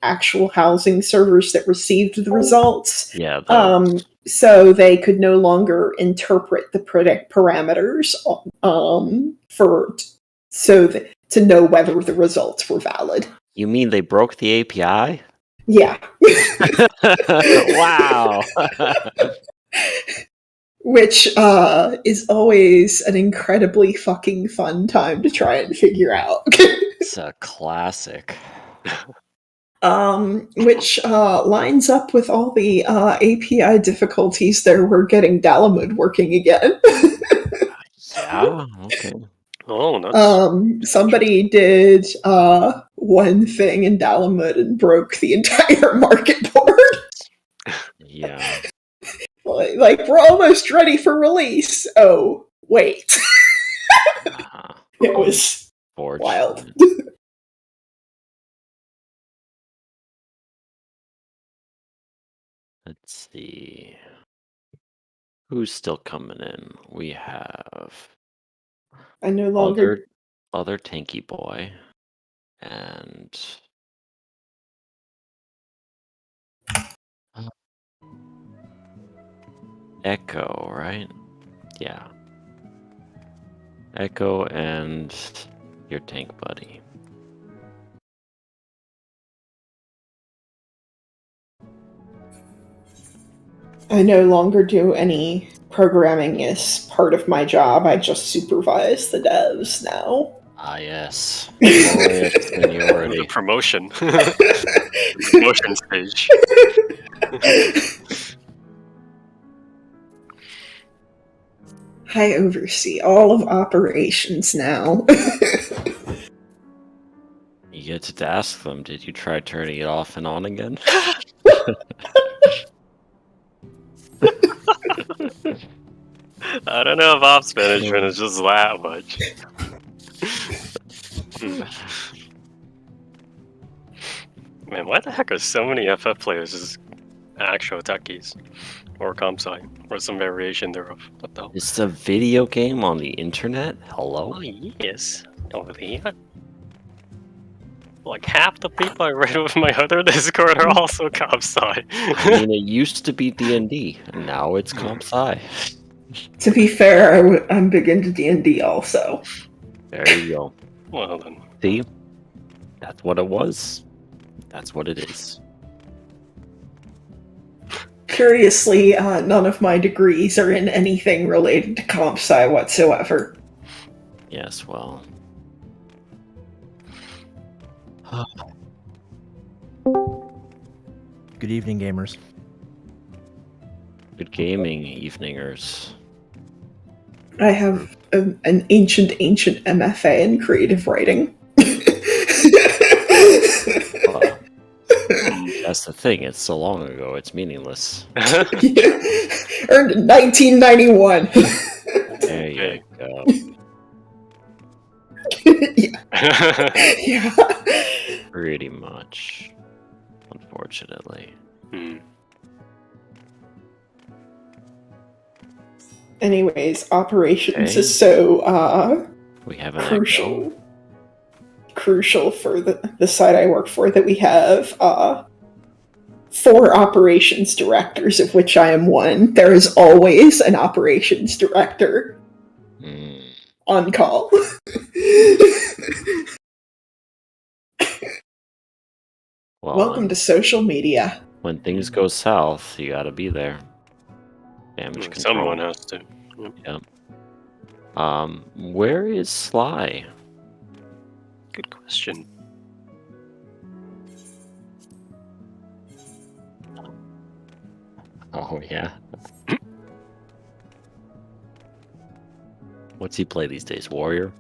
actual housing servers that received the results. Yeah. So they could no longer interpret the parameters to know whether the results were valid. You mean they broke the API? Yeah. Wow. Which is always an incredibly fucking fun time to try and figure out. It's a classic. Which lines up with all the API difficulties there were getting Dalamud working again. Yeah, okay. Oh, that's somebody did one thing in Dalamud and broke the entire market board. Yeah. Like, we're almost ready for release. Oh, wait. It was wild. Let's see. Who's still coming in? We have I no longer other tanky boy and Echo, right? Yeah. Echo and your tank buddy. I no longer do any programming as part of my job. I just supervise the devs now. Ah, yes. Seniority. The promotion. The promotion stage. I oversee all of operations now. You get to ask them, did you try turning it off and on again? I don't know if ops management is just that much. Man, why the heck are so many FF players as actual techies? Or ComSci, or some variation thereof. What the hell? It's a video game on the internet? Hello? Oh, yes. Over here. Like half the people I read with my other Discord are also ComSci. I mean, it used to be D&D, and now it's ComSci. To be fair, I'm big into D&D also. There you go. Well then. See? That's what it was. That's what it is. Curiously, none of my degrees are in anything related to ComSci whatsoever. Yes, well. Good evening, gamers. Good gaming, eveningers. I have an ancient MFA in creative writing. That's the thing, it's so long ago, it's meaningless. Earned in 1991. There you go. Yeah. Pretty much. Unfortunately. Anyways, operations is so we have an crucial for the site I work for that we have 4 operations directors, of which I am one. There is always an operations director on call. Well, welcome to social media. When things go south, you gotta be there. Damage control. Someone has to. Yep. Where is Sly? Good question. Oh, yeah. What's he play these days? Warrior?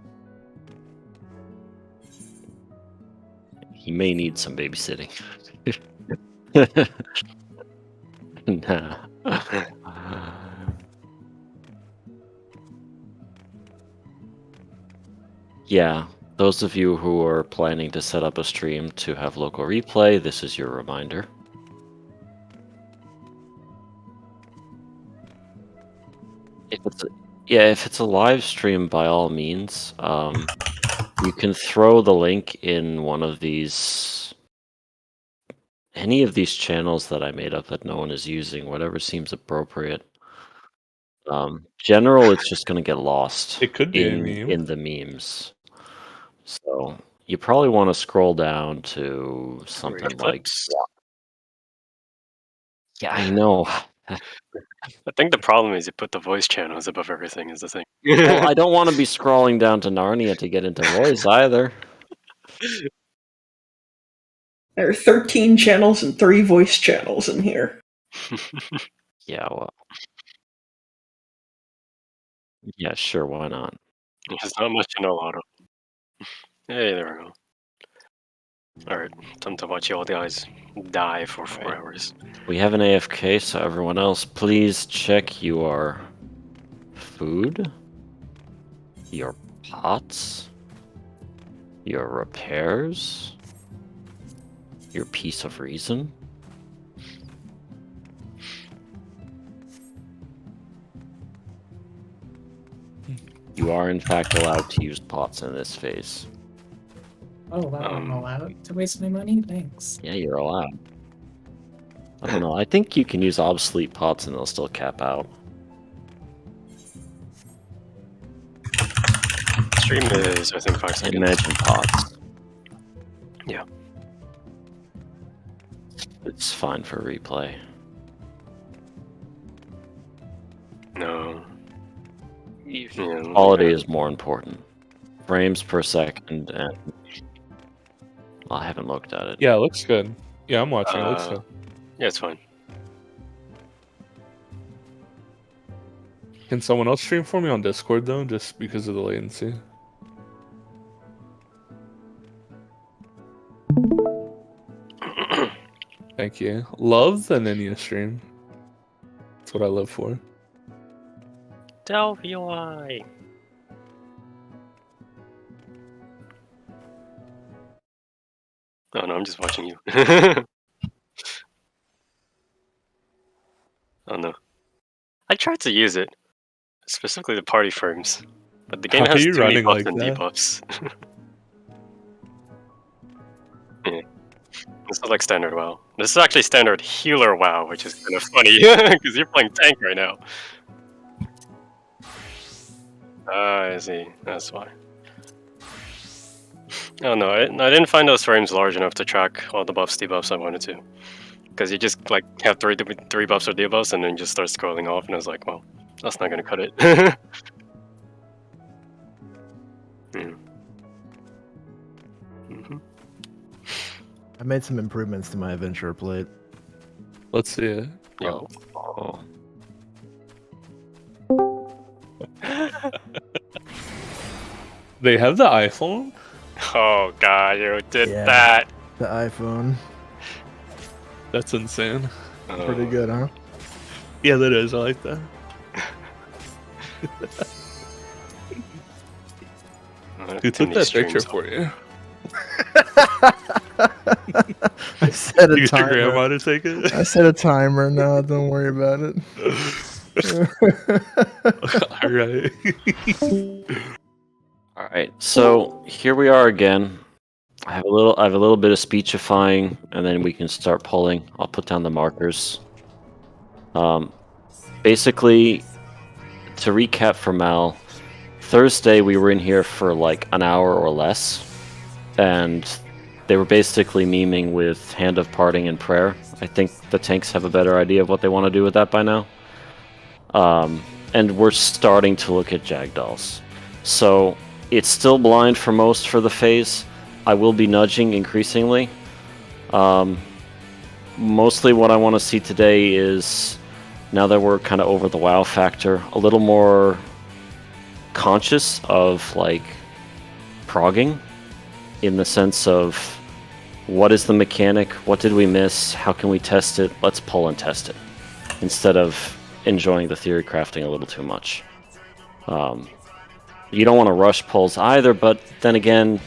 He may need some babysitting. Nah. Yeah, those of you who are planning to set up a stream to have local replay, this is your reminder. If it's a live stream, by all means, you can throw the link in one of these any of these channels that I made up that no one is using, whatever seems appropriate. General, it's just going to get lost It could be a meme. in the memes. So you probably want to scroll down to something like... Eclipse. Yeah, I know. I think the problem is you put the voice channels above everything is the thing. Well, I don't want to be scrolling down to Narnia to get into voice either. There are 13 channels and 3 voice channels in here. Yeah, well. Yeah, sure, why not? There's not much to know a lot of. Hey, there we go. Alright, time to watch you all guys die for 4 hours. We have an AFK, so everyone else, please check your food, your pots, your repairs, your piece of reason. You are in fact allowed to use pots in this phase. Oh, wow, I'm allowed to waste my money? Thanks. Yeah, you're allowed. I don't know, I think you can use obsolete pots and they'll still cap out. Stream is, I think, 5 seconds. Imagine pots. Yeah. It's fine for replay. No. Yeah, Quality is more important. Frames per second, and I haven't looked at it. Yeah, it looks good. Yeah, I'm watching. It looks good. Yeah, it's fine. Can someone else stream for me on Discord though, just because of the latency? Thank you. Love the Ninja stream. That's what I live for. Delphi. Oh no, I'm just watching you. Oh no. I tried to use it, specifically the party frames, but the game How has are you too many running buffs like and that? debuffs. Yeah. This is like standard WoW. This is actually standard healer WoW, which is kind of funny, because you're playing tank right now. Ah, I see. That's why. Oh no, I didn't find those frames large enough to track all the buffs, debuffs I wanted to. Because you just like have three buffs or debuffs and then just start scrolling off, and I was like, well, that's not gonna cut it. I made some improvements to my adventure plate. Let's see it. Yo. Oh. They have the iPhone? Oh god, you did Yeah. that. The iPhone. That's insane. Pretty good, huh? Yeah, that is. I like that. Who took that picture for you? I set a You got your timer. grandma to take it? I set a timer. No, don't worry about it. Alright. Alright, so here we are again. I have a little bit of speechifying, and then we can start pulling. I'll put down the markers. Basically, to recap for Mal, Thursday we were in here for like an hour or less, and they were basically memeing with Hand of Parting and Prayer. I think the tanks have a better idea of what they want to do with that by now. And we're starting to look at Jagdalls. So it's still blind for most for the phase. I will be nudging increasingly. Mostly what I want to see today is, now that we're kind of over the WoW factor, a little more conscious of like progging, in the sense of what is the mechanic, what did we miss, how can we test it, let's pull and test it, instead of enjoying the theory crafting a little too much. You don't want to rush pulls either, but then again,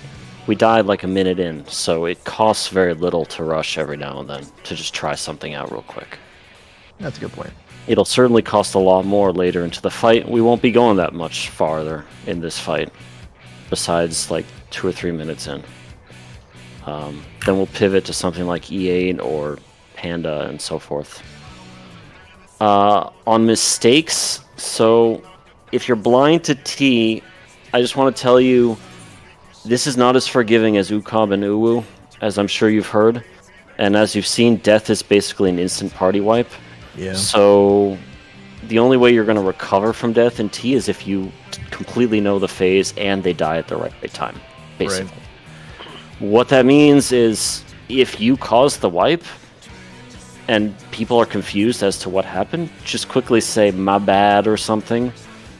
we died like a minute in, so it costs very little to rush every now and then, to just try something out real quick. That's a good point. It'll certainly cost a lot more later into the fight. We won't be going that much farther in this fight, besides like 2 or 3 minutes in. Then we'll pivot to something like E8 or Panda and so forth. On mistakes, so if you're blind to T, I just want to tell you, this is not as forgiving as Ukab and Uwu, as I'm sure you've heard. And as you've seen, death is basically an instant party wipe. Yeah. So the only way you're going to recover from death in T is if you completely know the phase and they die at the right time, basically. Right. What that means is if you cause the wipe and people are confused as to what happened, just quickly say, my bad, or something.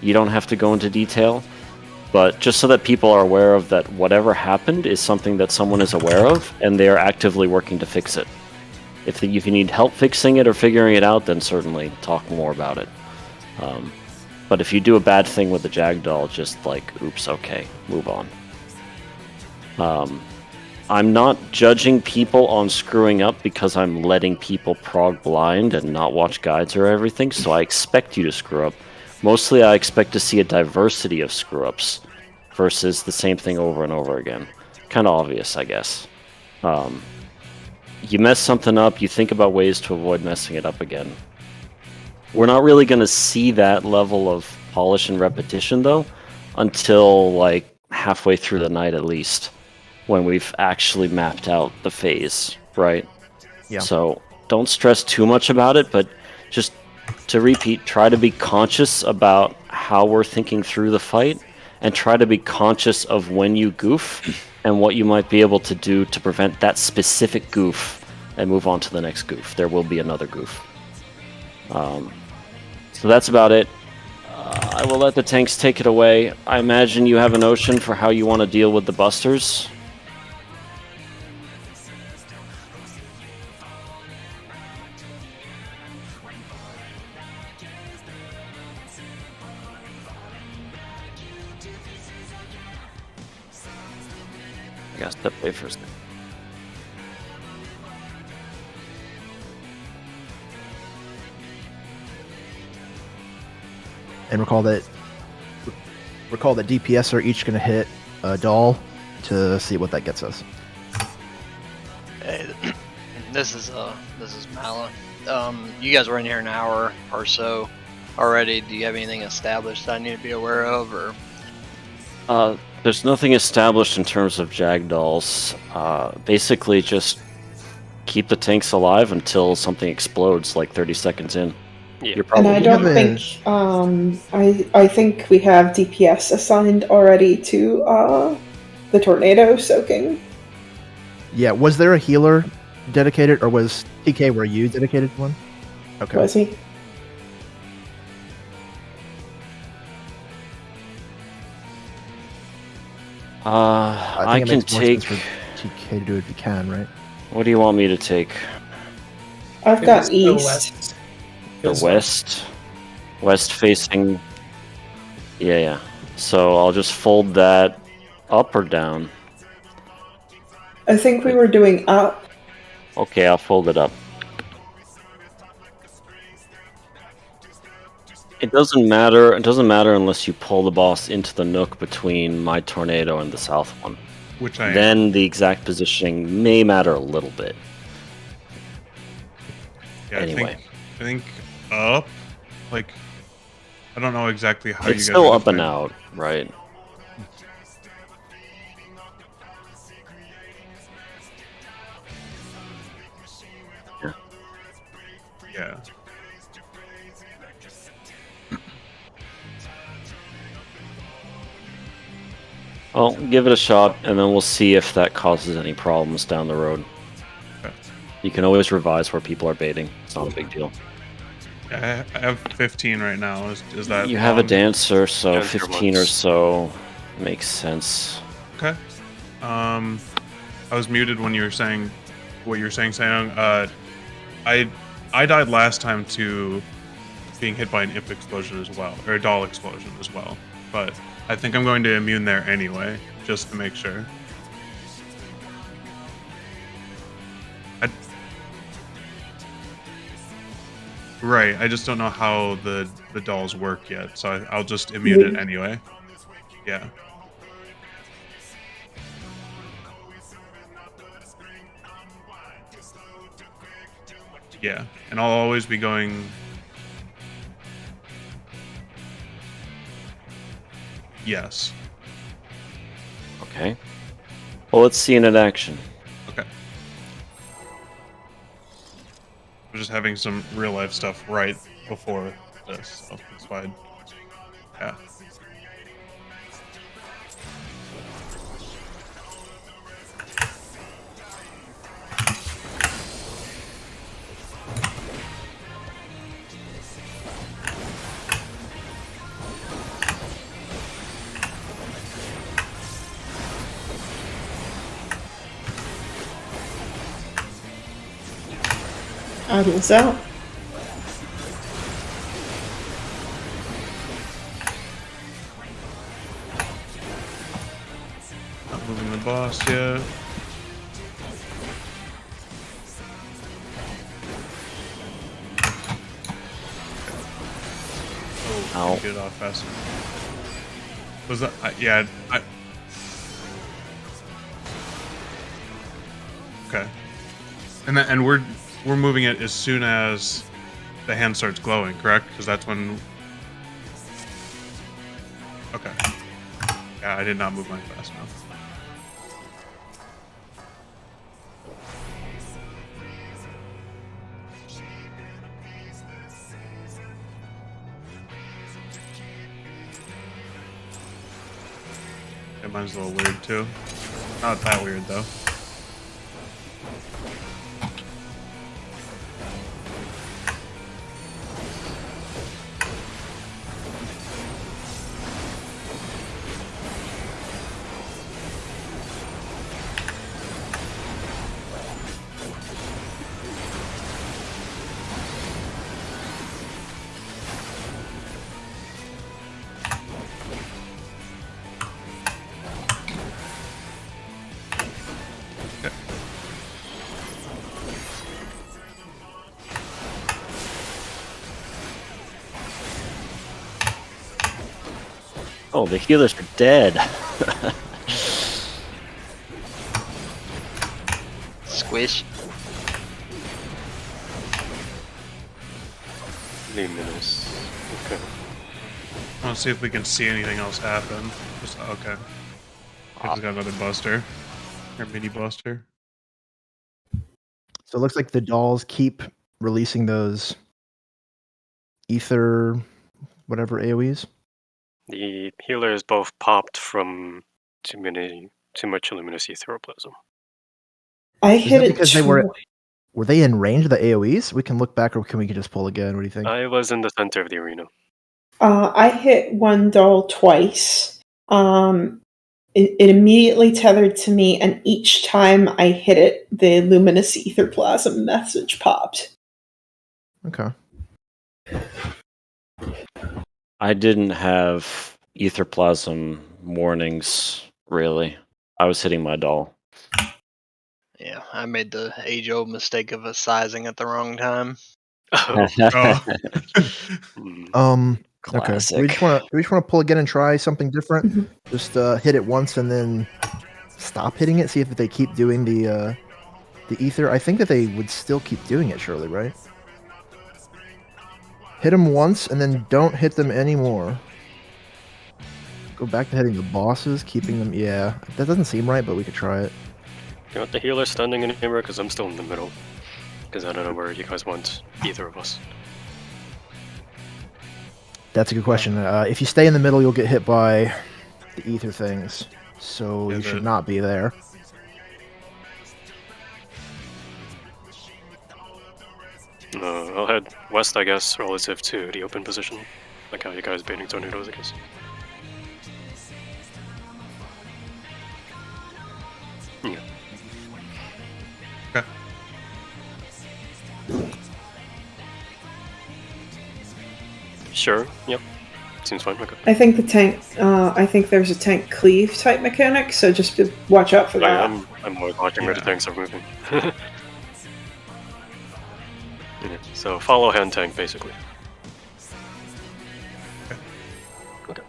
You don't have to go into detail. But just so that people are aware of that whatever happened is something that someone is aware of, and they are actively working to fix it. If you need help fixing it or figuring it out, then certainly talk more about it. But if you do a bad thing with the Jag doll, just like, oops, okay, move on. I'm not judging people on screwing up because I'm letting people prog blind and not watch guides or everything, so I expect you to screw up. Mostly I expect to see a diversity of screw-ups versus the same thing over and over again. Kind of obvious, I guess. You mess something up, you think about ways to avoid messing it up again. We're not really going to see that level of polish and repetition, though, until like halfway through the night at least, when we've actually mapped out the phase, right? Yeah. So don't stress too much about it, but just to repeat, try to be conscious about how we're thinking through the fight, and try to be conscious of when you goof and what you might be able to do to prevent that specific goof and move on to the next goof. There will be another goof. So that's about it. I will let the tanks take it away. I imagine you have a notion for how you want to deal with the busters. I gotta step away for a second. And recall that DPS are each going to hit a doll to see what that gets us. Hey, this is Mala. You guys were in here an hour or so already. Do you have anything established I need to be aware of, or? There's nothing established in terms of Jag dolls. Basically, just keep the tanks alive until something explodes, like 30 seconds in. Yeah. You're probably. And I don't think I think we have DPS assigned already to the tornado soaking. Yeah, was there a healer dedicated, or was TK were you dedicated to one? Okay. Was he? I think it can makes more take. sense for TK to do it if you can, right? What do you want me to take? I've It got was the east. west. It The was west? West facing. Yeah. So I'll just fold that up or down. I think we were doing up. Okay, I'll fold it up. It doesn't matter. It doesn't matter unless you pull the boss into the nook between my tornado and the south one. Which I am. Then the exact positioning may matter a little bit. Yeah, Anyway. I think up. Like, I don't know exactly how you It's guys. still are up and defining- out, right? Yeah. Well, give it a shot, and then we'll see if that causes any problems down the road. Okay. You can always revise where people are baiting. It's not a big deal. Yeah, I have 15 right now. Is that? You have a long? dancer, so Dancer 15 or once. so makes sense. Okay. I was muted when you were saying what you were saying, Sayong. I died last time to being hit by an imp explosion as well, or a doll explosion as well. But I think I'm going to immune there anyway, just to make sure. Right, I just don't know how the dolls work yet, so I'll just immune it anyway. Yeah. Yeah, and I'll always be going. Yes. Okay. Well, let's see it in action. Okay. We're just having some real life stuff right before this, so that's fine. Yeah. Idles out. Not moving the boss yet. Oh, Ow. get it off faster. Was that? Yeah. Okay. And we're moving it as soon as the hand starts glowing, correct? Because that's when. Okay. Yeah, I did not move mine fast enough. Yeah, mine's a little weird too. Not that weird though. Oh, the healers are dead. Squish. Luminous. Okay. I want to see if we can see anything else happen. Just okay. I just got another buster. Or mini buster. So it looks like the dolls keep releasing those ether, whatever AoEs. The healers both popped from too much luminous etheroplasm. I Is hit that it because they were they in range of the AoEs? We can look back, or can we just pull again? What do you think? I was in the center of the arena. I hit one doll twice. It immediately tethered to me, and each time I hit it, the luminous etherplasm message popped. Okay. I didn't have etherplasm warnings, really. I was hitting my doll. Yeah, I made the age-old mistake of sizing at the wrong time. Oh. Hmm. Okay. Classic. Do we just want to pull again and try something different? Mhm. Just hit it once and then stop hitting it. See if they keep doing the ether. I think that they would still keep doing it, surely, right? Hit them once and then don't hit them anymore. Go back to hitting the bosses, keeping them. Yeah, that doesn't seem right, but we could try it. You want the healer standing anywhere? Because I'm still in the middle. Because I don't know where you guys want either of us. That's a good question. If you stay in the middle, you'll get hit by the ether things. So Yeah, you should not be there. I'll head west, I guess, relative to the open position. Like how you guys baiting tornadoes, I guess. Yeah. Okay. Sure, yep. Seems fine, okay. I think the tank. I think there's a tank cleave type mechanic, so just watch out for that. I'm more watching where the Yeah. tanks are moving. Yeah, so follow hand tank, basically. Okay.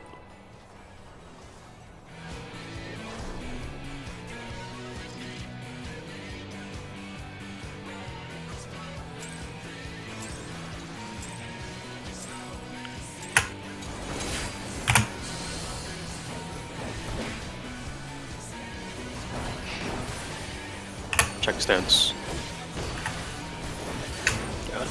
stance. Got it.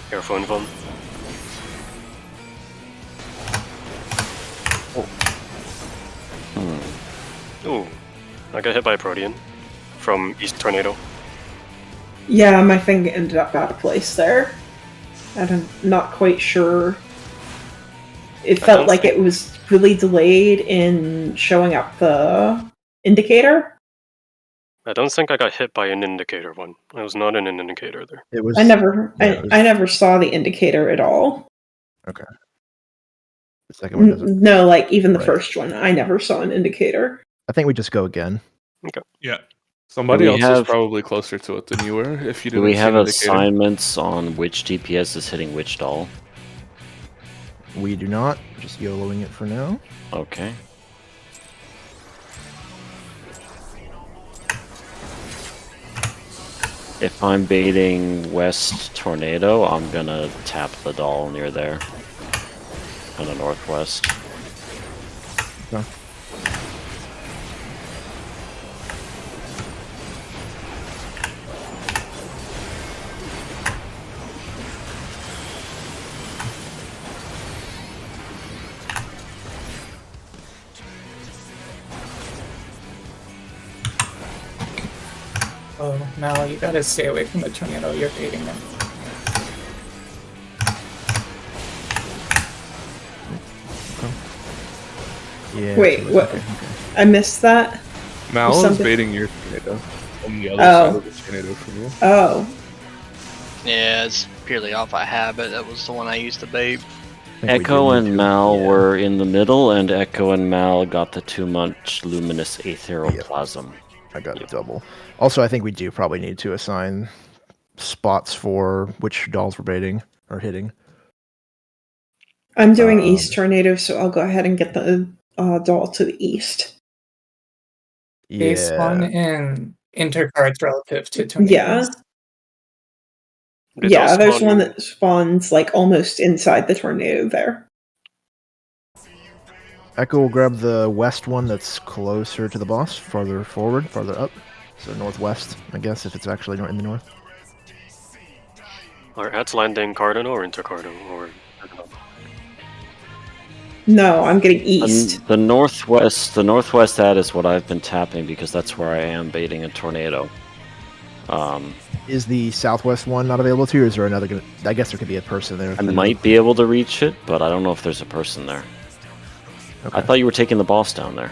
Careful, Invuln. Ooh, I got hit by a Protean from East Tornado. Yeah, my thing ended up out of place there. I'm not quite sure. It I felt don't like think- it was really delayed in showing up the indicator. I don't think I got hit by an indicator one. I was not in an indicator there. It was. I never, Yeah, it was- I never saw the indicator at all. Okay. The second one doesn't. No, like even the Right. first one, I never saw an indicator. I think we just go again. Yeah. Somebody Do we else have- is probably closer to it than you were. If you Do didn't we see have an indicator. assignments on which DPS is hitting which doll? We do not. Just YOLOing it for now. Okay. If I'm baiting West Tornado, I'm gonna tap the doll near there. Kind of northwest. Okay. Oh, Mal, you gotta stay away from the tornado. You're baiting them. Yeah. Wait, okay, what? okay. I missed that. Mal is something- baiting your tornado on the other Oh. side of the tornado from you. Oh, Yeah, it's purely off a habit. That was the one I used to bait. I think we Echo do need and to- Mal yeah. were in the middle, and Echo and Mal got the too much luminous aetheroplasm. I got a double. Also, I think we do probably need to assign spots for which dolls we're baiting or hitting. I'm doing Um, East Tornado, so I'll go ahead and get the doll to the east. They spawn Yeah. in intercards relative to tornadoes. Yeah. They Yeah, don't there's spawn- one that spawns like almost inside the tornado there. Echo will grab the west one that's closer to the boss, farther forward, farther up. So northwest, I guess, if it's actually in the north. Are Ats landing Cardinal or Intercardinal or No, I'm getting east. The northwest ad is what I've been tapping because that's where I am baiting a tornado. Is the southwest one not available to you, or is there another? I guess there could be a person there. I might be able to reach it, but I don't know if there's a person there. Okay. I thought you were taking the boss down there.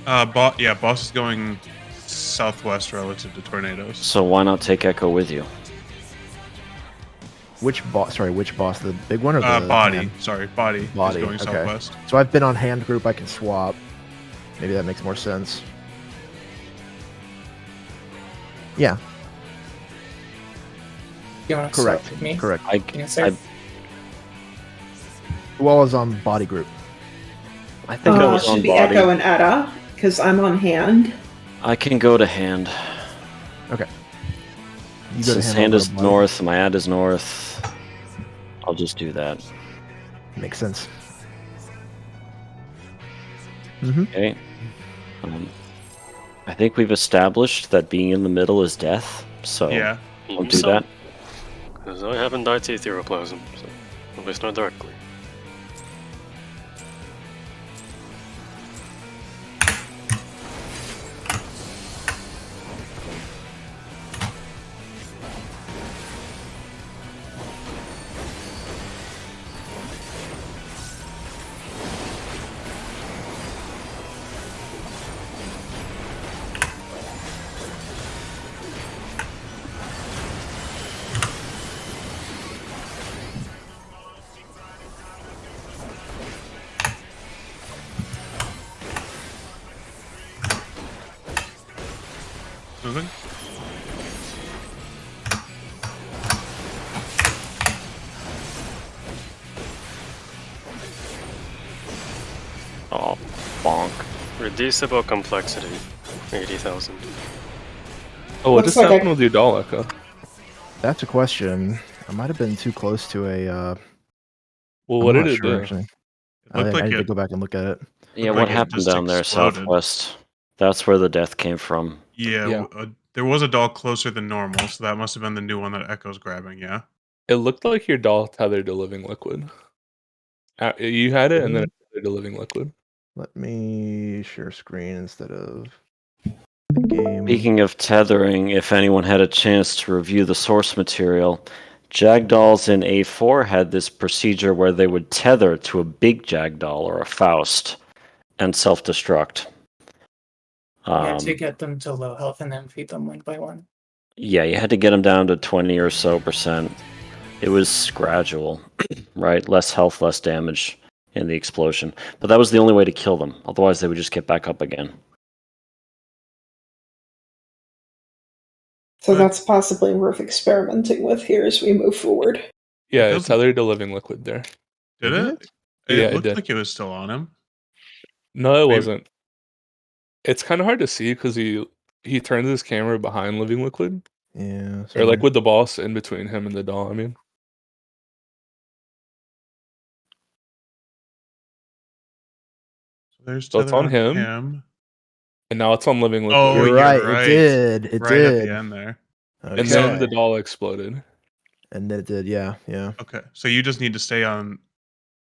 Boss is going southwest relative to tornadoes. So why not take Echo with you? Which boss? Sorry, which boss? The big one or the Body. hand? Sorry, body. Body, is going okay. southwest. So I've been on hand group. I can swap. Maybe that makes more sense. Yeah, You want to correct. swap with me? Correct. Yes, sir. Who all is on body group? I think I was should on be body. Echo and Etta, because I'm on hand. I can go to hand. Okay. You go to Since hand, hand I'll is go to body. north, my ad is north. I'll just do that. Makes sense. Mm-hmm. Okay. I think we've established that being in the middle is death, so Yeah. I'll do that. Because I haven't died to Aetheroplasm, so at least not directly. Moving. Reducible complexity, 80,000. Oh, what Looks just like happened with your doll, Echo? That's a question. I might have been too close to a. Well, I'm what not did it sure do? actually. It looked I like need to it. go back and look at it. Yeah, Looked what like it happened just down there exploded. southwest? That's where the death came from. Yeah, Yeah. there was a doll closer than normal, so that must have been the new one that Echo's grabbing. Yeah. It looked like your doll tethered to living liquid. You had it, and then it tethered to living liquid. Let me share screen instead of the game. Speaking of tethering, if anyone had a chance to review the source material, Jagdolls in A4 had this procedure where they would tether to a big Jagdoll or a Faust and self-destruct. Yeah, to get them to low health and then feed them one by one. Yeah, you had to get them down to 20 or so %. It was gradual, right? Less health, less damage in the explosion. But that was the only way to kill them. Otherwise, they would just get back up again. So that's possibly worth experimenting with here as we move forward. Yeah, It it tethered to living liquid there. Did it? Yeah, It it looked did. like it was still on him. No, it Maybe- wasn't. It's kind of hard to see because he turns his camera behind living liquid, Yeah. or like with the boss in between him and the doll. I mean, There's So it's tether on him. and now it's on living liquid. Oh, You're you're right. right. It did. It right did. at the end there. Okay. And then the doll exploded. And then it did. Yeah. Yeah. Okay, so you just need to stay on.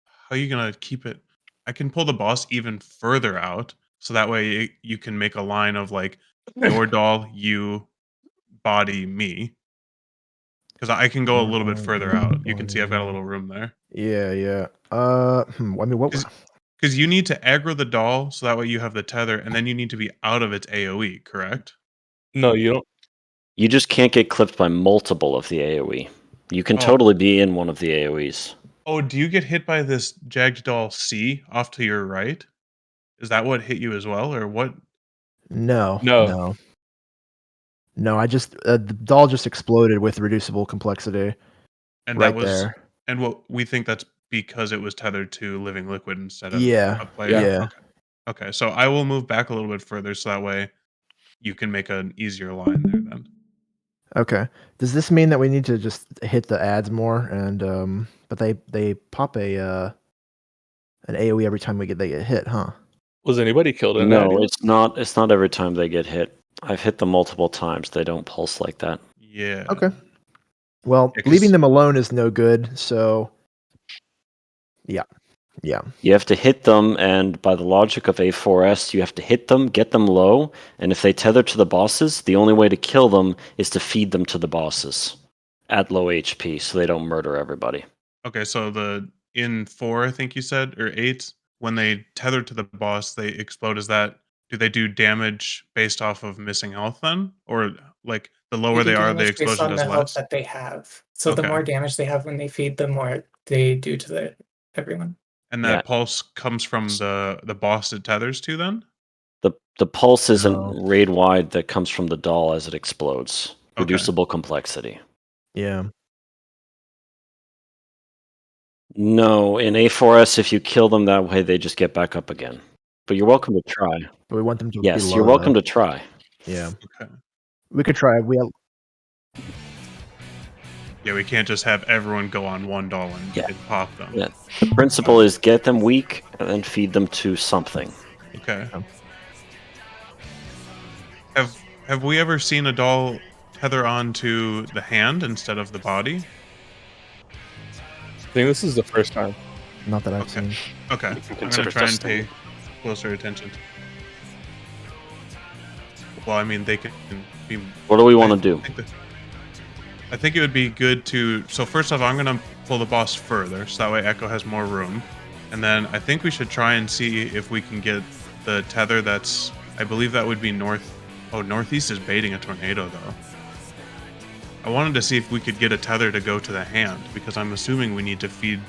How are you gonna keep it? I can pull the boss even further out, so that way you can make a line of like your doll, you, body, me. Because I can go a little bit further out. You can see I've got a little room there. Yeah. Yeah. I mean, what? Because you need to aggro the doll, so that way you have the tether, and then you need to be out of its AOE. Correct? No, you don't. You just can't get clipped by multiple of the AoE. You can Oh. totally be in one of the AoEs. Oh, do you get hit by this jagged doll C off to your right? Is that what hit you as well, or what? No. No. No. No. I just the doll just exploded with reducible complexity. And right that was there. And what we think that's because it was tethered to living liquid instead of Yeah. a player. Yeah. Okay, so I will move back a little bit further so that way you can make an easier line there then. Okay. Does this mean that we need to just hit the ads more and but they pop a an AoE every time they get hit, huh? Was anybody killed in No, that? it's not every time they get hit. I've hit them multiple times. They don't pulse like that. Yeah. Okay. Well, Yeah, 'cause- leaving them alone is no good, so yeah. Yeah. You have to hit them, and by the logic of A4S, you have to hit them, get them low, and if they tether to the bosses, the only way to kill them is to feed them to the bosses at low HP so they don't murder everybody. Okay, so in 4, I think you said, or 8, when they tether to the boss, they explode. Do they do damage based off of missing health then? Or like the lower do they are, the damage based explosion on does the health less? that they have. So the Okay. more damage they have when they feed, the more they do to everyone. And that Yeah. pulse comes from the boss it tethers to then? The pulse isn't No. raid wide that comes from the doll as it explodes. Okay. Reducible complexity. Yeah. No, in A4S, if you kill them that way, they just get back up again. But you're welcome to try. But we want them to be Yes, low, you're welcome though. to try. Yeah. Okay. We could try. Yeah, we can't just have everyone go on one doll Yeah. and pop them. Yeah. The principle is get them weak and then feed them to something. Okay. Oh. Have we ever seen a doll tether onto the hand instead of the body? I think this is the first time. Not that I've Okay. seen. Okay. You can I'm gonna consider try and testing. pay closer attention. Well, I mean, they can be. What do we want to do? I think it would be good to. So first off, I'm gonna pull the boss further, so that way Echo has more room, and then I think we should try and see if we can get the tether. That's, I believe that would be north. Oh, northeast is baiting a tornado though. I wanted to see if we could get a tether to go to the hand because I'm assuming we need to feed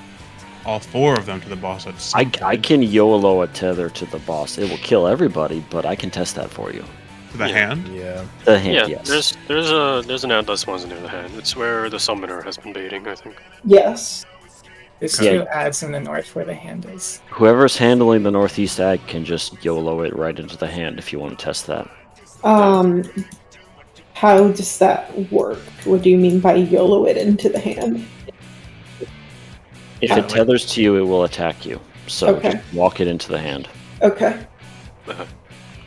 all 4 of them to the boss at some I point. can YOLO a tether to the boss. It will kill everybody, but I can test that for you. To the Yeah. hand. Yeah. The hand, Yeah, yes. there's an ad that spawns near the hand. It's where the summoner has been baiting, I think. Yes. There's Yeah. 2 ads in the north where the hand is. Whoever's handling the northeast ad can just YOLO it right into the hand if you want to test that. How does that work? What do you mean by YOLO it into the hand? If Yeah, it tethers to you, it will attack you. So Okay. just walk it into the hand. Okay.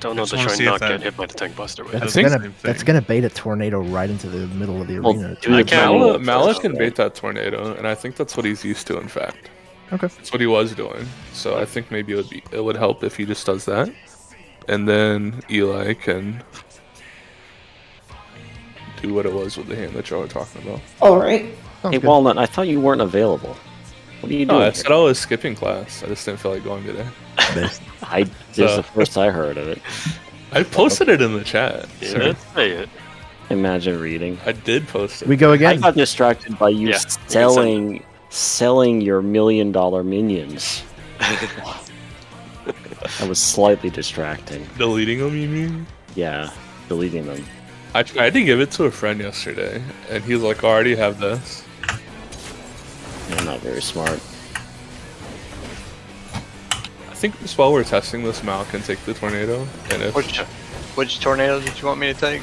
Don't know just the wanna shrine see if not that- get hit by the tank buster with That's it. think- gonna same that's thing. gonna bait a tornado right into the middle of the Well, arena. do I the can't- tornado Mala first, can right? bait that tornado, and I think that's what he's used to. In fact, Okay. that's what he was doing. So I think maybe it would help if he just does that, and then Eli can do what it was with the hand that y'all were talking about. All right. Sounds Hey, good. Walnut, I thought you weren't available. What are you No, doing? I said I was skipping class. I just didn't feel like going today. Best. This is So- the first I heard of it. I posted it in the chat. You sir. did say it. Imagine reading. I did post it. We go I again. got distracted by you Yeah, you can selling your $1 million minions. That was slightly distracting. Deleting them, you mean? Yeah, deleting them. I tried to give it to a friend yesterday, and he's like, I already have this. You're not very smart. I think just while we're testing this, Mal can take the tornado, and if Which tornado did you want me to take?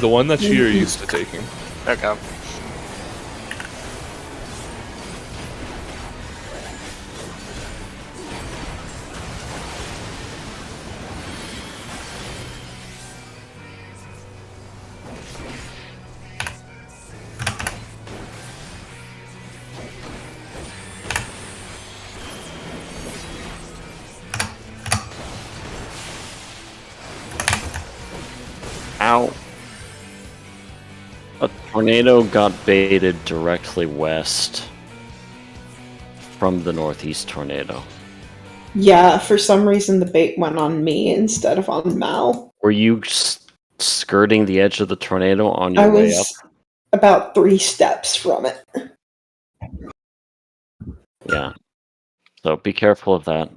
the one that you're used to taking. Okay. Ow. A tornado got baited directly west from the northeast tornado. Yeah, for some reason the bait went on me instead of on Mal. Were you skirting the edge of the tornado on your I way up? was about 3 steps from it. Yeah. So be careful of that.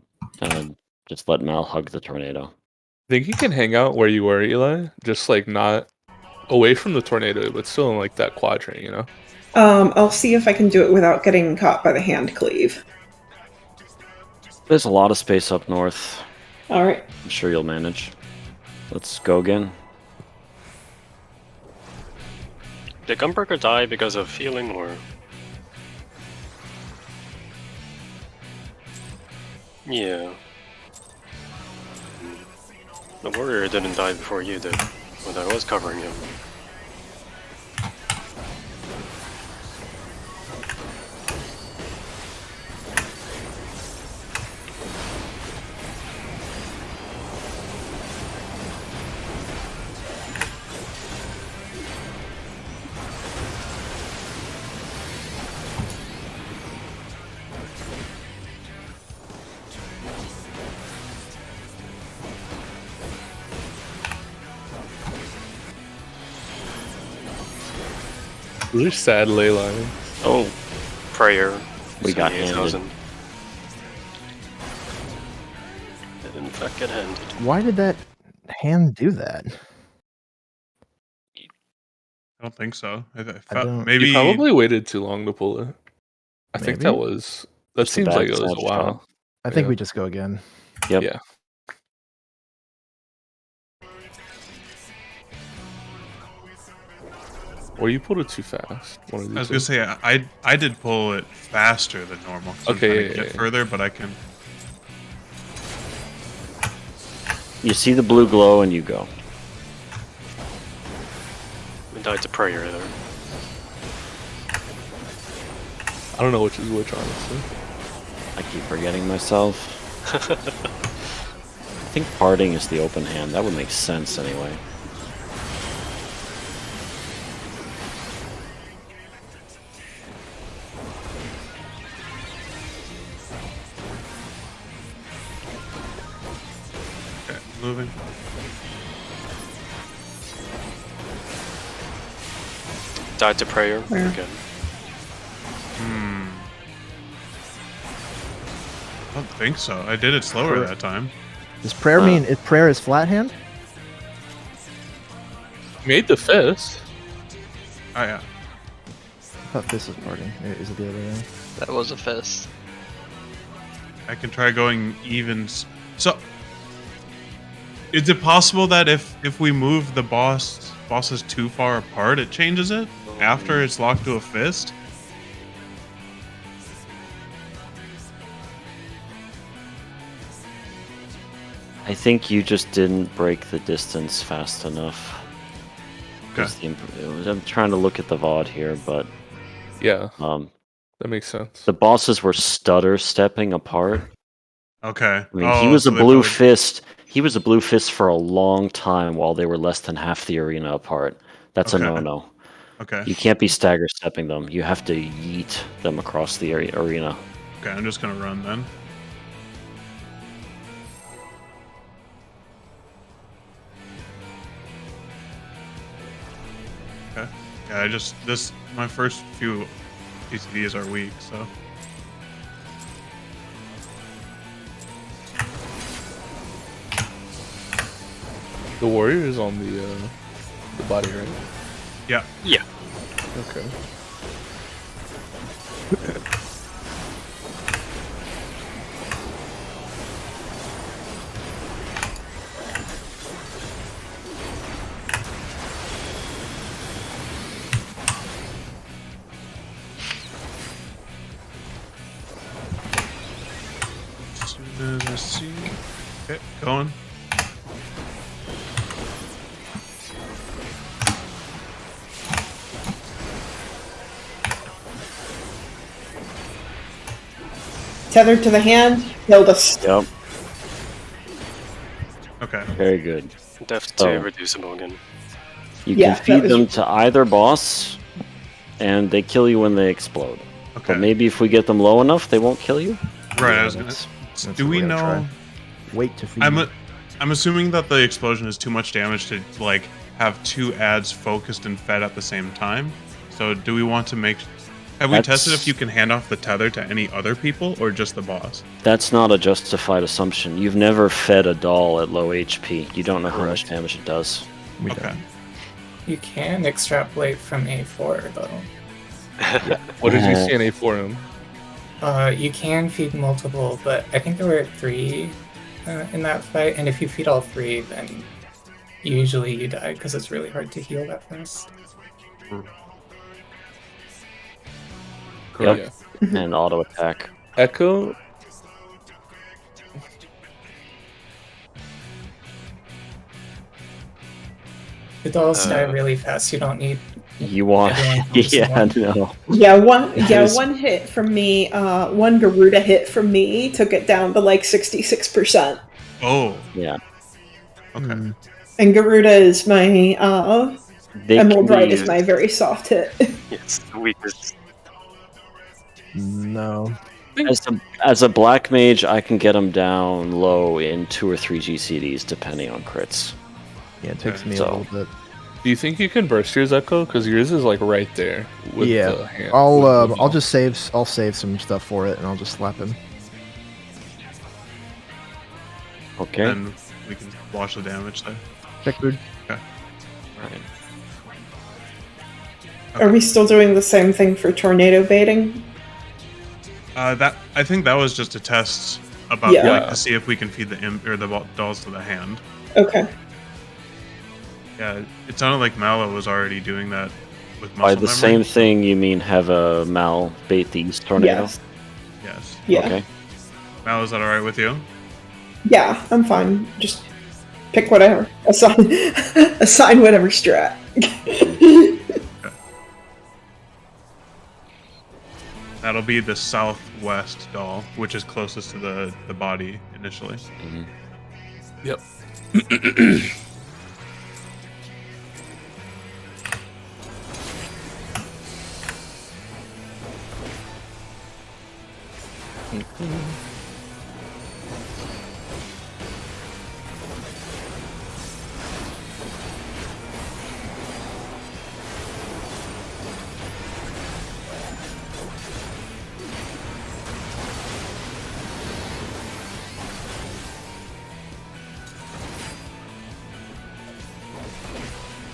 Just let Mal hug the tornado. I think you can hang out where you were, Eli. Just like not away from the tornado, but still in like that quadrant, you know? I'll see if I can do it without getting caught by the hand cleave. There's a lot of space up north. All right. I'm sure you'll manage. Let's go again. Did Gunbreaker die because of healing or? Yeah. The warrior didn't die before you did, but I was covering him. Those are sad ley lines. Oh, prayer. We got 78,000. Did in fact get handed. Why did that hand do that? I don't think so. I don't- You maybe probably waited too long to pull it. I think that Maybe. was. That It's a seems bad like it was side a shot. while. I think Yeah. we just go again. Yep. Yeah. Or you pulled it too fast. One of the I was two. gonna say I did pull it faster than normal. So Okay, I'm trying yeah, to get yeah. further, but I can. You see the blue glow and you go. We died to prayer there. I don't know which is which, honestly. I keep forgetting myself. I think parting is the open hand. That would make sense anyway. Okay, moving. Died to prayer Where? again. I don't think so. I did it slower that time. Does prayer mean if prayer is flat hand? Made the fist. Oh yeah. I thought this was parting. Is it the other way? That was a fist. I can try going even. So, is it possible that if we move the bosses too far apart, it changes it after it's locked to a fist? I think you just didn't break the distance fast enough. Okay. I'm trying to look at the VOD here, but Yeah, that makes sense. the bosses were stutter stepping apart. Okay. I mean, he was so a they blue probably- fist. He was a blue fist for a long time while they were less than half the arena apart. That's Okay. a no-no. Okay. You can't be stagger stepping them. You have to yeet them across the arena. Okay, I'm just gonna run then. Okay. Yeah, my first few PCDs are weak, so. The warrior is on the body, right? Yeah. Yeah. Okay. As soon as I see. Okay, going. Tethered to the hand, killed us. Yep, Okay. very good. Def Oh. 2 reducible again. You Yeah, can that feed was- them to either boss, and they kill you when they explode. Okay. But maybe if we get them low enough, they won't kill you. Right. Yeah, I was gonna. that's Do what we we gotta know? try. Wait to feed. I'm assuming that the explosion is too much damage to like have two ads focused and fed at the same time. So do we want to make? Have we tested if you can hand off the tether to any other people or just the boss? That's not a justified assumption. You've never fed a doll at low HP. You don't know how much Correct. damage it does. We Okay. don't. You can extrapolate from A4 though. What did you see in A4 him? You can feed multiple, but I think there were 3 in that fight, and if you feed all 3, then usually you die because it's really hard to heal that fast. Yep. And auto attack. Echo. The dolls die Uh, really fast. You don't need. You want? Everyone comes Yeah, to no. Yeah, one Yes. one hit from me, one Garuda hit from me took it down to like 66%. Oh. Yeah. Okay. Mm, And Garuda is my They Emerald can Bright be- is my very soft hit. It's the weakest. no. As a black mage, I can get them down low in 2 or 3 GCDs depending on crits. Yeah, it takes me So- a little bit. Do you think you can burst yours, Echo? Because yours is like right there. With Yeah. the hand, I'll with the I'll just save. I'll save some stuff for it, and I'll just slap him. Okay. Then we can watch the damage there. Check food. Right. Are we still doing the same thing for tornado baiting? That I think that was just a test about Yeah. like, to see if we can feed the imp or the dolls to the hand. Okay. Yeah, it sounded like Mallow was already doing that with muscle By the memory. same thing, you mean have a Mal bait the East Tornado? Yes. Yes. Yeah. Okay. Mallow, is that alright with you? Yeah, I'm fine. Just pick whatever. Assign assign whatever strat. That'll be the southwest doll, which is closest to the body initially. Mhm. Yep.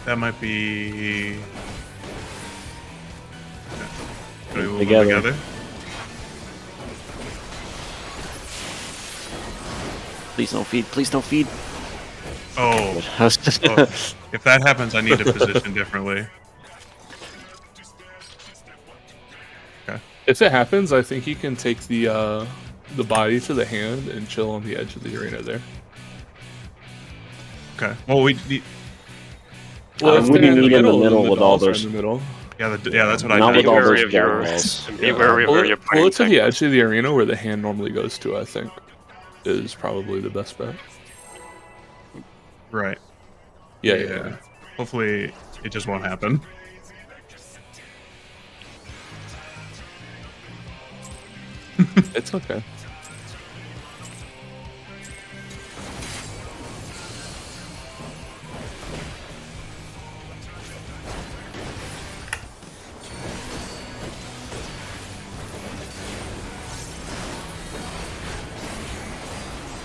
That might be. Okay. Can we move them Together. together? Please don't feed. Please don't feed. Oh, I was just- oh, if that happens, I need to position differently. If it happens, I think you can take the body to the hand and chill on the edge of the arena there. Okay. Well, we need. I if wouldn't they're need in the middle then with all dolls are those. in the middle. Yeah, that's what I Not did. with all wary those of your- balls. Be wary of Pull where you're it, pull it to putting the things. edge of the arena where the hand normally goes to, I think, is probably the best bet. Right. Yeah. Hopefully, it just won't happen. It's okay.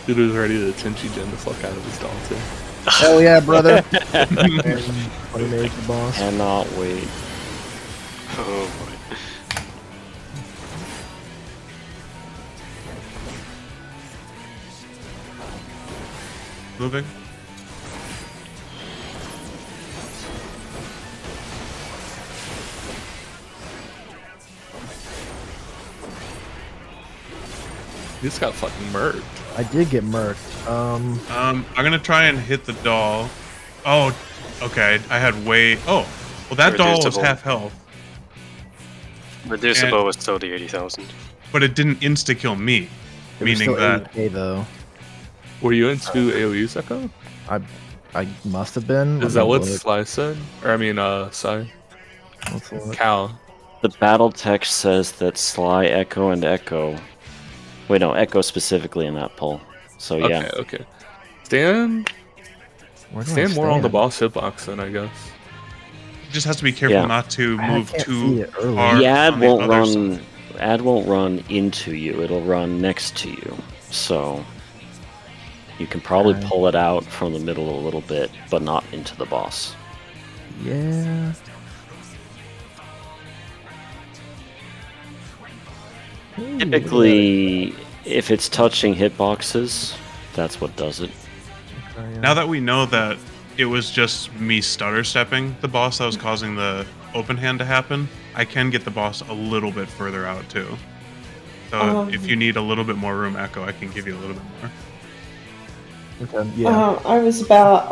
Dude was ready to Tenchi Gen the fuck out of his doll too. Hell yeah, brother. And what he made the boss. Cannot wait. Oh boy. Moving. He just got fucking murked. I did get murked. I'm gonna try and hit the doll. Oh, okay. I had way. Oh, well, that doll was Reducible. half health, Reducible was still the 80,000. but it didn't insta kill me, it was meaning still that 80K though. Were you into AoEs, Echo? I must have been. Is that what Sly said? Or I mean, Sai? Let's look. Cal. The battle text says that Sly, Echo, and Echo. Wait, no, Echo specifically in that poll. So yeah. Okay. Stand Where do I more on the stand? boss hitbox then, I guess. you just has to be careful Yeah. not to I move can't see too it early. hard. The ad on the won't other run. side. Ad won't run into you. It'll run next to you. So you can probably Okay. pull it out from the middle a little bit, but not into the boss. Yeah. Ooh, Typically, if it's touching hitboxes, that's what does it. okay, yeah. Now that we know that it was just me stutter stepping the boss that was causing the open hand to happen, I can get the boss a little bit further out too. So if you need a little bit more room, Echo, I can give you a little bit more. Okay, yeah. I was about,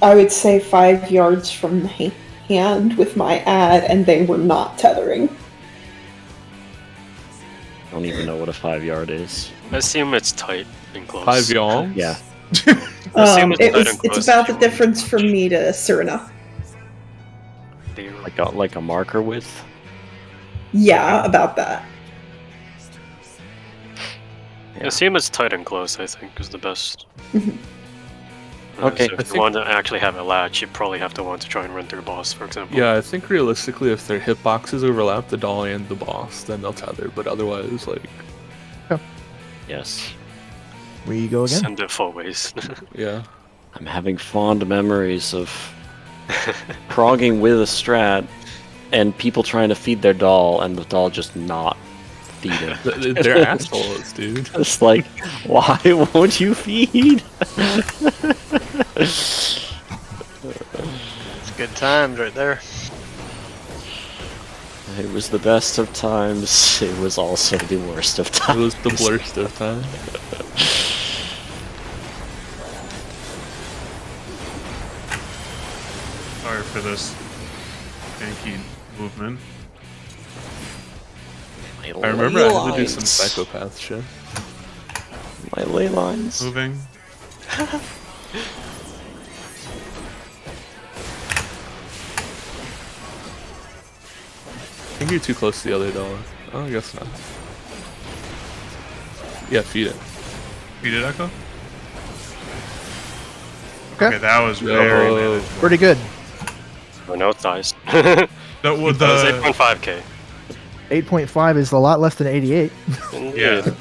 I would say 5 yards from the hand with my ad, and they were not tethering. I don't even know what a 5-yard is. I assume it's tight and close. 5 y'all? Yeah. Same with tight and It's close. about the difference from me to Serena. Like a marker width. Yeah, about that. Yeah. Assume it's tight and close, I think, is the best. Okay. So I if think- you want to actually have a latch, you probably have to want to try and run through a boss, for example. Yeah, I think realistically, if their hitboxes overlap the doll and the boss, then they'll tether. But otherwise, like, Yes. We go again. Send it full ways. yeah. I'm having fond memories of progging with a strat and people trying to feed their doll and the doll just not feeding. They're assholes, dude. It's like, why won't you feed? It's good times right there. It was the best of times. It was also the worst of It times. was the blurst of time. Sorry for this janky movement. My I remember I ley had to do some lines. psychopath shit. My ley lines. Moving. I think you're too close to the other doll. Oh, I guess not. Yeah, feed it. Feed it, Echo? Okay. Okay, that was Yo. very manageable. Pretty good. Oh, no, it dies. That was That was the 8.5k. 8.5 is a lot less than 88. yeah,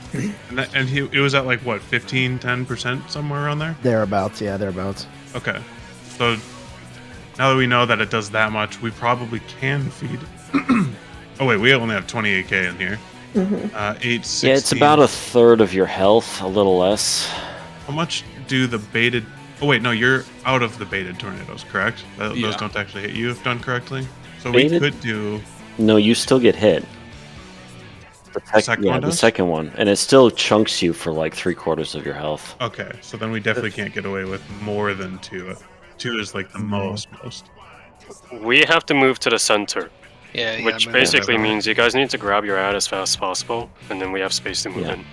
and it was at like what 15, 10% somewhere around there. Thereabouts, yeah, thereabouts. Okay, so now that we know that it does that much, we probably can feed. Oh wait, we only have 28k in here. Mhm. 860. Yeah, it's about a third of your health, a little less. How much do the baited... Oh, wait, no, you're out of the baited tornadoes, correct? Those Yeah. don't actually hit you if done correctly? So Baited? we could do... No, you still get hit. second one the does? second one, and it still chunks you for like 3/4 of your health. Okay, so then we definitely can't get away with more than 2. 2 is like the most. We have to move to the center, Yeah, you which gotta move basically over. means you guys need to grab your ad as fast as possible, and then we have space to move Yeah. in. You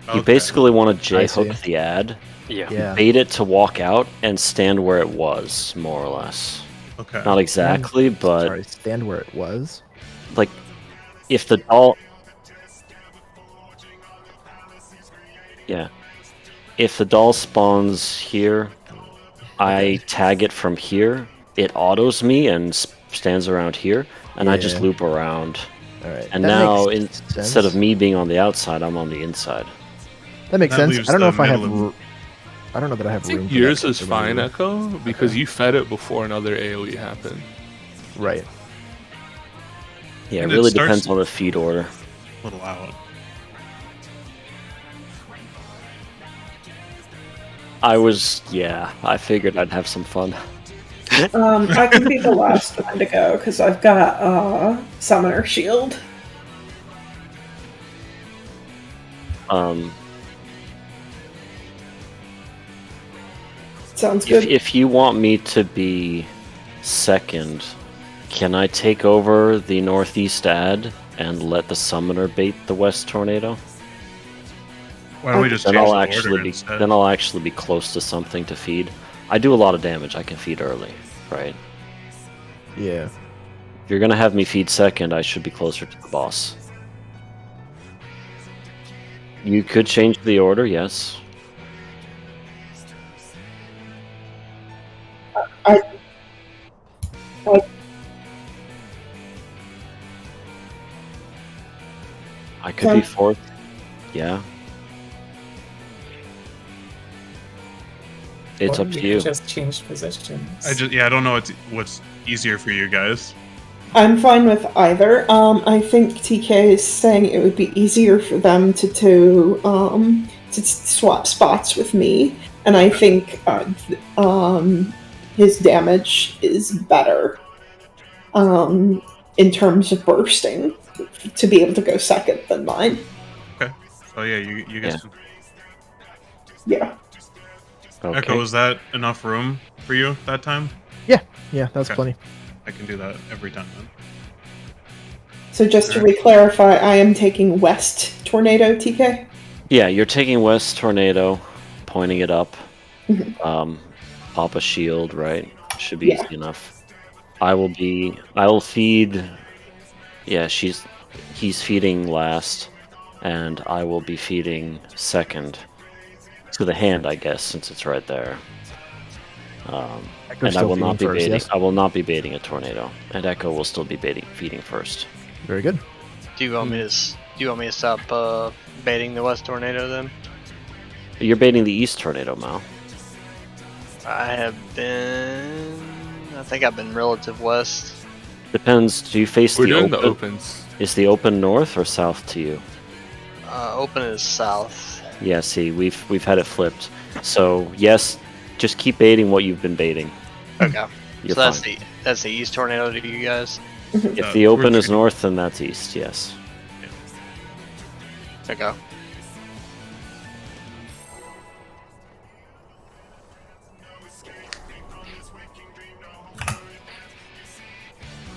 Okay. basically want to I see. J-hook the ad, Yeah. Yeah. bait it to walk out, and stand where it was, more or less. Okay. Not exactly, but Sorry, stand where it was. like if the doll... Yeah. If the doll spawns here, I tag it from here, it autos me and stands around here, and I just Yeah. loop around. All right. And that now, makes instead sense. of me being on the outside, I'm on the inside. That makes That sense. leaves I don't know the if I have. middle I don't know that I have I think room. For yours that is to fine, maneuver. Echo, because Okay. you fed it before another AoE happened. Right. Yeah, And it it really starts- depends on the feed order. A little out. I figured I'd have some fun. I can be the last one to go because I've got Summoner Shield. Sounds good. If you want me to be second, can I take over the northeast ad and let the summoner bait the west tornado? Why don't we just Then change I'll the actually order be instead? then I'll actually be close to something to feed. I do a lot of damage. I can feed early, right? Yeah. If you're gonna have me feed second, I should be closer to the boss. You could change the order, yes. I could be fourth. Yeah. It's Or up to could you. Just change positions. I don't know what's easier for you guys. I'm fine with either. I think TK is saying it would be easier for them to swap spots with me, and I think his damage is better in terms of bursting to be able to go second than mine. Okay. So yeah, you guys. Yeah. Okay. Echo, was that enough room for you that time? Yeah, that's Okay. plenty. I can do that every time then. So just to re-clarify, I am taking West Tornado, TK? Yeah, you're taking West Tornado, pointing it up. Mhm. Pop a shield, right? Should be Yeah. easy enough. I will feed. Yeah, he's feeding last, and I will be feeding second. To the hand, I guess, since it's right there. Echo's And I still will not be feeding first, baiting. yes? I will not be baiting a tornado, and Echo will still be feeding first. Very good. Do you want me to stop baiting the west tornado then? You're baiting the east tornado, Mal. I think I've been relative west. Depends. Do you face We're the doing open? the opens. Is the open north or south to you? Open is south. Yeah. See, we've had it flipped. So yes, just keep baiting what you've been baiting. Okay. You're So fine. that's the east tornado to you guys. If the open is north, then that's east. Yes. Okay.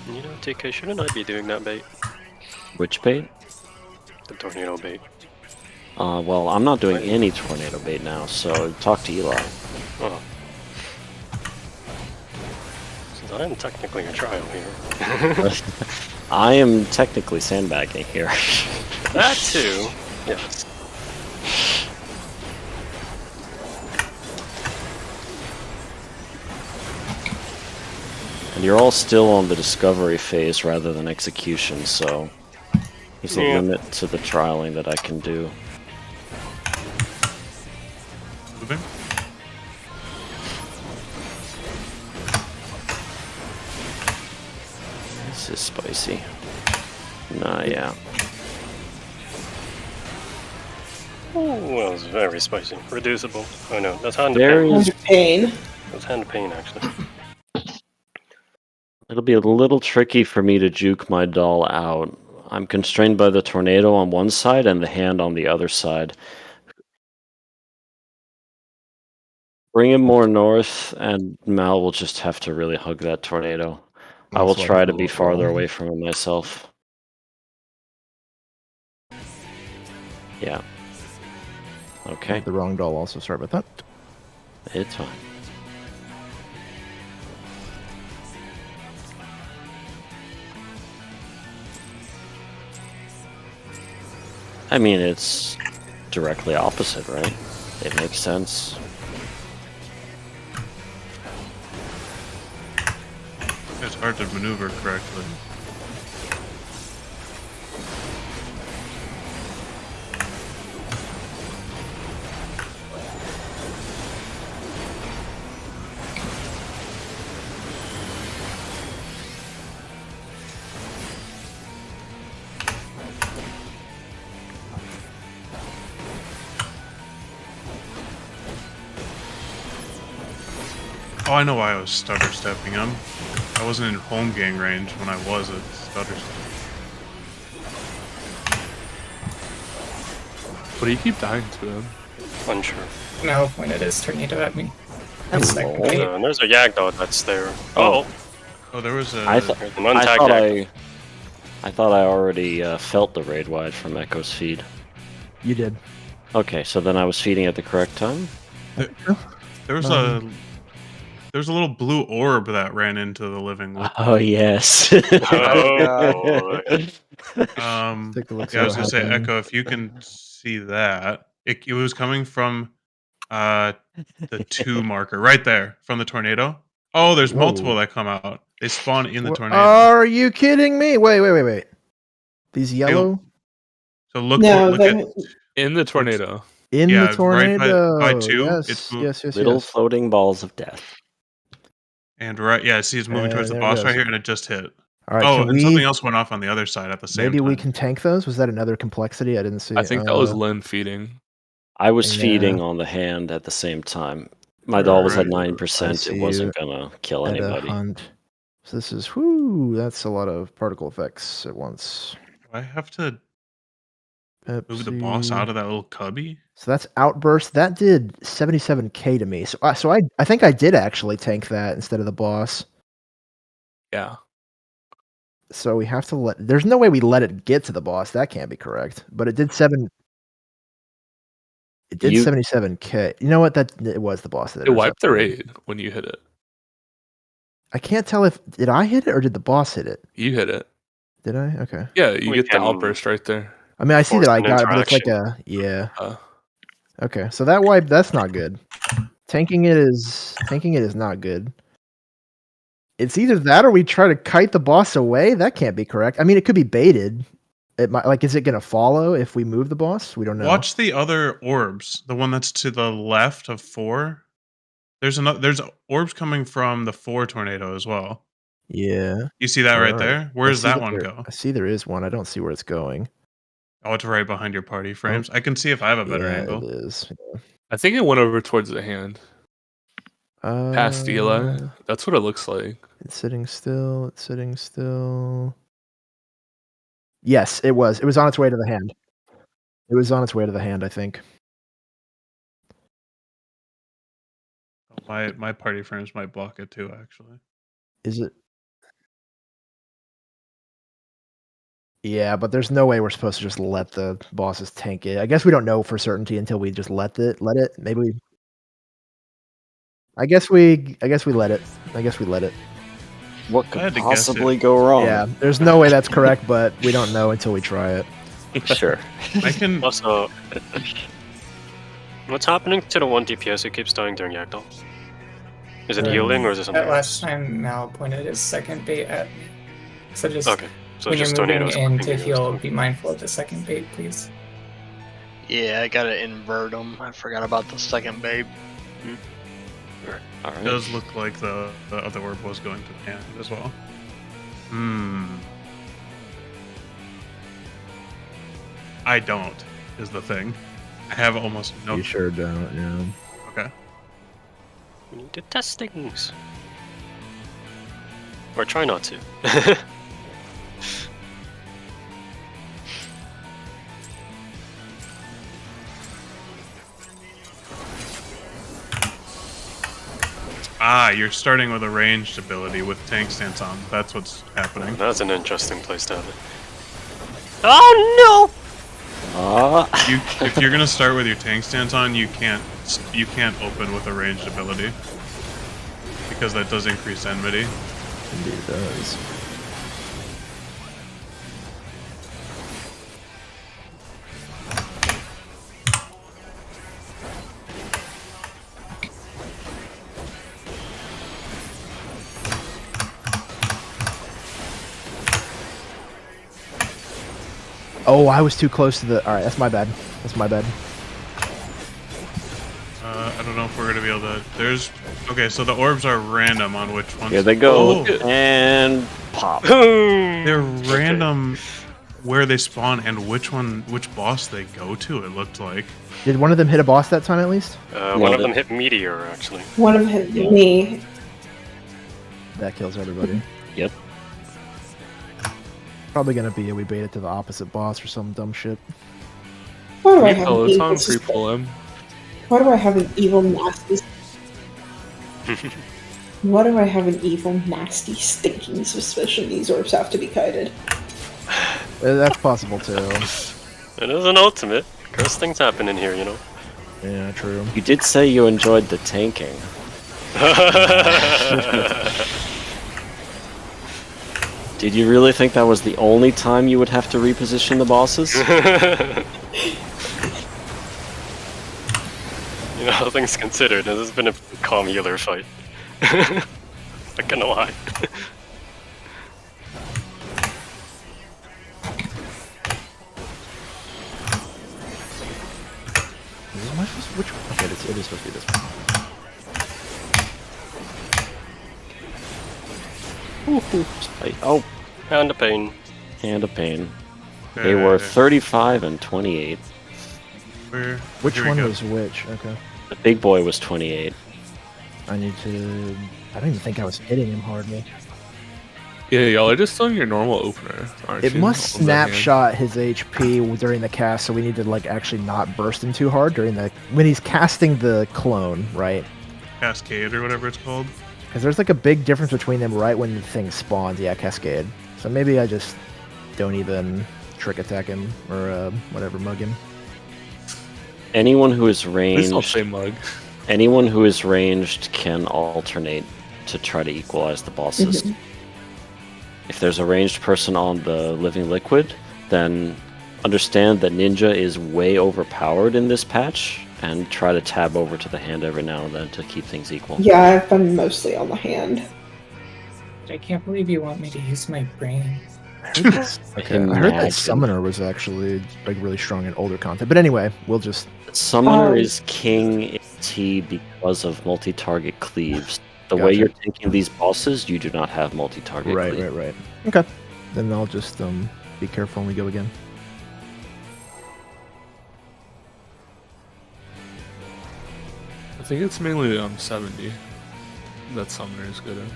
You know, TK, shouldn't I be doing that bait? Which bait? The tornado bait. Well, I'm not doing any tornado bait now, so talk to Eli. Oh. Since I am technically a trial here. I am technically sandbagging here. That too. Yes. And you're all still on the discovery phase rather than execution, so there's a Yeah. limit to the trialing that I can do. Moving. This is spicy. Nah, yeah. Ooh, that was very spicy. Reducible. Oh no, that's hand Very- pain. Under pain. That's hand pain, actually. It'll be a little tricky for me to juke my doll out. I'm constrained by the tornado on one side and the hand on the other side. Bring him more north, and Mal will just have to really hug that tornado. I will Also, try to do be a farther roll. away from him myself. Yeah. Okay, The wrong doll also. Sorry about that. it's fine. I mean, it's directly opposite, right? It makes sense. It's hard to maneuver correctly. Oh, I know why I was stutter stepping him. I wasn't in home gang range when I was at stutter step. What do you keep dying to him? Unsure. Mal pointed his tornado at me. It's like, Hello. wait, And there's a Yagdog that's there. Oh. Oh, there was a. I thought There's an I untagged thought Yagdog. I thought I already felt the raid wide from Echo's feed. You did. Okay, so then I was feeding at the correct time. there was a. There was a little blue orb that ran into the living. Oh yes. Oh. Take a look. Yeah, I was gonna say, happened. Echo, if you can see that, it was coming from the 2 marker right there from the tornado. Oh, there's Whoa. multiple that come out. They spawn in the Wha- tornado. Are you kidding me? Wait. These yellow So look, No, look at In the tornado. in yeah, the tornado. right by 2. Yes, It's yes. Little floating balls of death. and right, yeah, see, it's moving towards the there it boss goes. right here, and it just hit. All right. Oh, can and we, something else went off on the other side at the same maybe time. we can tank those. Was that another complexity? I didn't see. I think that was Lynn feeding. I was Yeah. feeding on the hand at the same time. My doll was at Right. 9%. see It wasn't gonna kill at a anybody. hunt. So this is whoo. That's a lot of particle effects at once. Do I have to move the boss Pepsi. out of that little cubby? So that's outburst. That did 77k to me. So I think I did actually tank that instead of the boss. Yeah. So we have to let. There's no way we let it get to the boss. That can't be correct. But it did 77k. You know what? It was the boss that It wiped the intercepted. raid when you hit it. I can't tell if did I hit it or did the boss hit it. You hit it. Did I? Okay. Yeah, you We get the can- outburst right there. I mean, I see Force that I an got it, but it's like interaction. yeah. Uh, Okay, so that wipe that's not good. Tanking it is not good. It's either that or we try to kite the boss away. That can't be correct. I mean, it could be baited. It might is it going to follow if we move the boss? We don't know. Watch the other orbs. The one that's to the left of 4. There's orbs coming from the 4 tornado as well. Yeah. You see that right Alright. there? Where does I see that one there- go? I see there is one. I don't see where it's going. Oh, it's right behind your party frames. I can see if I have a better Yeah, angle. it is. I think it went over towards the hand. Past Eli. That's what it looks like. It's sitting still. It's sitting still. Yes, it was. It was on its way to the hand. It was on its way to the hand, I think. My party frames might block it too, actually. Is it? Yeah, but there's no way we're supposed to just let the bosses tank it. I guess we don't know for certainty until we just let it. Maybe we. I guess we let it. What I could had to guess possibly go wrong? Yeah, there's no way that's correct, but we don't know until we try it. Sure. I can. Also, what's happening to the 1 DPS who keeps dying during Yagdal? Is it healing or is it something that else? last time Mal pointed his second bait at me. So just Okay, so when just you're moving tornadoes. in clicking to against heal, them. be mindful of the second bait, please. Yeah, I gotta invert them. I forgot about the second babe. All It right. does look like the other orb was going to the hand as well. I don't, is the thing. I have almost no. You sure don't, yeah. Okay. We need to test things. Or try not to. Ah, you're starting with a ranged ability with tank stance on. That's what's happening. That's an interesting place to have it. Oh If you're gonna start with your tank stance on, you can't open with a ranged ability because that does increase enmity. Indeed it does. Oh, I was too close to the... Alright, that's my bad. That's my bad. I don't know if we're gonna be able to. There's okay, so the orbs are random on which ones. Here they go. Oh, And pop. they're random where they spawn and which boss they go to. It looked like. Did one of them hit a boss that time at least? one of them hit Meteor, actually. One of them hit me. That kills everybody. Yep. Probably gonna be we bait it to the opposite boss or some dumb shit. Why do I have Oh, an it's evil on free pull him. Why do I have an evil nasty? Why do I have an evil nasty stinking suspicion these orbs have to be kited? That's possible too. It is an ultimate. Cursed things happen in here, you know. Yeah, true. You did say you enjoyed the tanking. Did you really think that was the only time you would have to reposition the bosses? You know, all things considered, this has been a calm healer fight. Not gonna lie. Am I supposed to, which one? Okay, it is supposed to be this one. Oh, Hand of pain. hand of pain. They were 35 and 28. Which here we one go. was which? Okay. The big boy was 28. I need to... I don't even think I was hitting him hardly. Yeah, y'all are just on your normal opener, aren't you? It must On the hand? snapshot his HP during the cast, so we need to like actually not burst him too hard during the... When he's casting the clone, right? Cascade or whatever it's called. Because there's like a big difference between them right when the thing spawns. Yeah, Cascade. So maybe I just don't even trick attack him or whatever, mug him. Anyone who is Please don't ranged, say mug. anyone who is ranged can alternate to try to equalize the bosses. If there's a ranged person on the living liquid, then understand that Ninja is way overpowered in this patch, and try to tab over to the hand every now and then to keep things equal. Yeah, I've been mostly on the hand. I can't believe you want me to use my brain. Okay, I heard Imagine. that Summoner was actually like really strong in older content. But anyway, we'll just... Summoner Um, is king in T because of multi-target cleaves. The way Gotcha. you're taking these bosses, you do not have multi-target Right, cleave. right. Okay. Then I'll just be careful when we go again. I think it's mainly 70 that Summoner is good at.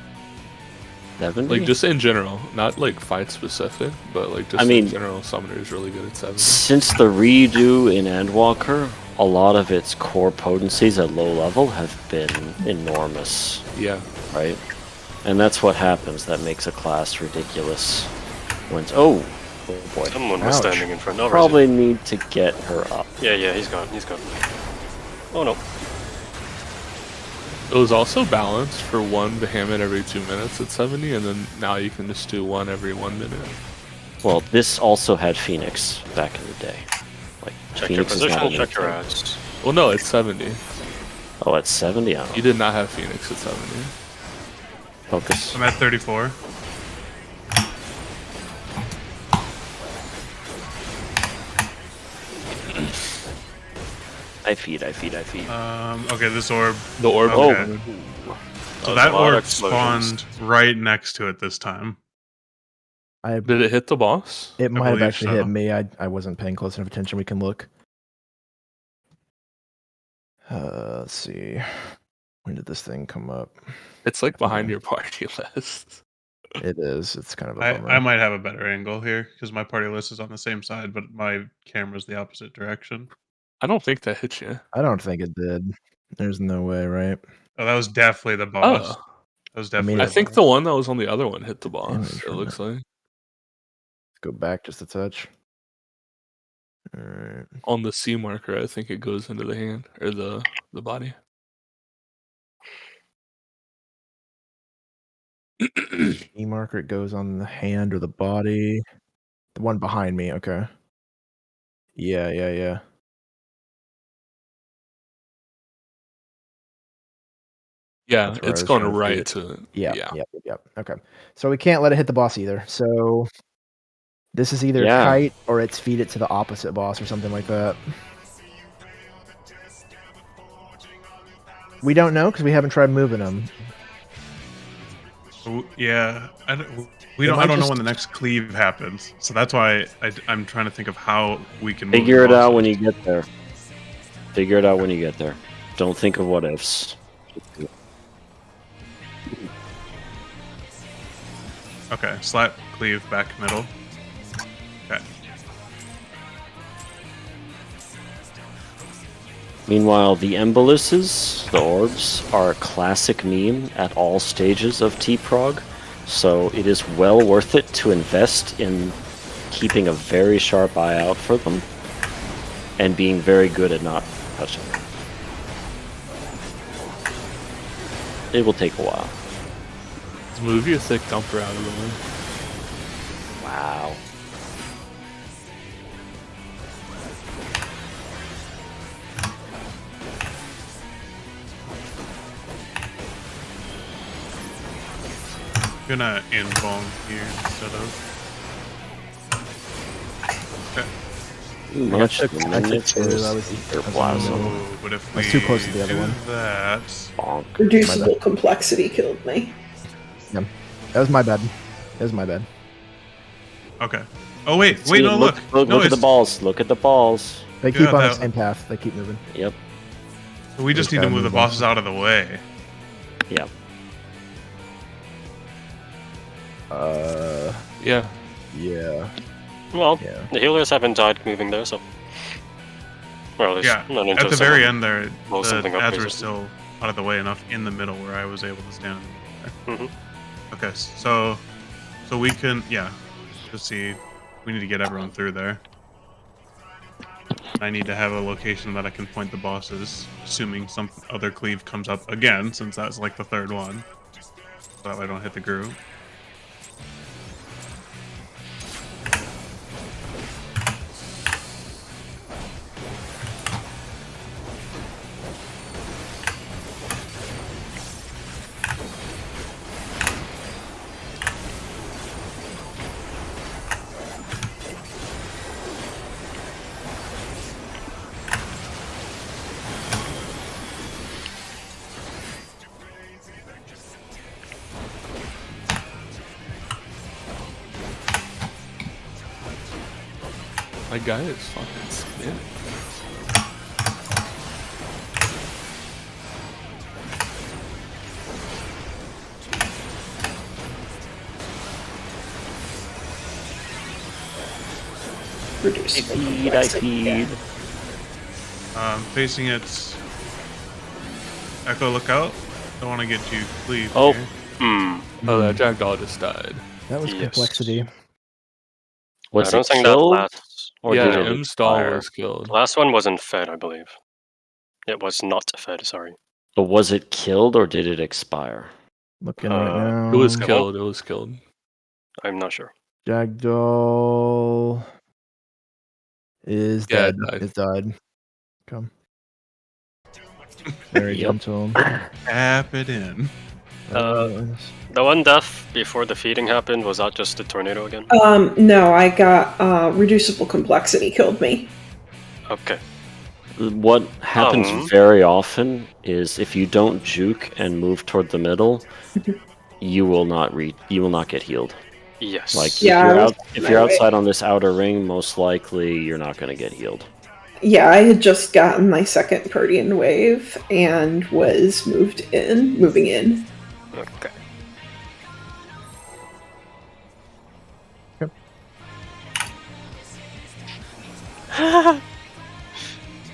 70? Like, just in general. Not, like, fight specific, but, like, just I mean- in general, Summoner is really good at 70. Since the redo in Endwalker, a lot of its core potencies at low level have been enormous, Yeah. right? And that's what happens that makes a class ridiculous. When oh boy. Someone was Ouch. standing in front. Oh, Probably need to get her up. Yeah, he's gone. He's gone. Oh no. It was also balanced for one to ham it every 2 minutes at 70, and then now you can just do one every 1 minute. Well, this also had Phoenix back in the day. Like, Check Phoenix your is not position, a new check your thing. ads. Well, no, it's 70. Oh, at 70? I don't know. You did not have Phoenix at 70. Focus. I'm at 34. I feed. Okay, this orb. The orb. Okay. So that a lot of orb explosions. spawned right next to it this time. Did it hit the boss? It might have believe actually so. hit me. I wasn't paying close enough attention. We can look. Let's see. When did this thing come up? It's like behind your party list. It is. It's kind of a bummer. I might have a better angle here because my party list is on the same side, but my camera's the opposite direction. I don't think that hit you. I don't think it did. There's no way, right? Oh, that was definitely the boss. Oh, That was definitely. mean, I think the one that was on the other one hit the boss. Damage It from looks like Go back just a touch. All right. on the C marker. I think it goes into the hand or the body. E marker, it goes on the hand or the body. The one behind me. Okay. Yeah. Yeah, That's where I it's was going trying to right feed to. Yep. Okay. So we can't let it hit the boss either. So this is either Yeah. kite or it's feed it to the opposite boss or something like that. We don't know because we haven't tried moving them. Yeah, I don't might know just- when the next cleave happens, so that's why I'm trying to think of how we can Figure move it the out when bosses. you get there. Figure it out when you get there. Don't think of what ifs. Okay, slap cleave back middle. Okay, Meanwhile, the emboluses, the orbs, are a classic meme at all stages of T-Prog, so it is well worth it to invest in keeping a very sharp eye out for them and being very good at not touching them. It will take a while. Just move your thick dumper out of the way. Wow. gonna invuln here instead of. Okay. Much I took two. That was the Plasma. Oh, but if I we was too close to the other do one. that, Bonk. Reducible complexity killed me. That was my bad. okay. Oh wait, See, no, look, no, look at the it's- balls. Look at the balls. They keep Yeah, on the that- same path. They keep moving. Yep. We just Just need to gotta move the move on. bosses out of the way. Yep. Yeah. Yeah. Well, Yeah. the healers haven't died moving there, so. Well, at least Yeah, not at until the very someone end there, blows the something up, ads were basically. still out of the way enough in the middle where I was able to stand in the middle Mhm. there. Okay, so we can, yeah, just see, we need to get everyone through there. I need to have a location that I can point the bosses, assuming some other cleave comes up again, since that's like the third one. So that way I don't hit the group. My guy is fucking spinning. Reducible I complexity. feed. Facing it. Echo, look out. Don't want to get you cleave. Oh. here. Oh, that jackdaw just died. That was Yes. complexity. Was I don't it think that killed? last. Or Yeah, did it M stall expire? was killed. Last one wasn't fed, I believe. It was not fed, sorry. But was it killed or did it expire? Looking right now. It was Cool. killed. It was killed. I'm not sure. Jackdaw is Yeah, dead. it died. It's died. Come. Very Yep. dumb to him. Tap it in. The one death before the feeding happened, was that just the tornado again? No, I got reducible complexity killed me. Okay. What happens very often is if you don't juke and move toward the middle, you will not get healed. Yes. Like Yeah, I was if my you're way. outside on this outer ring, most likely you're not going to get healed. Yeah, I had just gotten my second Protean wave and was moving in. Okay.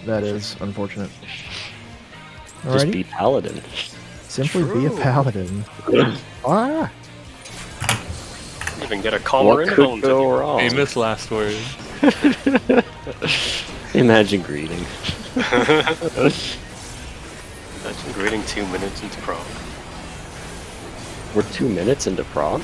That is unfortunate. Just Alrighty. be paladin. Simply be a True. paladin. Ah! Even get a What calmer in could home to go do. wrong? Famous last word. Imagine greeting. Imagine greeting 2 minutes into Prog. We're 2 minutes into Prog.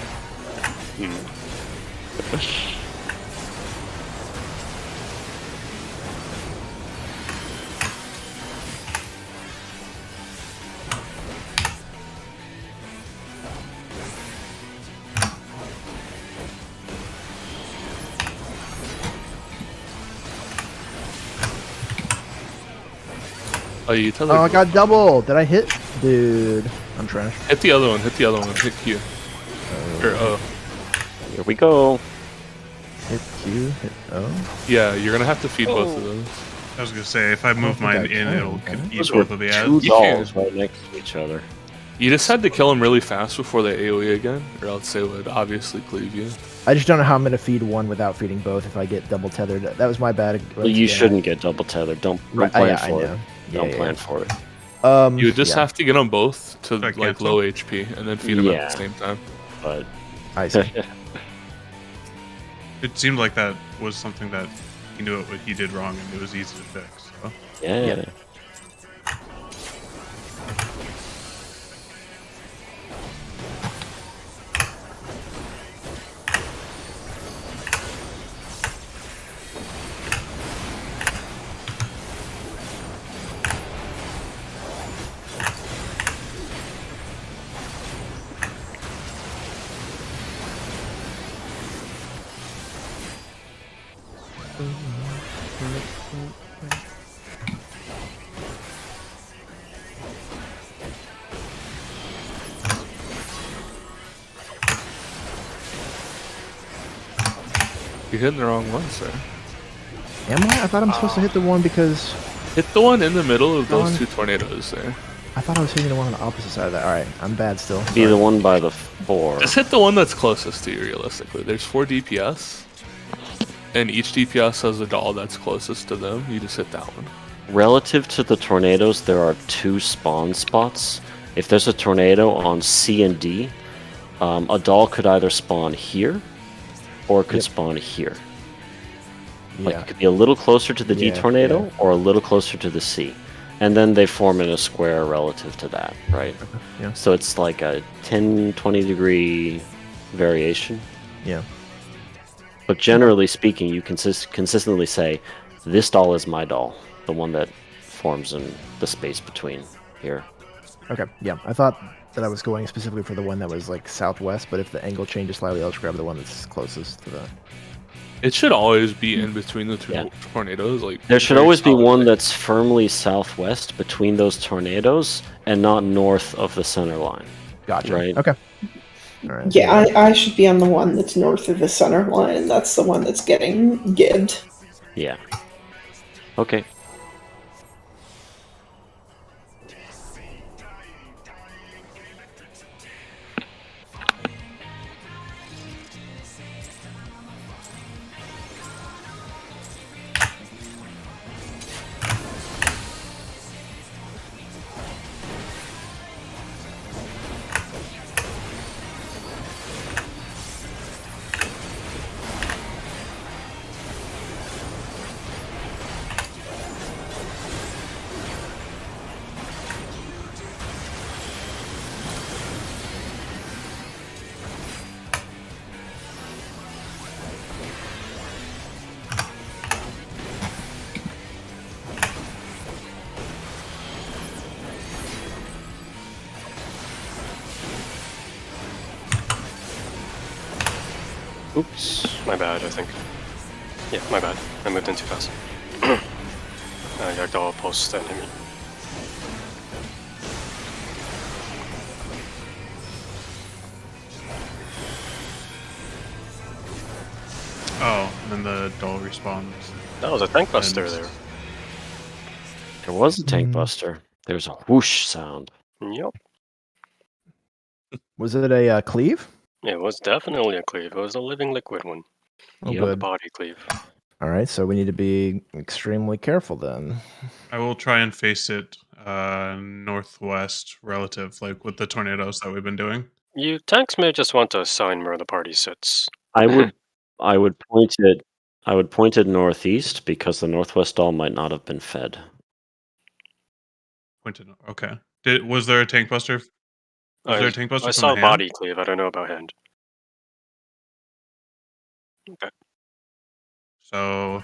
Oh, you tell Oh, I got double. Did I hit? Dude, I'm trash. Hit the other one. Hit the other one. Hit Q. Or O. Here we go. Hit Q, hit O. Yeah, you're gonna have to feed both of those. I was gonna say if I move think mine I in, can, it'll can I? eat Those both were of the 2 ads. You dolls can. right next to each other. You just had to kill them really fast before they AoE again, or else they would obviously cleave you. I just don't know how I'm gonna feed one without feeding both if I get double tethered. That was my bad. Well, you shouldn't get double tethered. Don't Right, plan yeah, I for it. know. Don't Yeah, plan yeah. for it. You would just yeah, have to get them both to Like like cancel? low HP, and then feed them at Yeah. the same time. But I see. It seemed like that was something that he knew what he did wrong and it was easy to fix. So. yeah. You're hitting the wrong one, sir. Am I? I thought I'm supposed to hit the one because Hit the one in the middle of those Darn. 2 tornadoes there. I thought I was hitting the one on the opposite side of that. All right, I'm bad still. Be the one by the 4. Just hit the one that's closest to you, realistically. There's 4 DPS, and each DPS has a doll that's closest to them. You just hit that one. Relative to the tornadoes, there are 2 spawn spots. If there's a tornado on C and D, a doll could either spawn here or it could Yep. spawn here. Like Yeah. it could be a little closer to the D Yeah, tornado yeah. or a little closer to the C. And then they form in a square relative to that, right? Yeah. So it's like a 10, 20 degree variation. Yeah. But generally speaking, you consistently say, this doll is my doll, the one that forms in the space between here. Okay. Yeah. I thought that I was going specifically for the one that was like southwest, but if the angle changes slightly, I'll just grab the one that's closest to that. It should always be in between the 2 Yeah. tornadoes. Like There should very always be one solidly. that's firmly southwest between those tornadoes and not north of the center line. Gotcha. Right. Okay. All right. Yeah, I should be on the one that's north of the center line. That's the one that's getting gibbed. Yeah. Okay. Oops. My bad, I think. Yeah, my bad. I moved in too fast. Yagged all post enemy. Oh, and then the doll respawns. That was a tank buster And- there. There was a tank Mm. buster. There's a whoosh sound. Yep. Was it a cleave? It was definitely a cleave. It was a living liquid one. Oh, Yep. The good. body cleave. All right, so we need to be extremely careful then. I will try and face it northwest relative, like with the tornadoes that we've been doing. You tanks may just want to assign where the party sits. I would point it northeast because the northwest doll might not have been fed. Okay. Was there a tank buster? Was there a tank buster I from saw the a hand? body cleave. I don't know about hand. Okay. So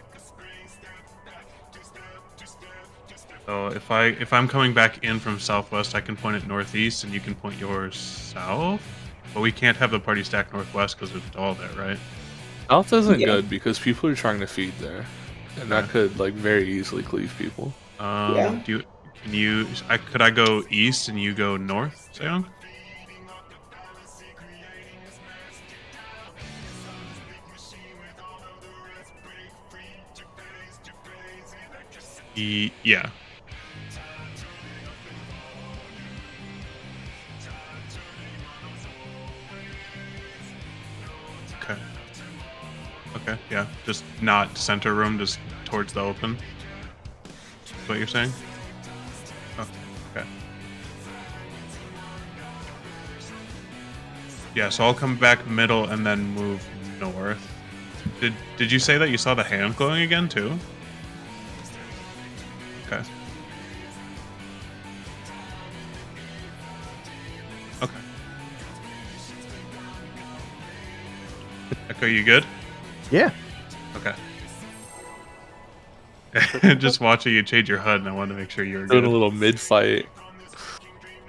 if I'm coming back in from southwest, I can point it northeast, and you can point yours south. But we can't have the party stack northwest because there's a doll there, right? South isn't Yeah. good because people are trying to feed there, and that could like very easily cleave people. Yeah. Could I go east and you go north, Seong? Yeah. Okay. Okay, yeah. Just not center room, just towards the open. Is what you're saying? Oh, okay. Yeah, so I'll come back middle and then move north. Did you say that you saw the hand glowing again too? Okay. Okay. Echo, you good? Yeah. Okay. Just watching you change your HUD, and I wanted to make sure you were Doing good. a little mid-fight.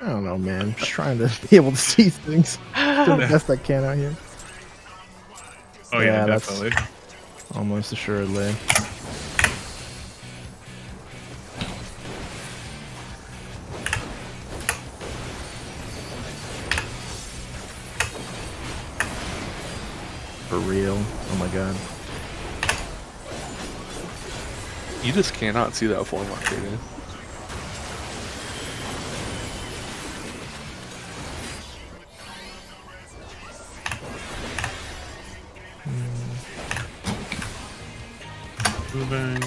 I don't know, man. I'm just trying to be able to see things. Do the best I can out here. Oh yeah, Yeah, that's- definitely. Almost assuredly. For real. Oh my god. You just cannot see that form marker, dude. Moving.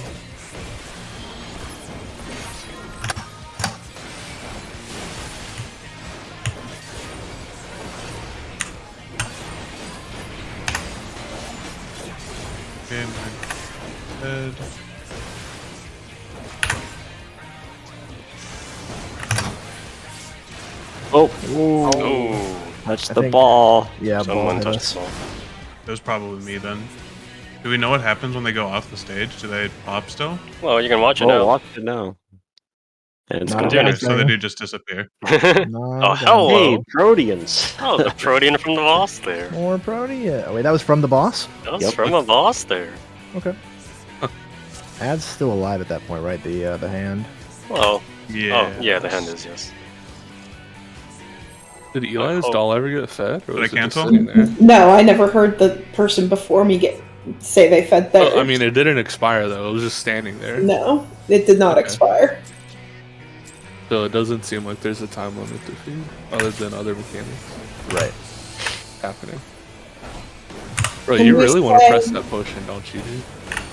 Okay, my head. Oh, Oh, touch I the think- ball. Yeah, ball someone hit touched us. the ball. It was probably me then. Do we know what happens when they go off the stage? Do they pop still? Well, you can watch it Oh, now. watch it now. And it's Not gonna a doing bad it, So they thing. do just disappear. Not Oh, a bad- hello. Hey, Proteans. Oh, the protein from the boss there. More Protea. Oh, wait, that was from the boss? That was Yep. from a boss there. Okay. Ad's still alive at that point, right? The hand. Well, Yeah. oh, yeah, the hand is, yes. Did Eli's Oh. doll ever get fed, or Did I was it just cancel? sitting there? No, I never heard the person before me say they fed theirs. Well, I mean, it didn't expire though. It was just standing there, No, it did not Okay. expire. so it doesn't seem like there's a time limit to feed, other than other mechanics Right. happening. Bro, Can you we really want to say- press that potion, don't you, dude?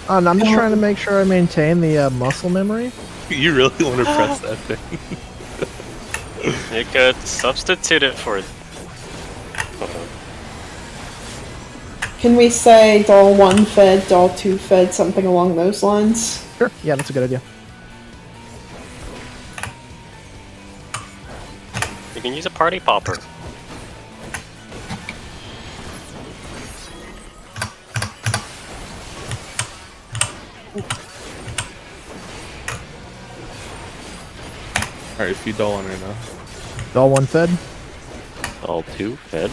Oh, no, I'm just trying to make sure I maintain the muscle memory. You really want to press that thing. You could substitute it for. Can we say doll 1 fed, doll 2 fed, something along those lines? Sure. Yeah, that's a good idea. You can use a party popper. Alright, feed doll on right now. Doll 1 fed. All two fed.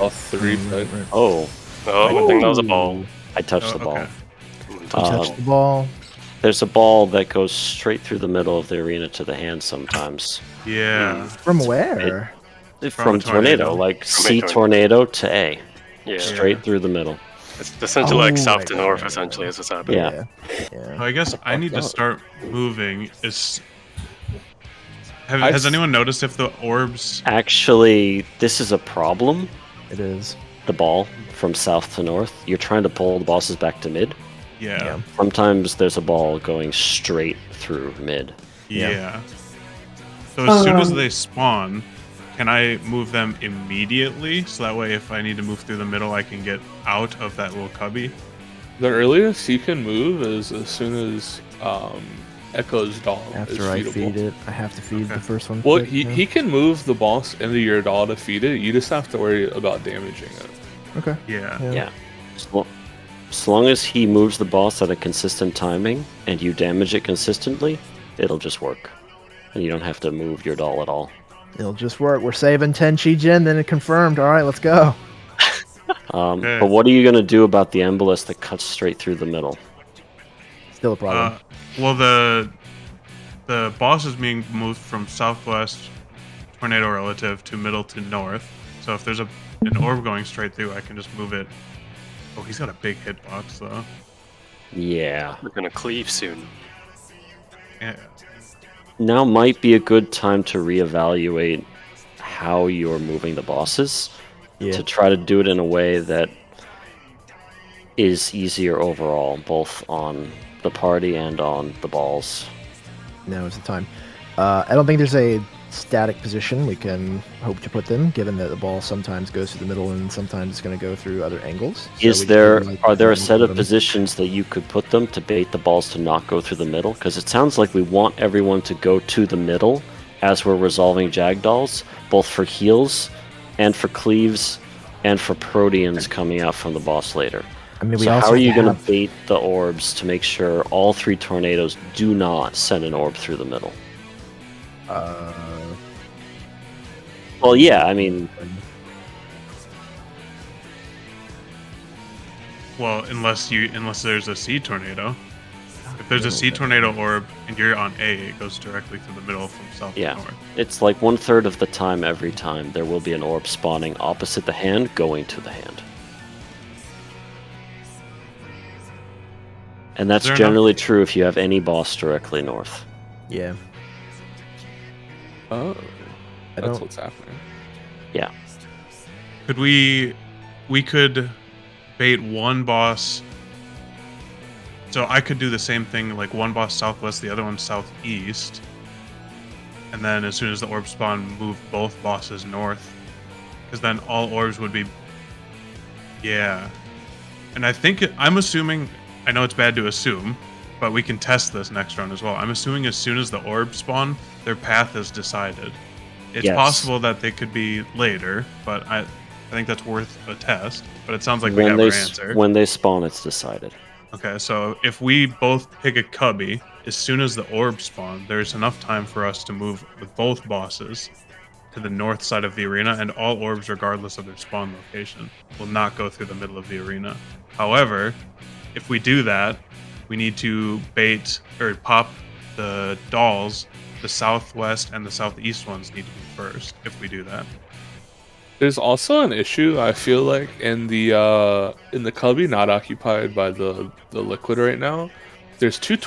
All three fed. Right. Oh, Oh, I think that was a ball. I touched Oh, the ball. okay. Touch the ball. There's a ball that goes straight through the middle of the arena to the hand sometimes. Yeah. From where? From a tornado, tornado. like From a C tornado to A. Yeah. Straight through the middle. It's essentially like south right, to right, north, right, essentially, right. is what's happening. Yeah. Yeah. So I guess I need to up. start moving. I'd Has s- anyone noticed if the orbs? Actually, this is a problem. It is. The ball from south to north. You're trying to pull the bosses back to mid. Yeah. Sometimes there's a ball going straight through mid. Yeah. So as soon as Um, they spawn, can I move them immediately? So that way, if I need to move through the middle, I can get out of that little cubby. The earliest you can move is as soon as Echo's doll is After I feedable. feed it, I have to feed Okay. the first one. Well, quick, he can move the boss into your doll to feed it. You just have to worry about damaging it. Okay. Yeah. Yeah. As long as he moves the boss at a consistent timing and you damage it consistently, it'll just work. And you don't have to move your doll at all. It'll just work. We're saving 10 Chi Jin, then it confirmed. All right, let's go. Okay. But what are you going to do about the embolus that cuts straight through the middle? Still a problem. Well, the boss is being moved from southwest tornado relative to middle to north. So if there's an orb going straight through, I can just move it. Oh, he's got a big hitbox though. Yeah. We're gonna cleave soon. Yeah. Now might be a good time to reevaluate how you're moving the bosses. Yeah. To try to do it in a way that is easier overall, both on the party and on the balls. Now is the time. I don't think there's a static position we can hope to put them, given that the ball sometimes goes through the middle and sometimes it's going to go through other angles. So we just Are there a need to set put of them- positions that you could put them to bait the balls to not go through the middle? Because it sounds like we want everyone to go to the middle as we're resolving Jagdalls, both for heals and for cleaves and for Proteans coming out from the boss later. I mean, we So also how are you going to have- bait the orbs to make sure all three tornadoes do not send an orb through the middle? Well, yeah, I mean, Well, unless there's a sea tornado. If there's a sea tornado orb and you're on A, it goes directly through the middle from south yeah. to north. It's like 1/3 of the time every time there will be an orb spawning opposite the hand going to the hand. And that's Is there generally true if you have any boss directly north. Yeah. Oh, I that's don't. what's happening. Could we could bait one boss. So I could do the same thing, like one boss southwest, the other one southeast. And then as soon as the orb spawn, move both bosses north. Because then all orbs would be... Yeah. And I'm assuming, I know it's bad to assume, but we can test this next round as well. I'm assuming as soon as the orbs spawn, their path is decided. It's Yes. possible that they could be later, but I think that's worth a test. But it sounds like we have our answer. When they spawn, it's decided. Okay, so if we both pick a cubby, as soon as the orbs spawn, there's enough time for us to move with both bosses to the north side of the arena, and all orbs, regardless of their spawn location, will not go through the middle of the arena. However, if we do that, we need to bait or pop the dolls. The southwest and the southeast ones need to be first if we do that. There's also an issue I feel like in the cubby not occupied by the liquid right now. There's two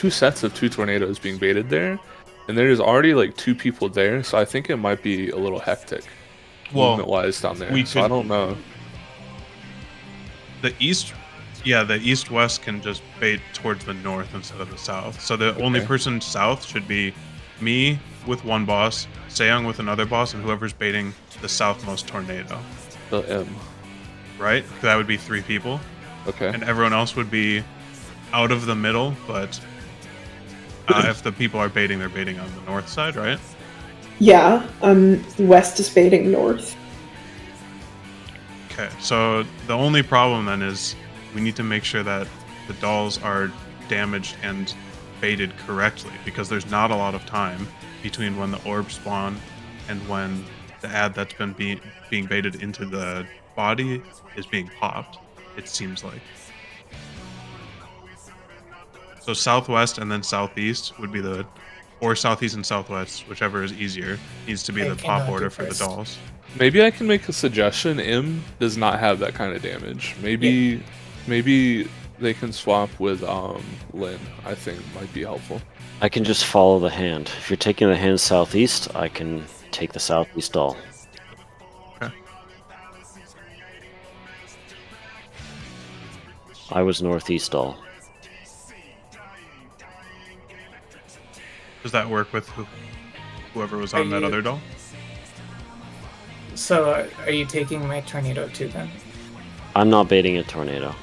sets of two tornadoes being baited there, and there's already like two people there, so I think it might be a little hectic movement wise down there. So I don't know. The east-west can just bait towards the north instead of the south. So the only person south should be me with one boss, Seong with another boss, and whoever's baiting the southmost tornado. The M. Right? That would be 3 people. Okay. And everyone else would be out of the middle, but if the people are baiting, they're baiting on the north side, right? Yeah, west is baiting north. Okay, so the only problem then is we need to make sure that the dolls are damaged and baited correctly, because there's not a lot of time between when the orbs spawn and when the ad that's been being baited into the body is being popped, it seems like. So southwest and then southeast would be the or southeast and southwest, whichever is easier, needs to be I the cannot top do order for the first. dolls. Maybe I can make a suggestion. Im does not have that kind of damage. Maybe they can swap with Lin. I think might be helpful. I can just follow the hand. If you're taking the hand southeast, I can take the southeast doll. Okay. I was northeast doll. Does that work with whoever was on that you- other doll? So, are you taking my tornado too then? I'm not baiting a tornado.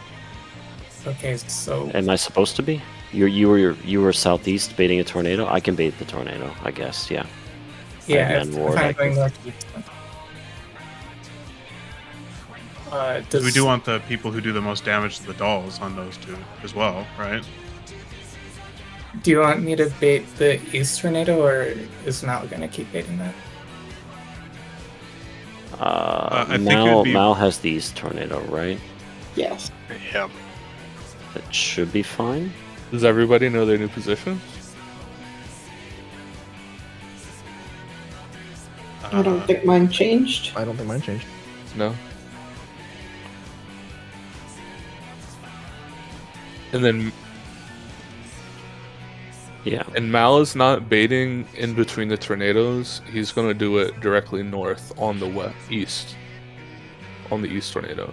Okay, so Am I supposed to be? You were southeast baiting a tornado. I can bait the tornado, I guess. Yeah. yeah, Iron if, Man Ward, if I I'm going northeast. Because we do want the people who do the most damage to the dolls on those two as well, right? Do you want me to bait the east tornado, or is Mal gonna keep baiting that? I think Mal, it'd be- Mal has the east tornado, right? Yes. Yep. That should be fine. Does everybody know their new positions? I don't think mine changed. I don't think mine changed. No. And then Yeah. and Mal is not baiting in between the tornadoes. He's gonna do it directly north on the east, on the east tornado,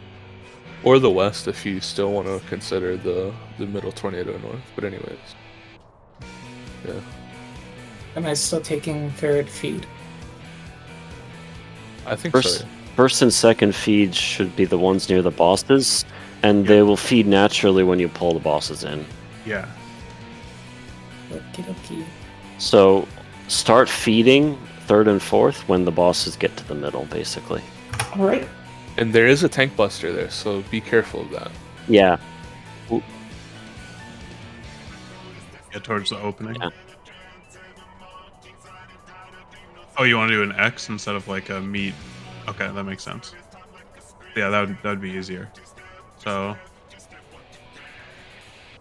or the west if you still want to consider the middle tornado north. But anyways, yeah. Am I still taking third feed? I think First, so. first and second feeds should be the ones near the bosses, and they will feed naturally when you pull the bosses in. Yeah. Okie dokie. So start feeding third and fourth when the bosses get to the middle, basically. All right. And there is a tank buster there, so be careful of that. Yeah. Get towards the opening. Yeah. Oh, you want to do an X instead of like a meat? Okay, that makes sense. Yeah, that'd be easier. So.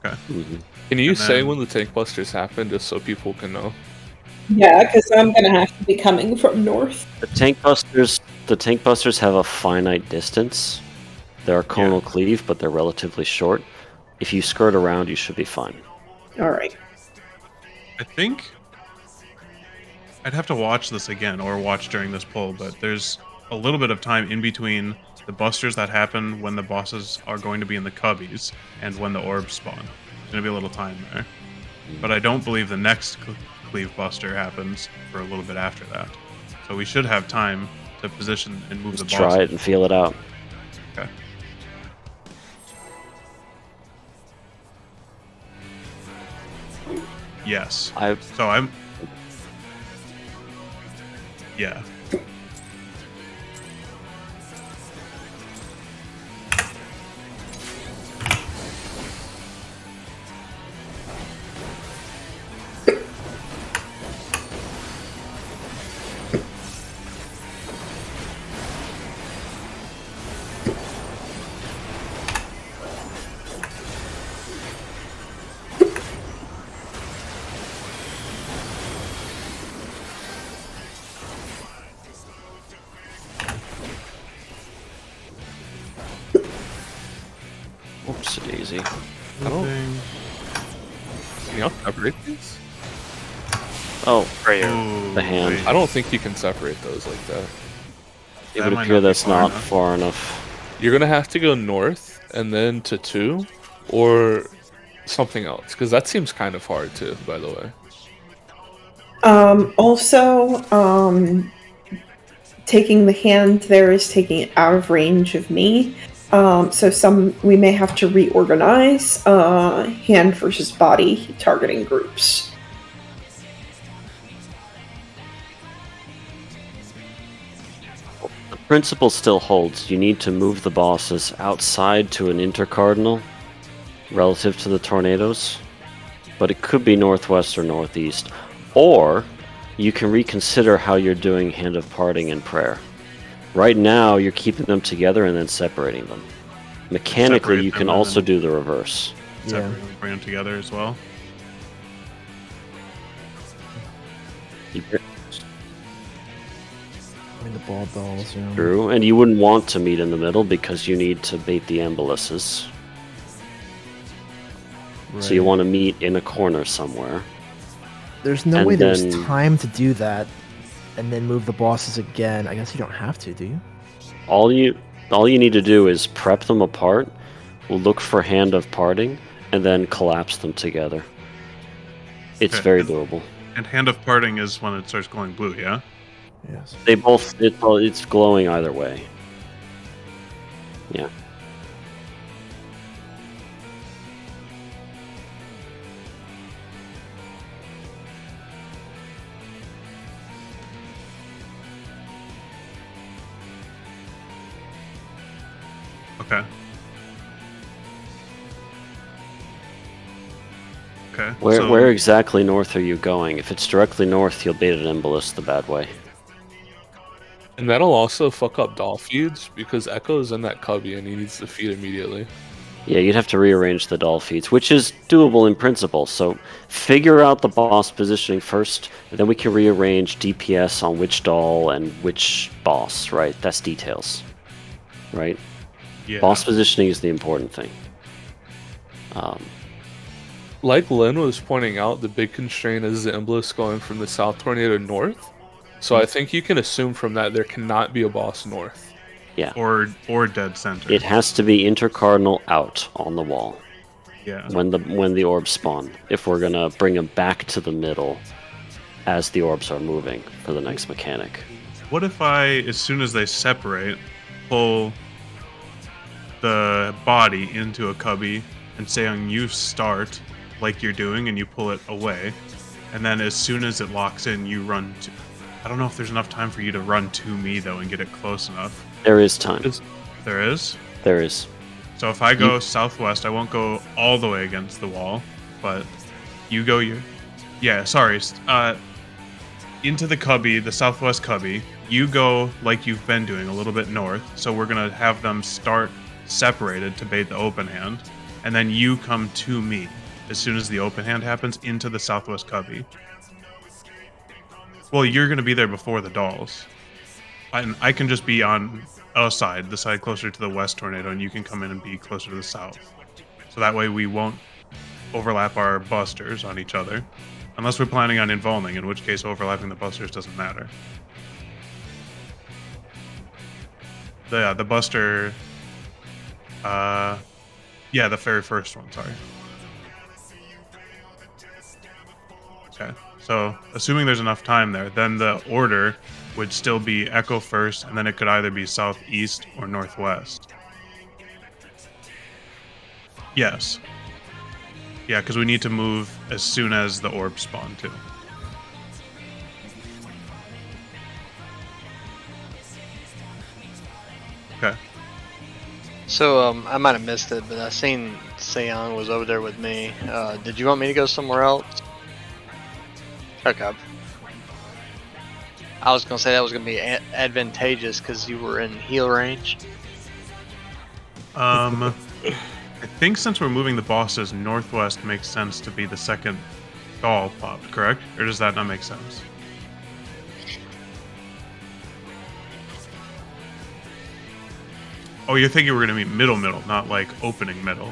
Okay. Mhm. Can you And say then- when the tank busters happen, just so people can know? Yeah, because I'm gonna have to be coming from north. The tank busters have a finite distance. They're conal cleave, but they're relatively short. If you skirt around, you should be fine. All right. I think I'd have to watch this again or watch during this pull, but there's a little bit of time in between the busters that happen when the bosses are going to be in the cubbies and when the orbs spawn. There's going to be a little time there. But I don't believe the next cleave buster happens for a little bit after that. So we should have time to position and move Just the bosses. try it and feel it out. Okay. Yes. So I'm. Yeah. Oops, daisy. I don't. Can y'all separate these? Oh, Prayer. Ooh, The hand. wait. I don't think you can separate those like that. it That would might appear not be that's far not enough. far enough. You're gonna have to go north and then to 2, or something else, because that seems kind of hard too. By the way, Also, taking the hand there is taking it out of range of me. So we may have to reorganize hand versus body targeting groups. The principle still holds. You need to move the bosses outside to an intercardinal relative to the tornadoes, but it could be northwest or northeast. Or you can reconsider how you're doing Hand of Parting and Prayer. Right now, you're keeping them together and then separating them. Mechanically, Separate you them can and also then- do the reverse. Separate them, bring them together as well. You I mean, the ball dolls, you know. True, and you wouldn't want to meet in the middle because you need to bait the ambulances. So you Right. want to meet in a corner somewhere. There's no and way there's then- time to do that and then move the bosses again. I guess you don't have to, do you? All you need to do is prep them apart, look for Hand of Parting, and then collapse them together. It's Okay. very doable. And Hand of Parting is when it starts glowing blue, yeah? Yes. They both it's glowing either way. Yeah. Okay. Okay. Where exactly north are you going? If it's directly north, you'll bait an Embolus the bad way. And that'll also fuck up doll feeds because Echo's in that cubby and he needs to feed immediately. Yeah, you'd have to rearrange the doll feeds, which is doable in principle. So figure out the boss positioning first, and then we can rearrange DPS on which doll and which boss, right? That's details, right? Yeah. Boss positioning is the important thing. Like Lynn was pointing out, the big constraint is the Embolus going from the South Tornado north. So I think you can assume from that there cannot be a boss north. Yeah. Or dead center. It has to be intercardinal out on the wall Yeah. when the orbs spawn. If we're gonna bring them back to the middle as the orbs are moving for the next mechanic. What if I, as soon as they separate, pull the body into a cubby and say on you start like you're doing and you pull it away, and then as soon as it locks in, you run to... I don't know if there's enough time for you to run to me, though, and get it close enough. There is time. There is? There is. So if I go southwest, I won't go all the way against the wall, but you go your... Yeah, sorry. Into the cubby, the southwest cubby. You go like you've been doing, a little bit north, so we're going to have them start separated to bait the open hand, and then you come to me as soon as the open hand happens into the southwest cubby. Well, you're going to be there before the dolls. I can just be on a side, the side closer to the west tornado, and you can come in and be closer to the south. So that way we won't overlap our busters on each other. Unless we're planning on involving, in which case overlapping the busters doesn't matter. The buster... yeah, the very first one, sorry. Okay, so assuming there's enough time there, then the order would still be Echo first, and then it could either be southeast or northwest. Yes. Yeah, because we need to move as soon as the orbs spawn, too. Okay. So I might have missed it, but I seen Seong was over there with me. Did you want me to go somewhere else? Okay. I was gonna say that was gonna be advantageous because you were in heal range. I think since we're moving the bosses, northwest makes sense to be the second doll popped, correct? Or does that not make sense? Oh, you're thinking we're gonna be middle, not like opening middle.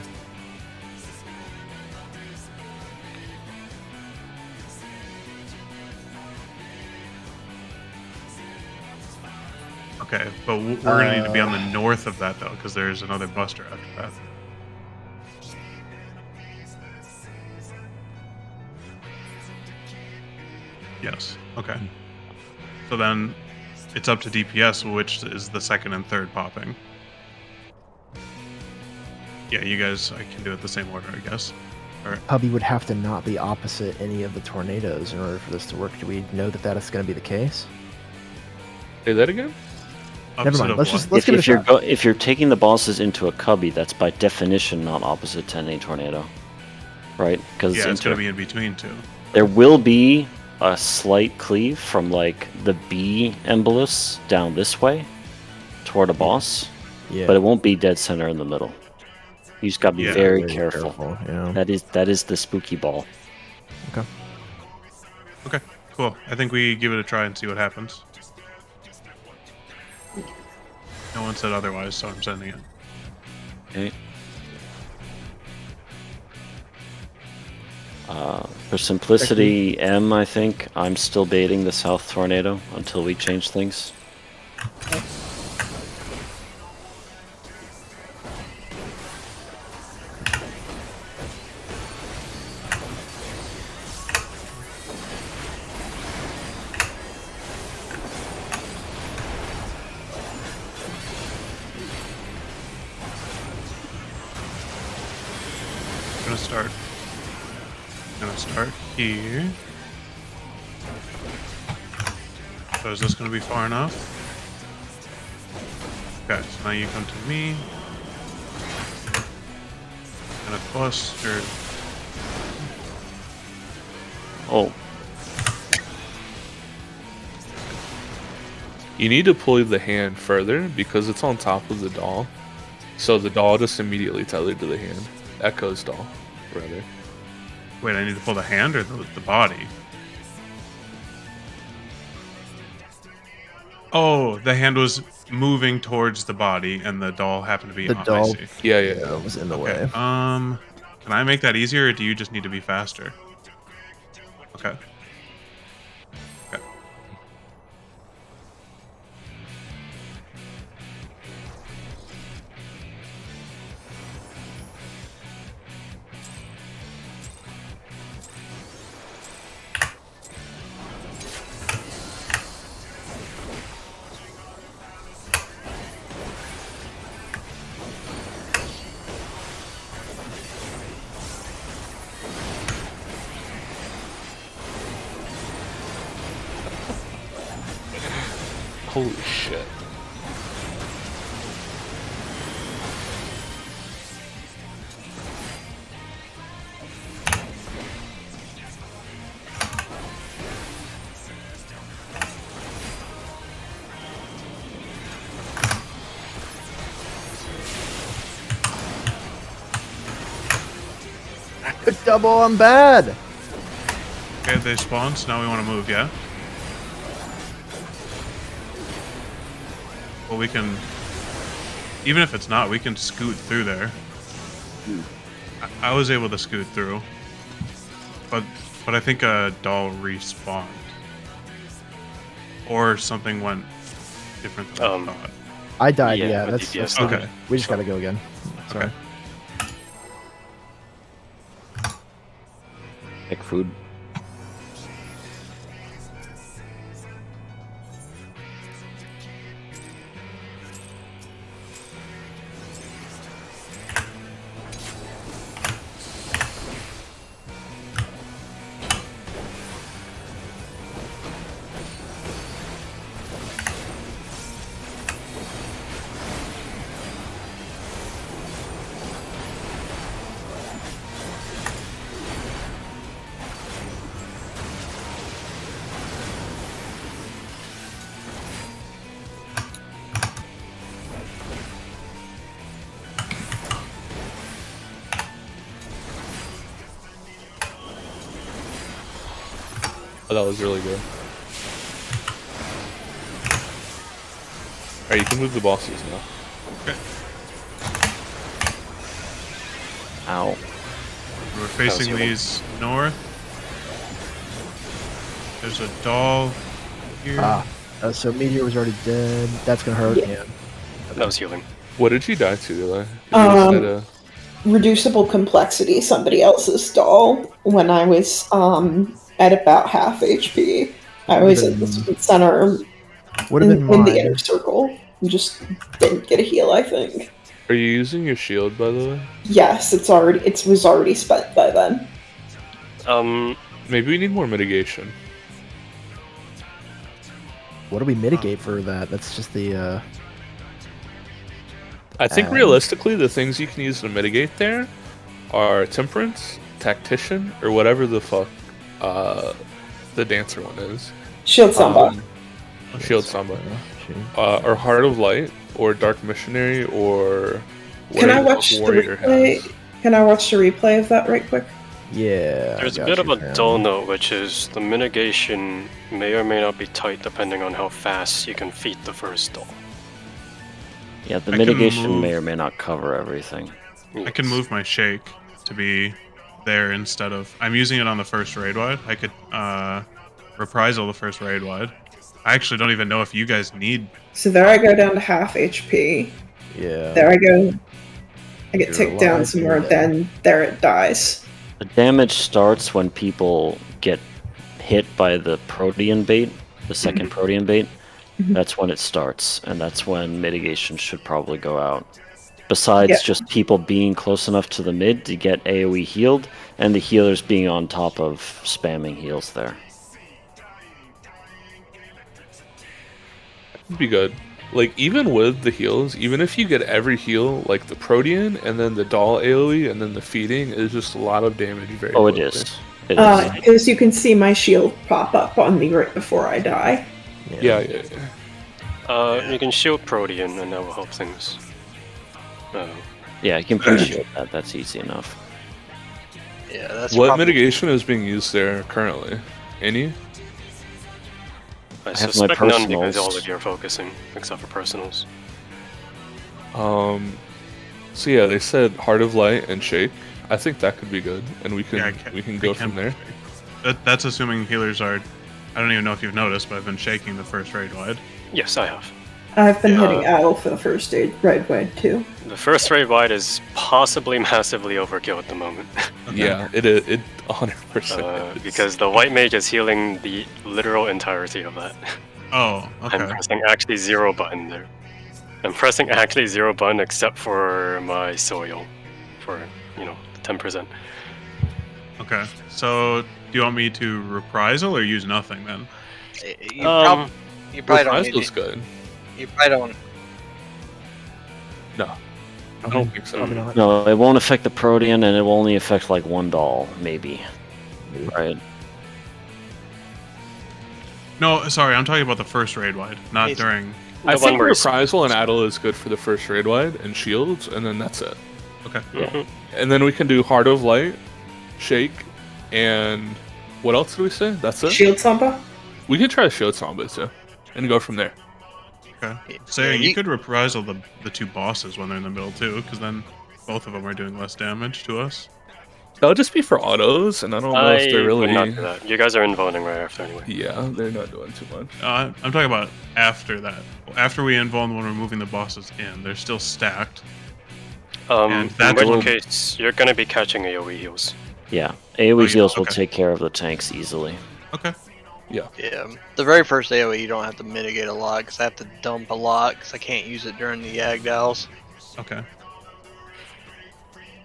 Okay, but we're gonna need to be on the north of that though, because there's another buster after that. Yes. Okay. So then it's up to DPS, which is the second and third popping. Yeah, you guys, I can do it the same order, I guess. All right. Hubby would have to not be opposite any of the tornadoes in order for this to work. Do we know that that is going to be the case? Say that again? Never Opposite mind. of Let's what? just let's give it a shot. If you're taking the bosses into a cubby, that's by definition not opposite to any tornado, right? Because Yeah, it's gonna be in between two. there will be a slight cleave from like the B embolus down this way toward a boss, Yeah, but it won't be dead center in the middle. You just gotta be Yeah. very careful. Yeah. That is the spooky ball. Okay, cool. I think we give it a try and see what happens. No one said otherwise, so I'm sending it. Okay. For simplicity, M, I think I'm still baiting the South Tornado until we change things. Gonna start here. So is this gonna be far enough? Okay, so now you come to me. Gonna cluster. Oh, You need to pull the hand further because it's on top of the doll. So the doll just immediately tethered to the hand. Echo's doll, rather. Wait, I need to pull the hand or the body? Oh, the hand was moving towards the body, and the doll happened to be. The I doll. see. Yeah, was in the Okay. way. Can I make that easier, or do you just need to be faster? Okay. Okay. Holy shit. Good double, I'm bad. Okay, they spawned, so now we want to move, yeah? Well, we can... Even if it's not, we can scoot through there. I was able to scoot through. But I think a doll respawned. Or something went different than I thought. I died, Yeah, yeah. with That's DPS. Okay. We just gotta go again. Sorry. Okay. pick food. Oh, that was really good. Alright, you can move the bosses now. Ow. We're facing these north. There's a doll here. So Meteor was already dead. That's gonna hurt. Yeah. That was healing. What did you die to, Eli? You said, Reducible complexity, somebody else's doll, when I was at about half HP. I was at the center Would have been in mine. the inner circle. Just didn't get a heal, I think. Are you using your shield, by the way? Yes, it was already spent by then. Maybe we need more mitigation. What do we mitigate for that? That's just the. I think realistically, the things you can use to mitigate there are Temperance, Tactician, or whatever the fuck the dancer one is. Shield Samba. Shield Samba. Or Heart of Light, or Dark Missionary, or Can I whatever watch the Warrior replay? has. Can I watch the replay of that right quick? Yeah. There's a got bit you, of a fam. dull note, which is the mitigation may or may not be tight depending on how fast you can feed the first doll. Yeah, the I can mitigation may move- or may not cover everything. I can Yes. move my shake to be there instead of. I'm using it on the first raid wide. I could reprisal the first raid wide. I actually don't even know if you guys need. So there I go down to half HP. Yeah. There I go. I get You're ticked down alive, some more, you're dead. then there it dies. The damage starts when people get hit by the protean bait, the second protean bait. Mhm. That's when it starts, and that's when mitigation should probably go out. Besides Yeah. just people being close enough to the mid to get AoE healed, and the healers being on top of spamming heals there. It'd be good. Like, even with the heals, even if you get every heal, like the Protean, and then the doll AoE, and then the feeding, is just a lot of damage very Oh, it quickly. is. It is. Because you can see my shield pop up on me right before I die. Yeah. You can shield Protean, and that will help things. Yeah, you can pre-shield that. That's easy enough. Yeah, that's What probably- mitigation is being used there currently? Any? I have my suspect none because personals. all of you are focusing, except for personals. So yeah, they said Heart of Light and Shake. I think that could be good, and we can go from there. That's assuming healers are. I don't even know if you've noticed, but I've been shaking the first raid wide. Yes, I have. I've been Yeah. hitting Adel for the first aid red wide too. The first raid wide is possibly massively overkill at the moment. Yeah, it 100%. Because the white mage is healing the literal entirety of that. Oh, okay. I'm pressing actually 0 button there. I'm pressing actually 0 button except for my soil for, the 10%. Okay. So, do you want me to reprisal or use nothing then? You probably don't need Reprisal is it. good. You probably don't. No, I don't think so. Probably not. No, it won't affect the protean, and it will only affect like one doll, maybe. Right? No, sorry, I'm talking about the first raid wide, not Yes. during. I The one think where it's- Reprisal and Adel is good for the first raid wide and shields, and then that's it. Okay. Mhm. And then we can do Heart of Light, Shake, and what else did we say? That's it. Shield Samba? We can try Shield Samba too, and go from there. Okay. So Yeah, you could reprisal the two bosses when they're in the middle too, because then both of them are doing less damage to us. That'll just be for autos, and I don't know if they're would really. not do that. You guys are invoting right after anyway. Yeah, they're not doing too much. I'm talking about after that. After we invuln when we're moving the bosses in, they're still stacked. And In that's which what- case, you're gonna be catching AoE heals. Yeah. AoE yeah, heals will okay. take care of the tanks easily. Okay. Yeah, the very first AoE you don't have to mitigate a lot because I have to dump a lot because I can't use it during the Yagdals. Okay.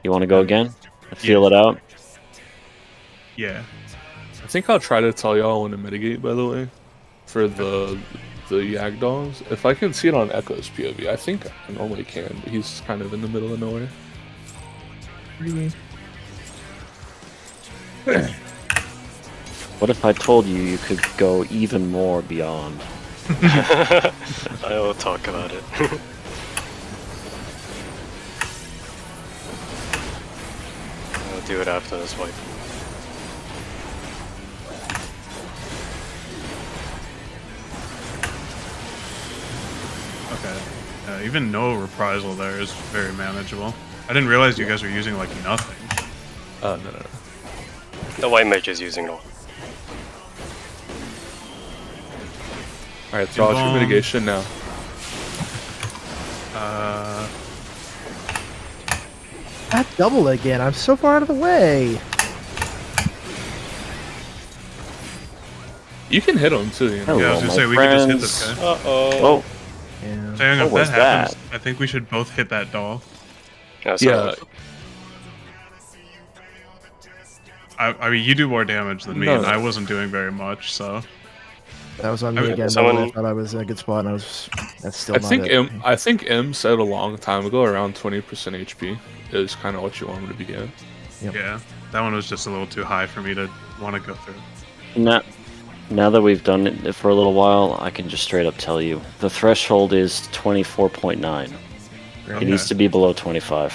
You want to go again? Feel it out? Yeah. I think I'll try to tell y'all when to mitigate. By the way, for the Yagdals, if I can see it on Echo's POV, I think I normally can. But he's kind of in the middle of nowhere. What if I told you could go even more beyond? I will talk about it. I'll do it after this wipe. Okay. Even no reprisal there is very manageable. I didn't realize you guys were using like nothing. No. The white mage is using it all. All right, throw out your Invuln. mitigation now. That double again. I'm so far out of the way. You can hit him too. You know? Yeah, I was Hello, gonna say my we could just hit this friends. guy. Oh, Yeah. Saying What if was that happens, I think we should both hit that doll. Yeah. So Yeah. I mean, you do more damage than me, No, and no. I wasn't doing very much, so. That was on I me mean, again. someone- I thought I was in a good spot, and that's still I not think it. I think M said a long time ago around 20% HP is kind of what you want him to be at. Yeah, that one was just a little too high for me to want to go through. now that we've done it for a little while, I can just straight up tell you the threshold is 24.9. It Okay. needs to be below 25.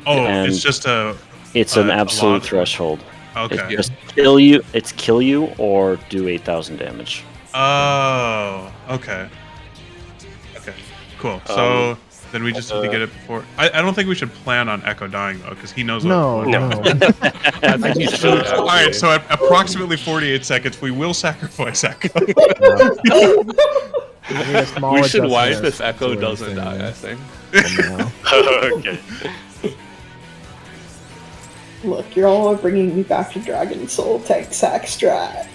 Oh, and- it's just a It's an a absolute lot? threshold. Okay. It's just kill you. It's kill you or do 8,000 damage. Oh, okay. Okay, cool. So then we just need to get it before. I don't think we should plan on Echo dying though, because he knows. No, No. no. I think you should. All right, so at approximately 48 seconds, we will sacrifice Echo. I need a small We should adjustment wipe as if to Echo what I'm doesn't saying die, I there. think. Okay. Look, you're all bringing me back to Dragon Soul Tank Sack Strat.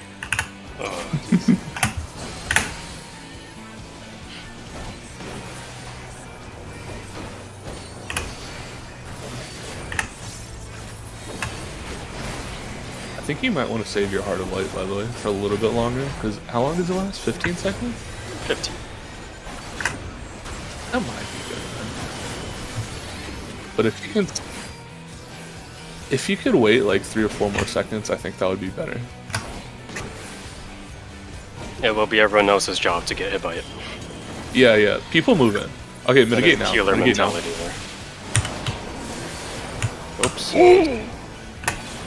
I think you might want to save your Heart of Light, by the way, for a little bit longer. Because how long does it last? 15 seconds? 15. That might be good. But if you could wait like 3 or 4 more seconds, I think that would be better. It will be everyone else's job to get hit by it. Yeah. People move in. Okay, mitigate now. Healer Mitigate now. mentality there. Oops.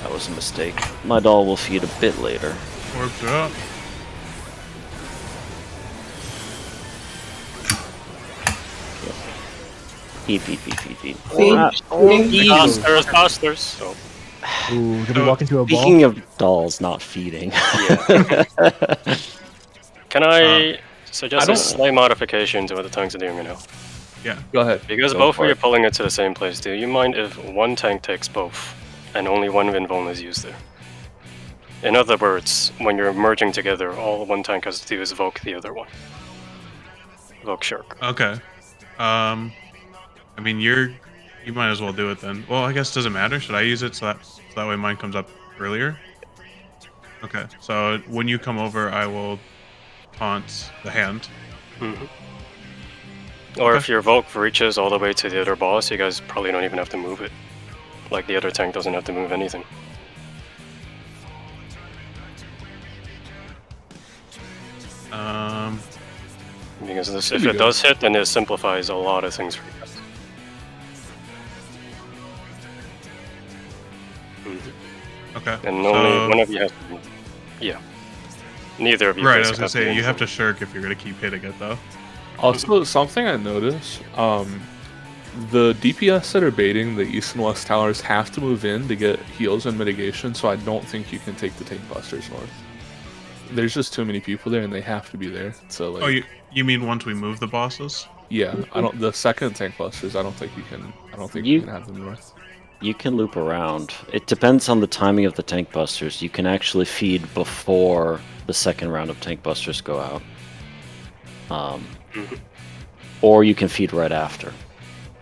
That was a mistake. My doll will feed a bit later. Worked up. Feed. Feed. Costers. So, Ooh, did we walk into a ball? Speaking of dolls not feeding. yeah. Can I suggest I a don't- slight modification to what the tanks are doing right now? Go ahead. Because Go both for of you it. are pulling it to the same place, do you mind if one tank takes both and only one Vinvuln is used there? In other words, when you're merging together, all one tank has to do is evoke the other one. Evoke Shirk. Okay. I mean, you might as well do it then. Well, I guess it doesn't matter. Should I use it so that way mine comes up earlier? Okay. So when you come over, I will taunt the hand. Mm-hmm. Or if your evoke reaches all the way to the other boss, you guys probably don't even have to move it. Like the other tank doesn't have to move anything. Because if it does hit, then it simplifies a lot of things for you guys. Okay. And so, only one of you has to move. Yeah. Neither of you. Right. I was basically gonna say you have to move. shirk if you're gonna keep hitting it though. Also, something I noticed, the DPS that are baiting the East and West Towers have to move in to get heals and mitigation, so I don't think you can take the Tank Busters north. There's just too many people there, and they have to be there. So, like, Oh, you mean once we move the bosses? yeah, I don't. The second Tank Busters, I don't think you can. I don't think You- you can have them north. You can loop around. It depends on the timing of the tank busters. You can actually feed before the second round of tank busters go out. Or you can feed right after.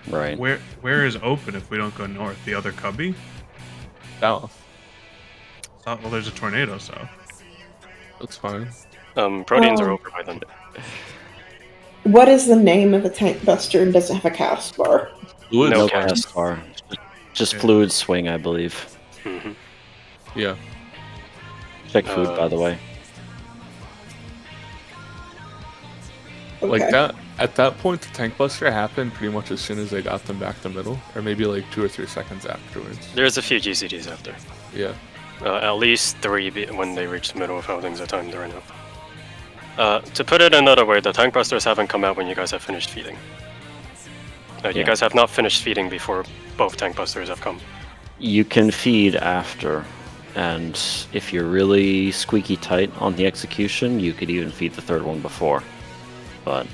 Right. Where is open if we don't go north? The other cubby? South. Well, there's a tornado, so. That's fine. Proteins are over by then. What is the name of the tank buster and does it have a cast bar? Fluid No No Swing. cast bar. Just Yeah. fluid swing, I believe. Mhm. Yeah. Check food, by the way. Like Okay. that. At that point, the Tank Buster happened pretty much as soon as they got them back to middle, or maybe like 2 or 3 seconds afterwards. There's a few GCDs after. Yeah. At least 3 when they reach the middle of how things are timed right now. To put it another way, the tank busters haven't come out when you guys have finished feeding. You Yeah. guys have not finished feeding before both tank busters have come. You can feed after, and if you're really squeaky tight on the execution, you could even feed the third one before. But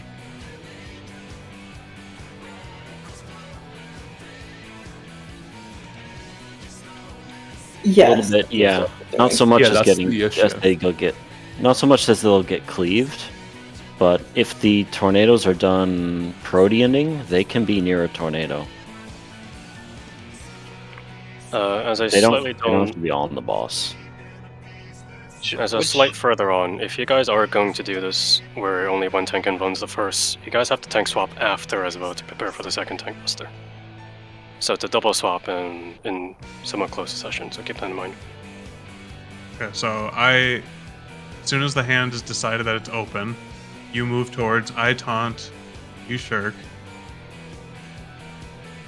Yes. a little bit, yeah. Not so much Yeah, as that's getting the issue. as they'll get, not so much as they'll get cleaved, but if the tornadoes are done proteaning, they can be near a tornado. As I They don't slightly have to be on the boss. As a slight further on, if you guys are going to do this where only one tank invuns the first, you guys have to tank swap after as well to prepare for the second tank buster. So it's a double swap in somewhat close succession, so keep that in mind. Okay, so as soon as the hand is decided that it's open, you move towards, I taunt, you shirk.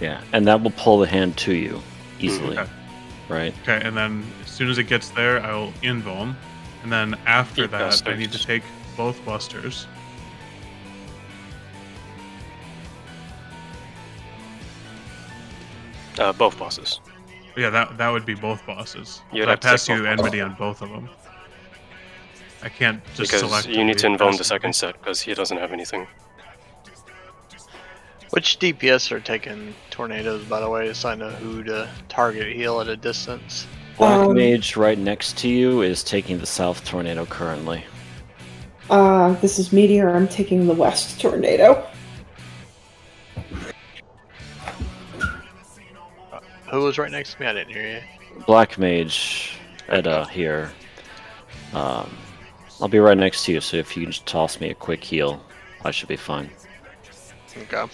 Yeah, and that will pull the hand to you easily. Okay. right? Okay, and then as soon as it gets there, I'll invuln. And then after Eat that, I busters. need to take both busters. Both bosses. Yeah, that would be both bosses. You'd So I have to pass take you both enmity on both of them. I can't just Because select. you need to invuln the second set, because he doesn't have anything. Which DPS are taking tornadoes, by the way, so I know who to target heal at a distance? Black Mage right next to you is taking the South Tornado currently. This is Meteor. I'm taking the West Tornado. Who was right next to me? I didn't hear you. Black Mage at here. I'll be right next to you, so if you can just toss me a quick heal, I should be fine. Okay.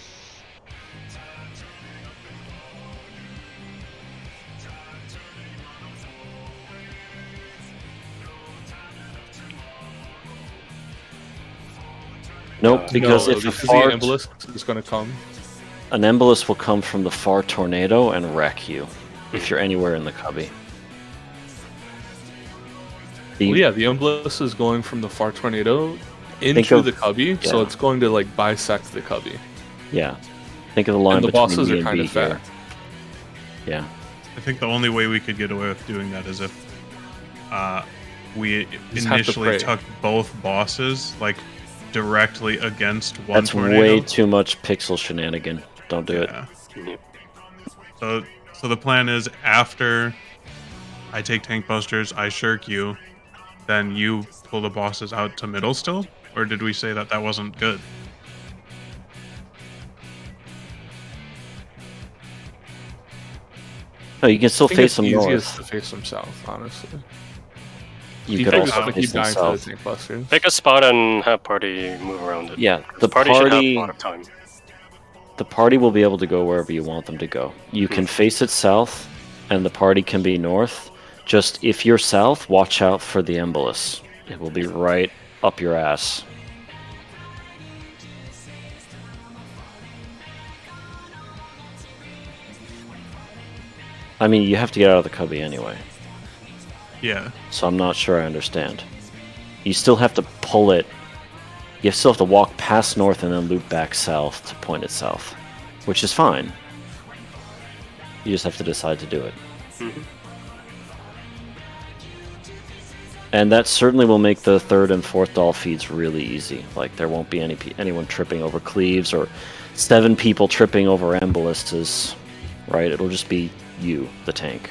Nope, because no, if because a the far Embolus is going to come. an Embolus will come from the far tornado and wreck you if you're anywhere in the cubby. Well, yeah, the Embolus is going from the far tornado Think into of- the cubby, so yeah. it's going to like bisect the cubby. Yeah, think of the line And the between bosses me are and kind B of fat. here. Yeah, I think the only way we could get away with doing that is if we Just have to initially pray. took both bosses like directly against one that's tornado. way too much pixel shenanigan. Don't do it. Yeah. Mhm. So the plan is after I take tank busters, I shirk you, then you pull the bosses out to middle still, or did we say that that wasn't good? No, you can still I think face it's them easiest north. to face them south, honestly. You You could can also just like face keep them dying to the south. tank busters. Pick a spot and have party move around it. Yeah, the Party should have a party. lot of time. The party will be able to go wherever you want them to go. You can face it south, and the party can be north. Just if you're south, watch out for the Embolus. It will be right up your ass. I mean, you have to get out of the cubby anyway, Yeah. so I'm not sure I understand. You still have to pull it. You still have to walk past north and then loop back south to point it south, which is fine. You just have to decide to do it. Mhm. And that certainly will make the third and fourth doll feeds really easy. Like there won't be anyone tripping over cleaves or 7 people tripping over embolistas, right? It'll just be you, the tank.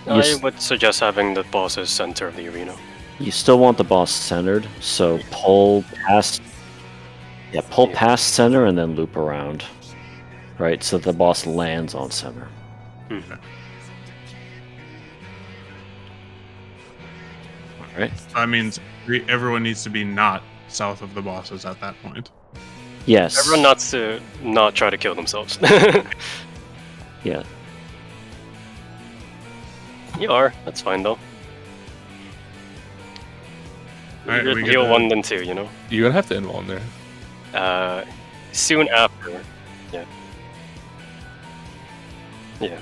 You I s- would suggest having the bosses center of the arena. You still want the boss centered, so pull past. Yeah, pull past center and then loop around, right? So the boss lands on center. Mhm. All right. That means everyone needs to be not south of the bosses at that point. Yes. Everyone needs to not try to kill themselves. Yeah. You are. That's fine though. Alright, You we heal get 1 then 2, you know? You're gonna have to invuln there. Soon after. Yeah. Yeah.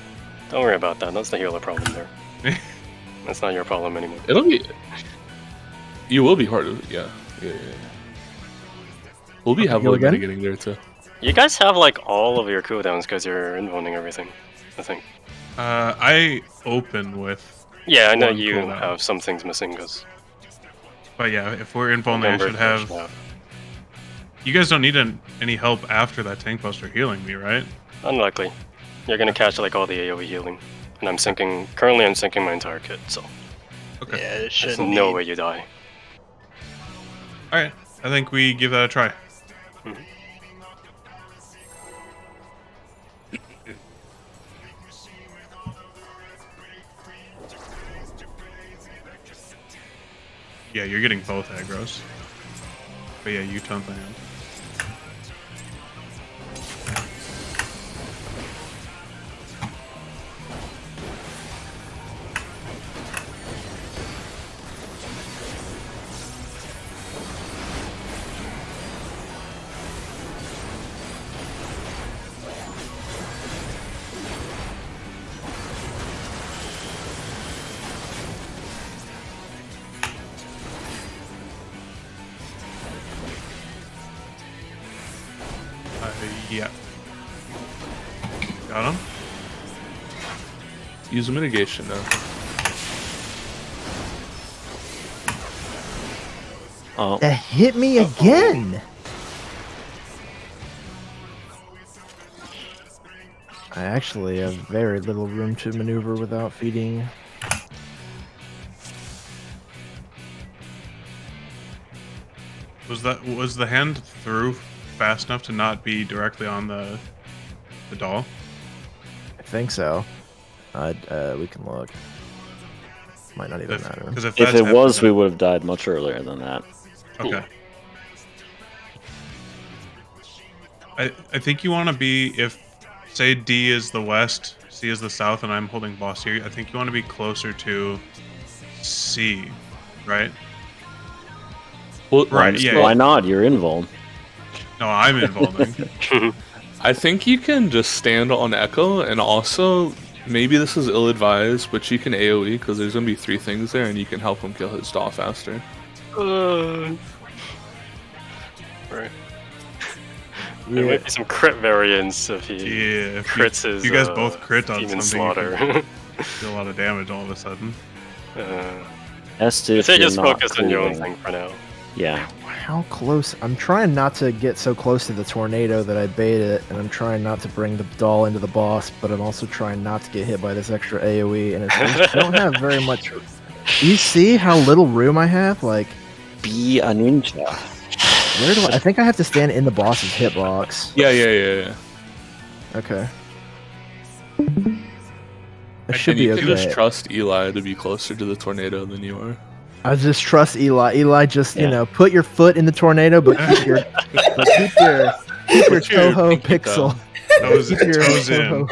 Don't worry about that. That's the healer problem there. That's not your problem anymore. It'll be. You will be hard to. Yeah. We'll be heavily again? mitigating there too. You guys have like all of your cooldowns because you're invulning everything, I think. I open with, Yeah, I know One you cooldown. have some things missing because but yeah, if we're invulning, I should have. You guys don't need any help after that tank buster healing me, right? Unlikely. You're gonna catch like all the AoE healing. And I'm syncing. Currently, I'm syncing my entire kit, so Okay. Yeah, it there's shouldn't no need- way you die. Alright, I think we give that a try. Yeah, you're getting both aggros. But yeah, you taunt the hand. Yeah. Got him. Use a mitigation now. Oh, That hit me again. I actually have very little room to maneuver without feeding. Was the hand through fast enough to not be directly on the doll? I think so. We can look. Might not even matter. Because if if that's it was, we happening- would have died much earlier than that. Okay. I think you want to be, if say D is the west, C is the south, and I'm holding boss here. I think you want to be closer to C, right? Well, Right, yeah. Why not? You're invuln. No, I'm involving. I think you can just stand on Echo, and also maybe this is ill-advised, but you can AoE because there's gonna be 3 things there, and you can help him kill his doll faster. Right. There might be some crit variants if he Yeah, if crits his. you guys both crit on Demon something, you Slaughter. can do a lot of damage all of a sudden. Best I if say you're just not focus on your own cooling. thing for now. Yeah. How close? I'm trying not to get so close to the tornado that I bait it, and I'm trying not to bring the doll into the boss, but I'm also trying not to get hit by this extra AoE, and I don't have very much. You see how little room I have? Like, Be a ninja. where do I think I have to stand in the boss's hitbox. Yeah. Okay. I It should And be you can just okay. trust Eli to be closer to the tornado than you are. I just trust Eli. Eli, just Yeah. put your foot in the tornado, but keep your keep your Put your Toho pinky pixel. down. Toes, Keep your toes in. Toho.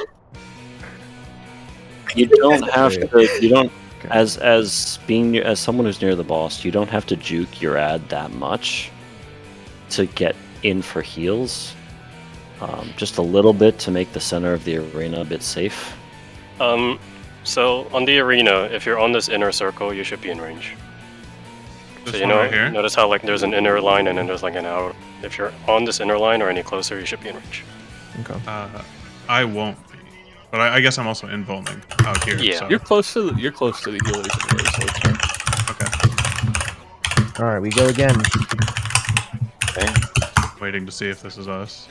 You don't have to. You don't. Okay. As someone who's near the boss, you don't have to juke your ad that much to get in for heals. Just a little bit to make the center of the arena a bit safe. So on the arena, if you're on this inner circle, you should be in range. This So you one know, right here. notice how like there's an inner line and then there's like an outer. If you're on this inner line or any closer, you should be in range. Okay. I won't be, but I guess I'm also invulning out here. Yeah. So. You're close to the healers anyway, so it's fine. Okay. All right, we go again. Waiting to see if this is us.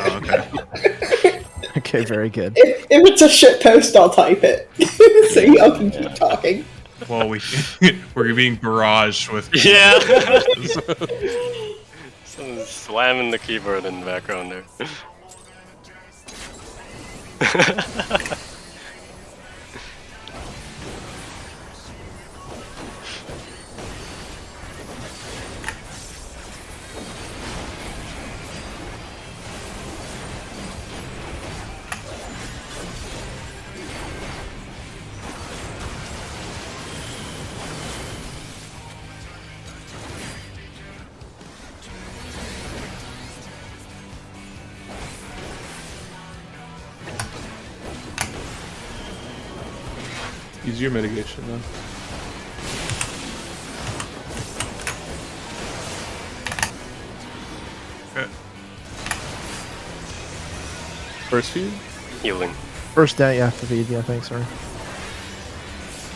Oh, okay. Okay, very good. If it's a shit post, I'll type it. So y'all can keep talking. Well, we're being barraged with. Yeah. Someone's slamming the keyboard in the background there. Use your mitigation then. Okay. First feed? Healing. First down, yeah, to feed. Yeah, thanks, sorry.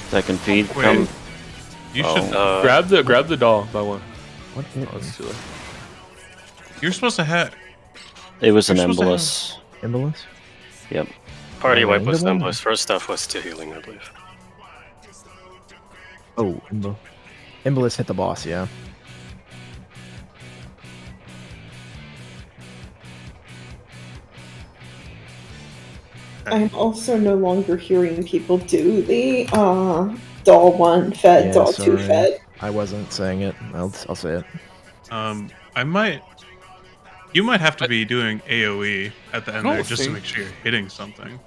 Second feed. Wait. Come. You Oh. should. Grab the doll by one. What hit Oh, me? it's too late. You're supposed to have. It was an You're supposed embolus. Embolus? Yep. Party Yeah, wipe was England? Embolus. First stuff was to healing, I believe. Oh, Embolus hit the boss, yeah. I'm also no longer hearing people do the doll 1 fed, Yeah, doll 2 sorry. fed. I wasn't saying it. I'll say it. I might. You might have to be doing AOE at the end I there don't just to think- make sure you're hitting something.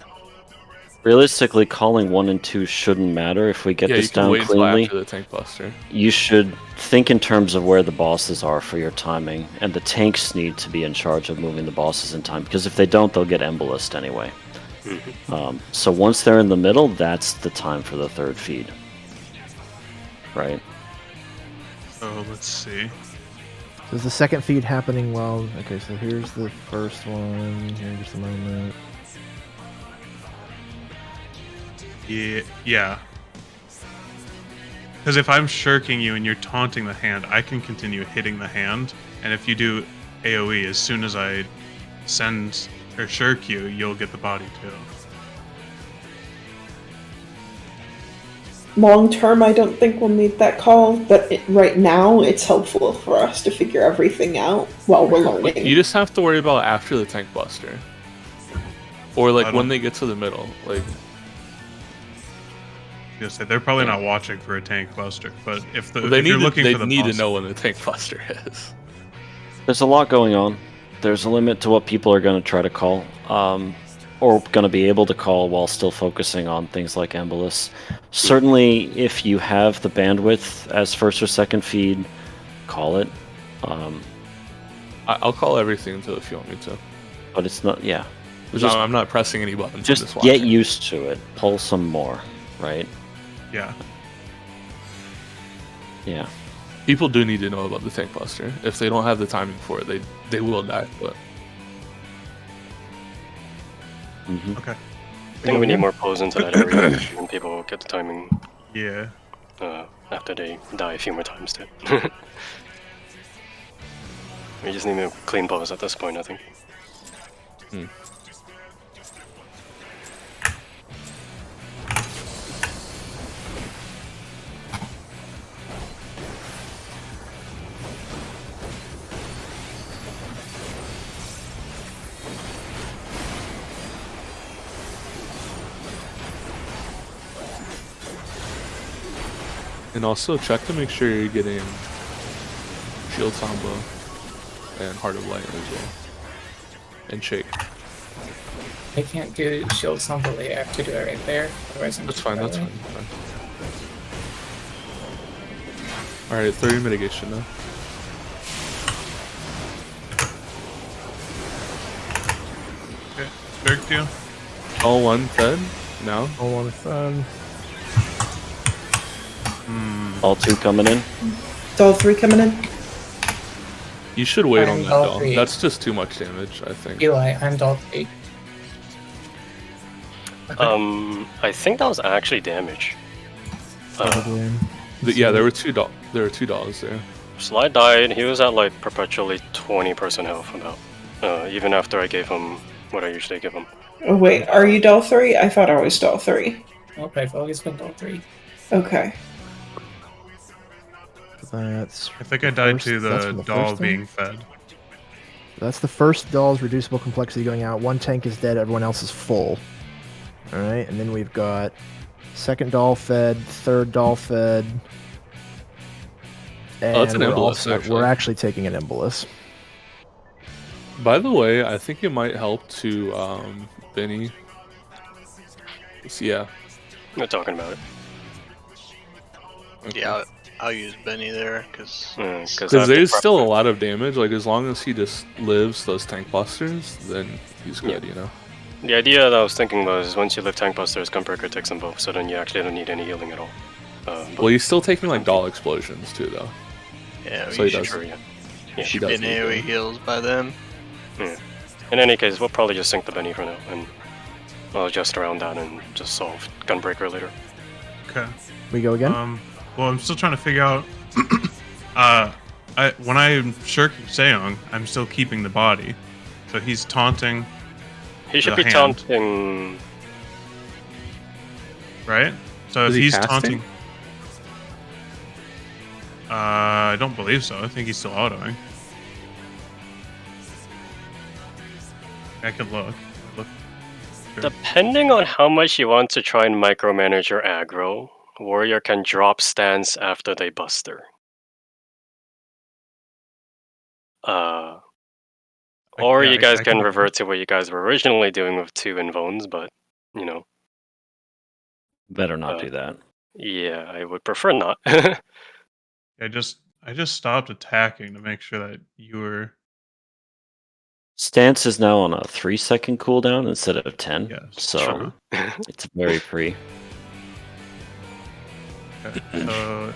Realistically, calling 1 and 2 shouldn't matter if we get Yeah, you this can down wait until cleanly. after the tank buster. You should think in terms of where the bosses are for your timing, and the tanks need to be in charge of moving the bosses in time, because if they don't, they'll get embolised anyway. So once they're in the middle, that's the time for the third feed. Right? So let's see. So is the second feed happening while... Okay, so here's the first one. Here in just a moment. Yeah. Because if I'm shirking you and you're taunting the hand, I can continue hitting the hand. And if you do AoE, as soon as I send or shirk you, you'll get the body too. Long term, I don't think we'll need that call, but right now, it's helpful for us to figure everything out while we're learning. You just have to worry about after the tank buster. Or like I when don't- they get to the middle. Like They're probably not watching for a tank buster, but if they if need you're looking they for the need boss, to know when the tank buster is. There's a lot going on. There's a limit to what people are going to try to call, or going to be able to call while still focusing on things like Embolus. Certainly, if you have the bandwidth as first or second feed, call it. I'll call everything too if you want me to. But it's not, yeah. I'm not pressing any buttons. Just I'm get watching. used to it. Pull some more, right? yeah. Yeah. People do need to know about the tank buster. If they don't have the timing for it, they will die. But Hmm. Okay. I think we need more pulls into that area, and people get the timing Yeah. after they die a few more times too. We just need to clean pulls at this point, I think. and also check to make sure you're getting shield combo and heart of light as well, and shake. I can't do shield somebody. I have to do it right there. Otherwise, I'm That's just fine. That's failing. fine. All right, 30 mitigation now. Okay. Shirked you. All one fed now. All on fun. All two coming in. Is all three coming in? You should wait I'm on that all doll. three. That's just too much damage, I think. Eli, I'm Doll 3. I think that was actually damage. Probably. Yeah, there were two dolls there. Slide died. He was at like perpetually 20% health about. Even after I gave him what I usually give him. Oh wait, are you doll 3? I thought I was doll 3. Nope, I've always been Doll 3. Okay. That's I think I died first- to that's the from the doll first thing? being fed. That's the first doll's reducible complexity going out. One tank is dead, everyone else is full. Alright, and then we've got second doll fed, third doll fed. And Oh, that's an we're embolus, actually. we're actually taking an embolus. By the way, I think it might help to Benny. Yeah. We're talking about it. Okay. Yeah, I'll use Benny there because Because there's still a lot of damage. Like as long as he just lives those tank busters, then he's good. You know. The idea that I was thinking was once you live tank busters, Gunbreaker takes them both, so then you actually don't need any healing at all. But Well, he's still taking like doll explosions too, though. yeah, So we he should does. sure, yeah. you should does be in need AoE that. heals by then. In any case, we'll probably just sync the Benny for now, and I'll adjust around that and just solve Gunbreaker later. Okay. We go again? Well, I'm still trying to figure out. When I shirk Seong, I'm still keeping the body, so he's taunting, He should The be hand. taunting. right? So Is if he he's casting? taunting, I don't believe so. I think he's still autoing. I could look. Sure. Depending on how much you want to try and micromanage your aggro, Warrior can drop stance after they buster. Or Yeah, you guys I can can- revert to what you guys were originally doing with 2 Invones, but, you know, Better not do that. yeah, I would prefer not. I just stopped attacking to make sure that you were. Stance is now on a 3-second cooldown instead of 10. Yes, So true. it's very free. Okay, so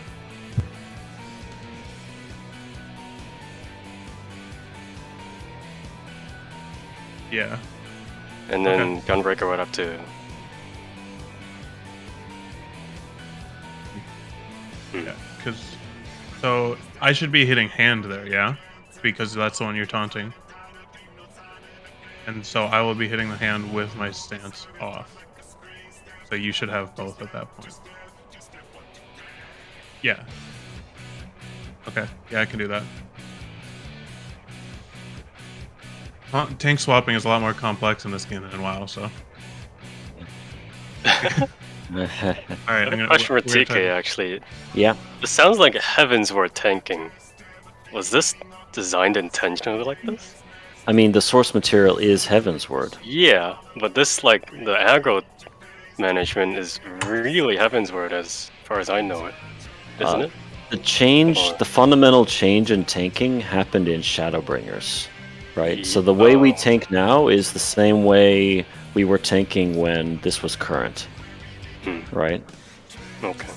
Yeah. And then Gunbreaker would have to. Yeah, because so I should be hitting hand there, yeah, because that's the one you're taunting, and so I will be hitting the hand with my stance off. So you should have both at that point. Yeah. Okay. Yeah, I can do that. Tank swapping is a lot more complex in this game than in WoW, so. All right, I'm gonna. Question for we're gonna TK actually. Yeah. It sounds like Heavensward tanking. Was this designed intentionally like this? I mean, the source material is Heavensward. Yeah, but this like the aggro management is really Heavensward as far as I know it, isn't it? The change, Or- the fundamental change in tanking happened in Shadowbringers, right? So the way we Oh. tank now is the same way we were tanking when this was current, right? Okay.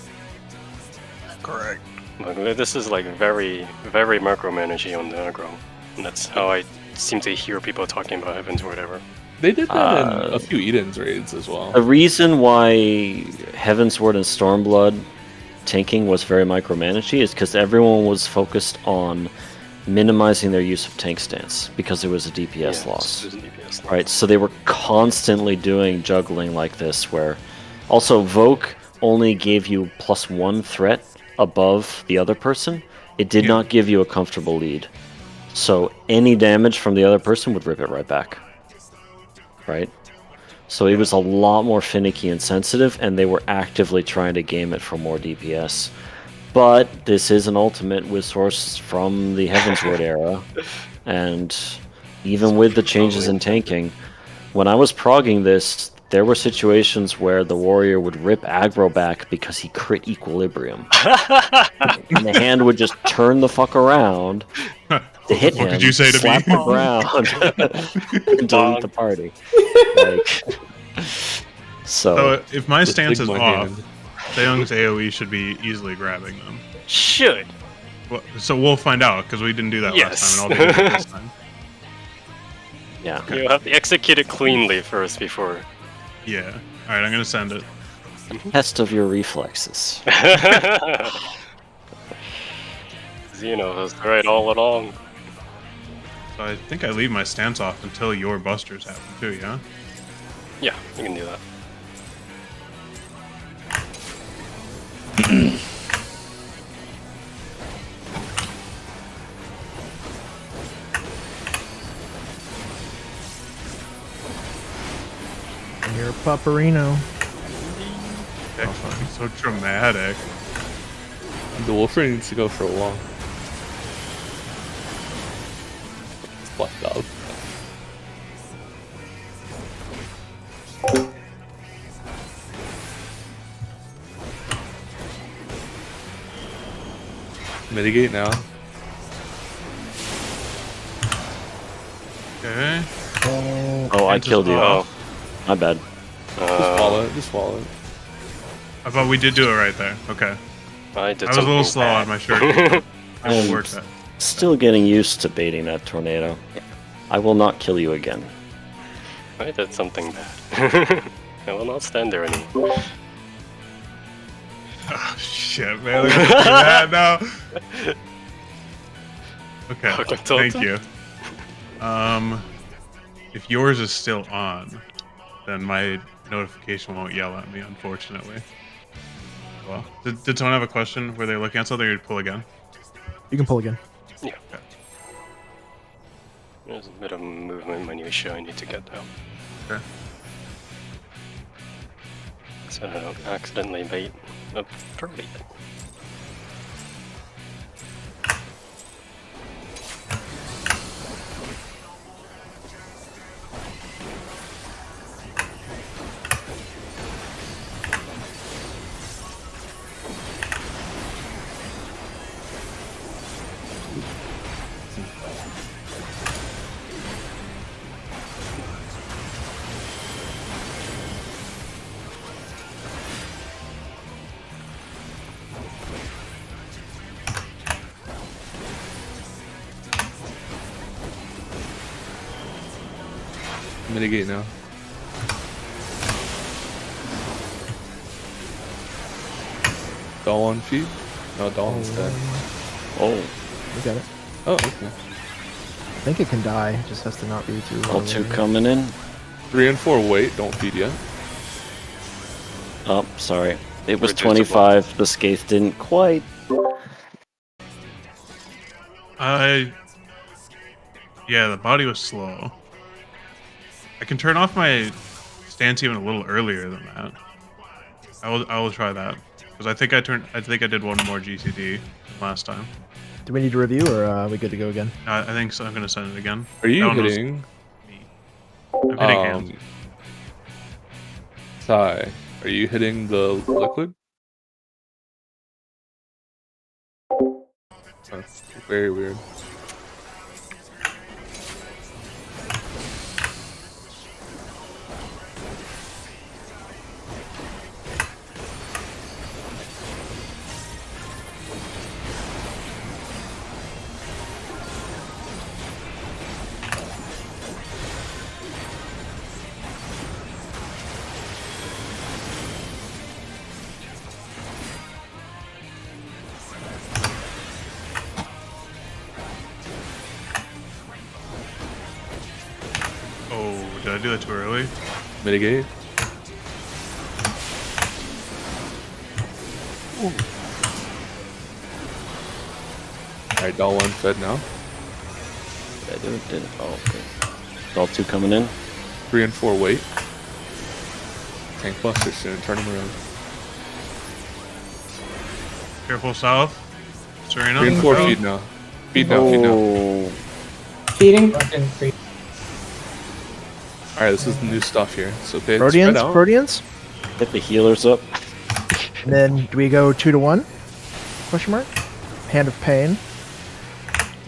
Correct. Like, this is like very, very micromanaging on the aggro. And that's how I seem to hear people talking about Heavensward ever. They did that in Uh, a few Eden's raids as well. The reason why Heavensward and Stormblood tanking was very micromanaging is because everyone was focused on minimizing their use of tank stance because it was a DPS loss. This is DPS loss. Right, so they were constantly doing juggling like this, where also Voke only gave you +1 threat above the other person. It did not give you a comfortable lead. So any damage from the other person would rip it right back. Right? So it was a lot more finicky and sensitive, and they were actively trying to game it for more DPS. But this is an ultimate with source from the Heavensward era, and even with the changes in tanking, when I was progging this, there were situations where the warrior would rip aggro back because he crit equilibrium. And the hand would just turn the fuck around to hit What him, did you say to slap me? the ground, and delete the party. Like, So if my Just stance dig is my off, hand. Taeyong's AoE should be easily grabbing them. Should. Well, so we'll find out because we didn't do that Yes. last time, and I'll do it this time. yeah. You have to execute it cleanly first before. Yeah. All right, I'm gonna send it. Test of your reflexes. Xeno was right all along. So I think I leave my stance off until your busters happen too. Yeah. Yeah, you can do that. And you're a pupperino. It's so dramatic. The Wolfram needs to go for a walk. Fucked up. Mitigate now. Okay. Oh, I Hands is killed you. off. My bad. Just follow it. Just follow it. I thought we did do it right there. Okay. I did I was a little something slow bad. on my shirt. I will work that. Still getting used to baiting that tornado. I will not kill you again. I did something bad. I will not stand there anymore. Oh, shit, man. I gotta do that now. Okay. Thank you. If yours is still on, then my notification won't yell at me, unfortunately. Well, did someone have a question? Were they looking at something or pull again? You can pull again. Yeah. There's a bit of movement minutia I need to get down. Okay. So I don't accidentally bait a turtle. Mitigate now. Dawn feed? No, Dawn's dead. Oh, We got it. Oh, okay. I think it can die. It just has to not be too. all two coming in. 3 and 4 wait, don't feed yet. Oh, sorry. It was Reducible. 25. The Scathe didn't quite. Yeah, the body was slow. I can turn off my stance even a little earlier than that. I will try that because I think I did one more GCD last time. Do we need to review, or are we good to go again? I think so. I'm gonna send it again. Are you That one was hitting? me. I'm hitting hands. Sai, are you hitting the liquid? That's very weird. Oh, did I do that too early? Mitigate. Alright, Doll 1 fed now. Did I do it? Didn't. Oh, okay. All two coming in. 3 and 4 wait. Tank Buster soon, turn him around. Careful south. Serena. 3 and 4 feed now. Feed now, feed now. Oh, Feeding. Fucking free. Alright, this is the new stuff here. So okay, Proteans, spread out. Proteans. hit the healers up. And then do we go 2 to 1? Question mark. Hand of Pain.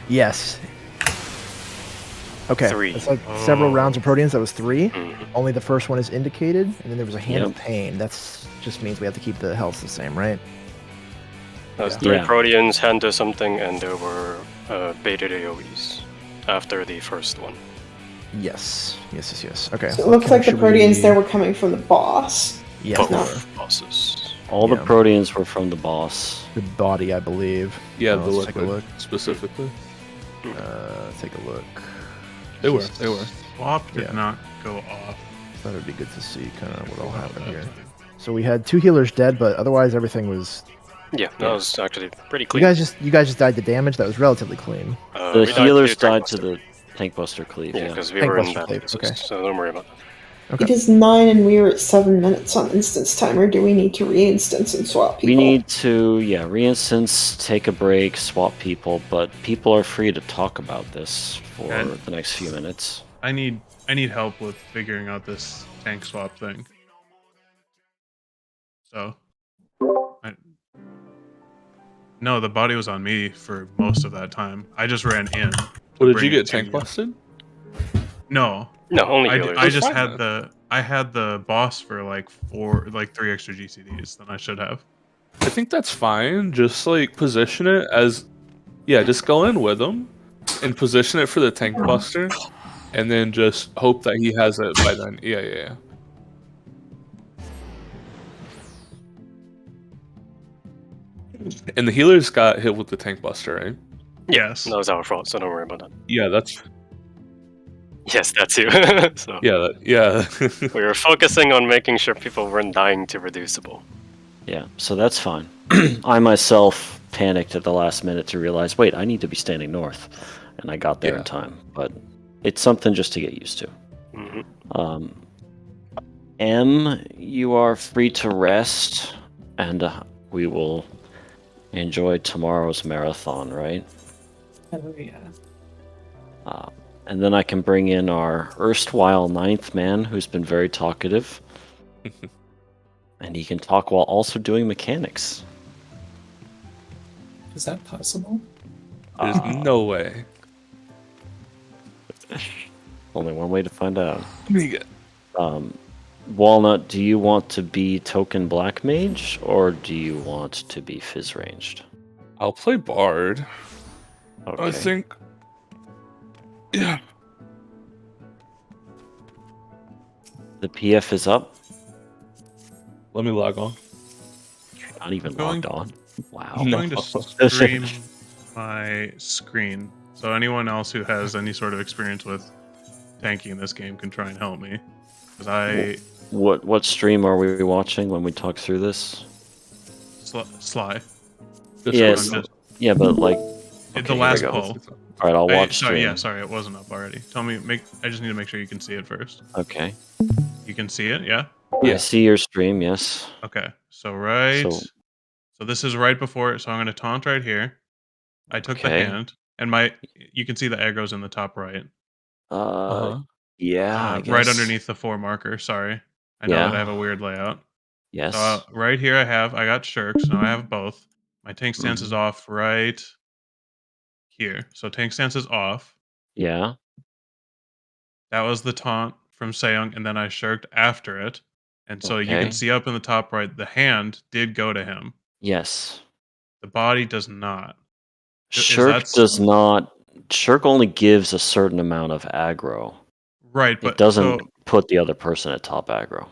Yes. Okay. 3. It's like several Oh. rounds of Proteans. That was 3. Mhm. Only the first one is indicated, and then there was a Hand of Yep. Pain. That's just means we have to keep the health the same, right? That was 3 Yeah. Proteans, hand to something, and there were baited AoEs after the first one. Yes. Yes. Yes. Yes. Okay. So it looks like the should Proteans we- there were coming from the boss. Yes. Both they no. were. bosses. All the Yeah. Proteans were from the boss. The body, I believe. Yeah, Oh, the let's take a liquid look. specifically. Take a look. They were. They were. Swap did Yeah. not go off. Thought it'd be good to see kind of what all Oh, happened that here. was- So we had 2 healers dead, but otherwise everything was. Yeah, that was actually pretty You clean. guys just died to damage. That was relatively clean. The We died healers to died to Tankbuster. the Tank Buster cleave. Yeah, Yeah. because we Tank were in Buster bad cleave, places, okay. so don't worry about that. Okay. It is 9 and we were at 7 minutes on instance timer. Do we need to re-instance and swap people? We need to, re-instance, take a break, swap people, but people are free to talk about this for And- the next few minutes. I need help with figuring out this tank swap thing. So, no, the body was on me for most of that time. I just ran in. What did bring you it get? to Tank you. busted? No, No, only healers. I just fine had the boss for like 3 extra GCDs than I should have. I think that's fine. Just like position it as, yeah, just go in with him and position it for the tank buster, and then just hope that he has it by then. Yeah, yeah, yeah. And the healers got hit with the tank buster, right? Yes. That was our fault, so don't worry about that. Yeah, that's Yes, that's you. So yeah. we were focusing on making sure people weren't dying to reducible. Yeah, so that's fine. I myself panicked at the last minute to realize, wait, I need to be standing north. And I got there Yeah. in time. But it's something just to get used to. Hmm. M, you are free to rest, and we will enjoy tomorrow's marathon, right? Oh yeah. And then I can bring in our erstwhile ninth man, who's been very talkative. And he can talk while also doing mechanics. Is that possible? There's no way. Only one way to find out. Yeah. Walnut, do you want to be token black mage, or do you want to be fizz ranged? I'll play Bard. Okay. I think. Yeah. The PF is up. Let me log on. Not even I'm going- logged on. Wow. I'm No. going to stream my screen, so anyone else who has any sort of experience with tanking in this game can try and help me. Because What stream are we watching when we talk through this? Sly. Yes. Yeah, but like The okay, last here we go. poll. All right, I'll watch. Sorry, stream. sorry, it wasn't up already. Tell me, I just need to make sure you can see it first. Okay. You can see it, yeah? I see your stream. Yes. Okay, so So this is right before it, so I'm going to taunt right here. I took the Okay. hand, and you can see the aggro's in the top right. Yeah. I guess. Right underneath the 4 marker, sorry. I know that I have a weird layout. Yes. So right here I got shirks, now I have both. My tank stance is off right here. So tank stance is off. Yeah. That was the taunt from Seong, and then I shirked after it. And so you Okay. can see up in the top right, the hand did go to him. Yes. The body does not. Shirk does not. Shirk only gives a certain amount of aggro. Right, but it doesn't put the other person at top aggro.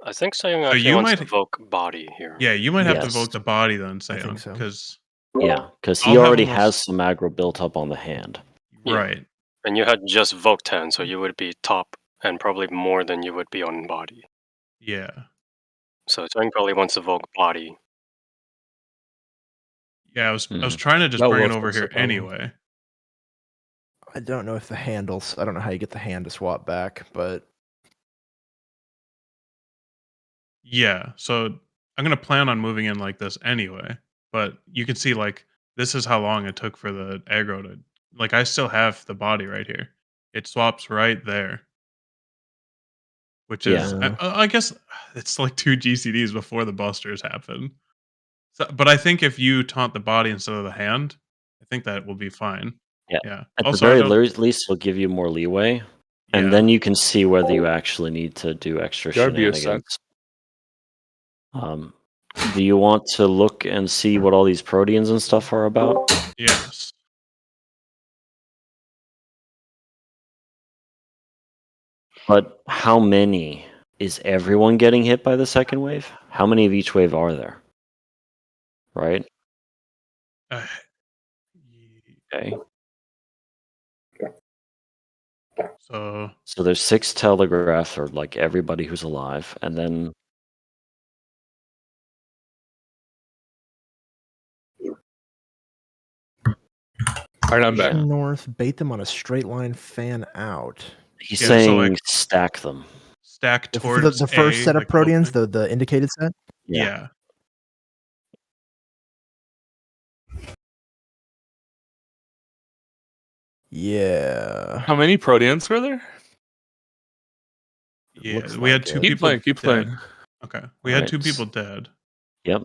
I think Sayong actually wants to evoke body here. Yeah, you might have to evoke the body then, Sayong. I think so. Because he already has some aggro built up on the hand. Right. And you had just voked hand, so you would be top and probably more than you would be on body. Yeah. So Sayong probably wants to evoke body. Yeah, I was trying to just bring it over here anyway. I don't know if the handles. I don't know how you get the hand to swap back, but yeah. So I'm gonna plan on moving in like this anyway. But you can see like this is how long it took for the aggro to like. I still have the body right here. It swaps right there, which is I guess it's like 2 GCDs before the busters happen. So, but I think if you taunt the body instead of the hand, I think that will be fine. Yeah. At Also, the very least, it'll give you more leeway, and then you can see whether you actually need to do extra shenanigans. Do you want to look and see what all these proteins and stuff are about? Yes. But how many? Is everyone getting hit by the second wave? How many of each wave are there? Right? Okay. So there's 6 telegraph for like everybody who's alive, and then Alright, I'm back. North, bait them on a straight line fan out. He's saying stack them. Stack towards the first set of proteins, the indicated set? Yeah. Yeah. How many proteins were there? Yeah, we had 2 people. Keep playing. Okay, we had 2 people dead. Yep.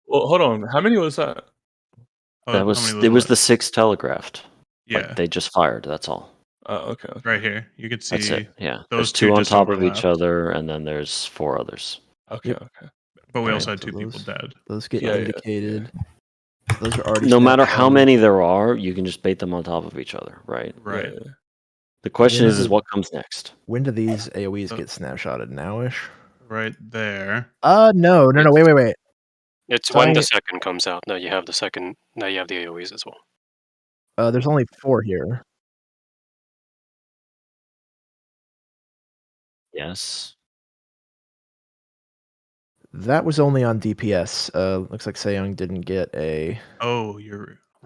Well, hold on. How many was that? It was the 6 telegraphed. Yeah, like, they just fired. That's all. Oh, okay. Right here, you can see. That's it. Yeah, those there's 2 on top of overlapped. each other, and then there's 4 others. Okay, okay. But we also had 2 people dead. Those get indicated. Those are already. No matter how many there are, you can just bait them on top of each other, right? Right. Yeah. The question is what comes next? When do these AoEs get snapshotted? Nowish? Right there. No. Wait. It's when the second comes out. Now you have the second. Now you have the AoEs as well. There's only 4 here. Yes. That was only on DPS. Looks like Seong didn't get a. Oh,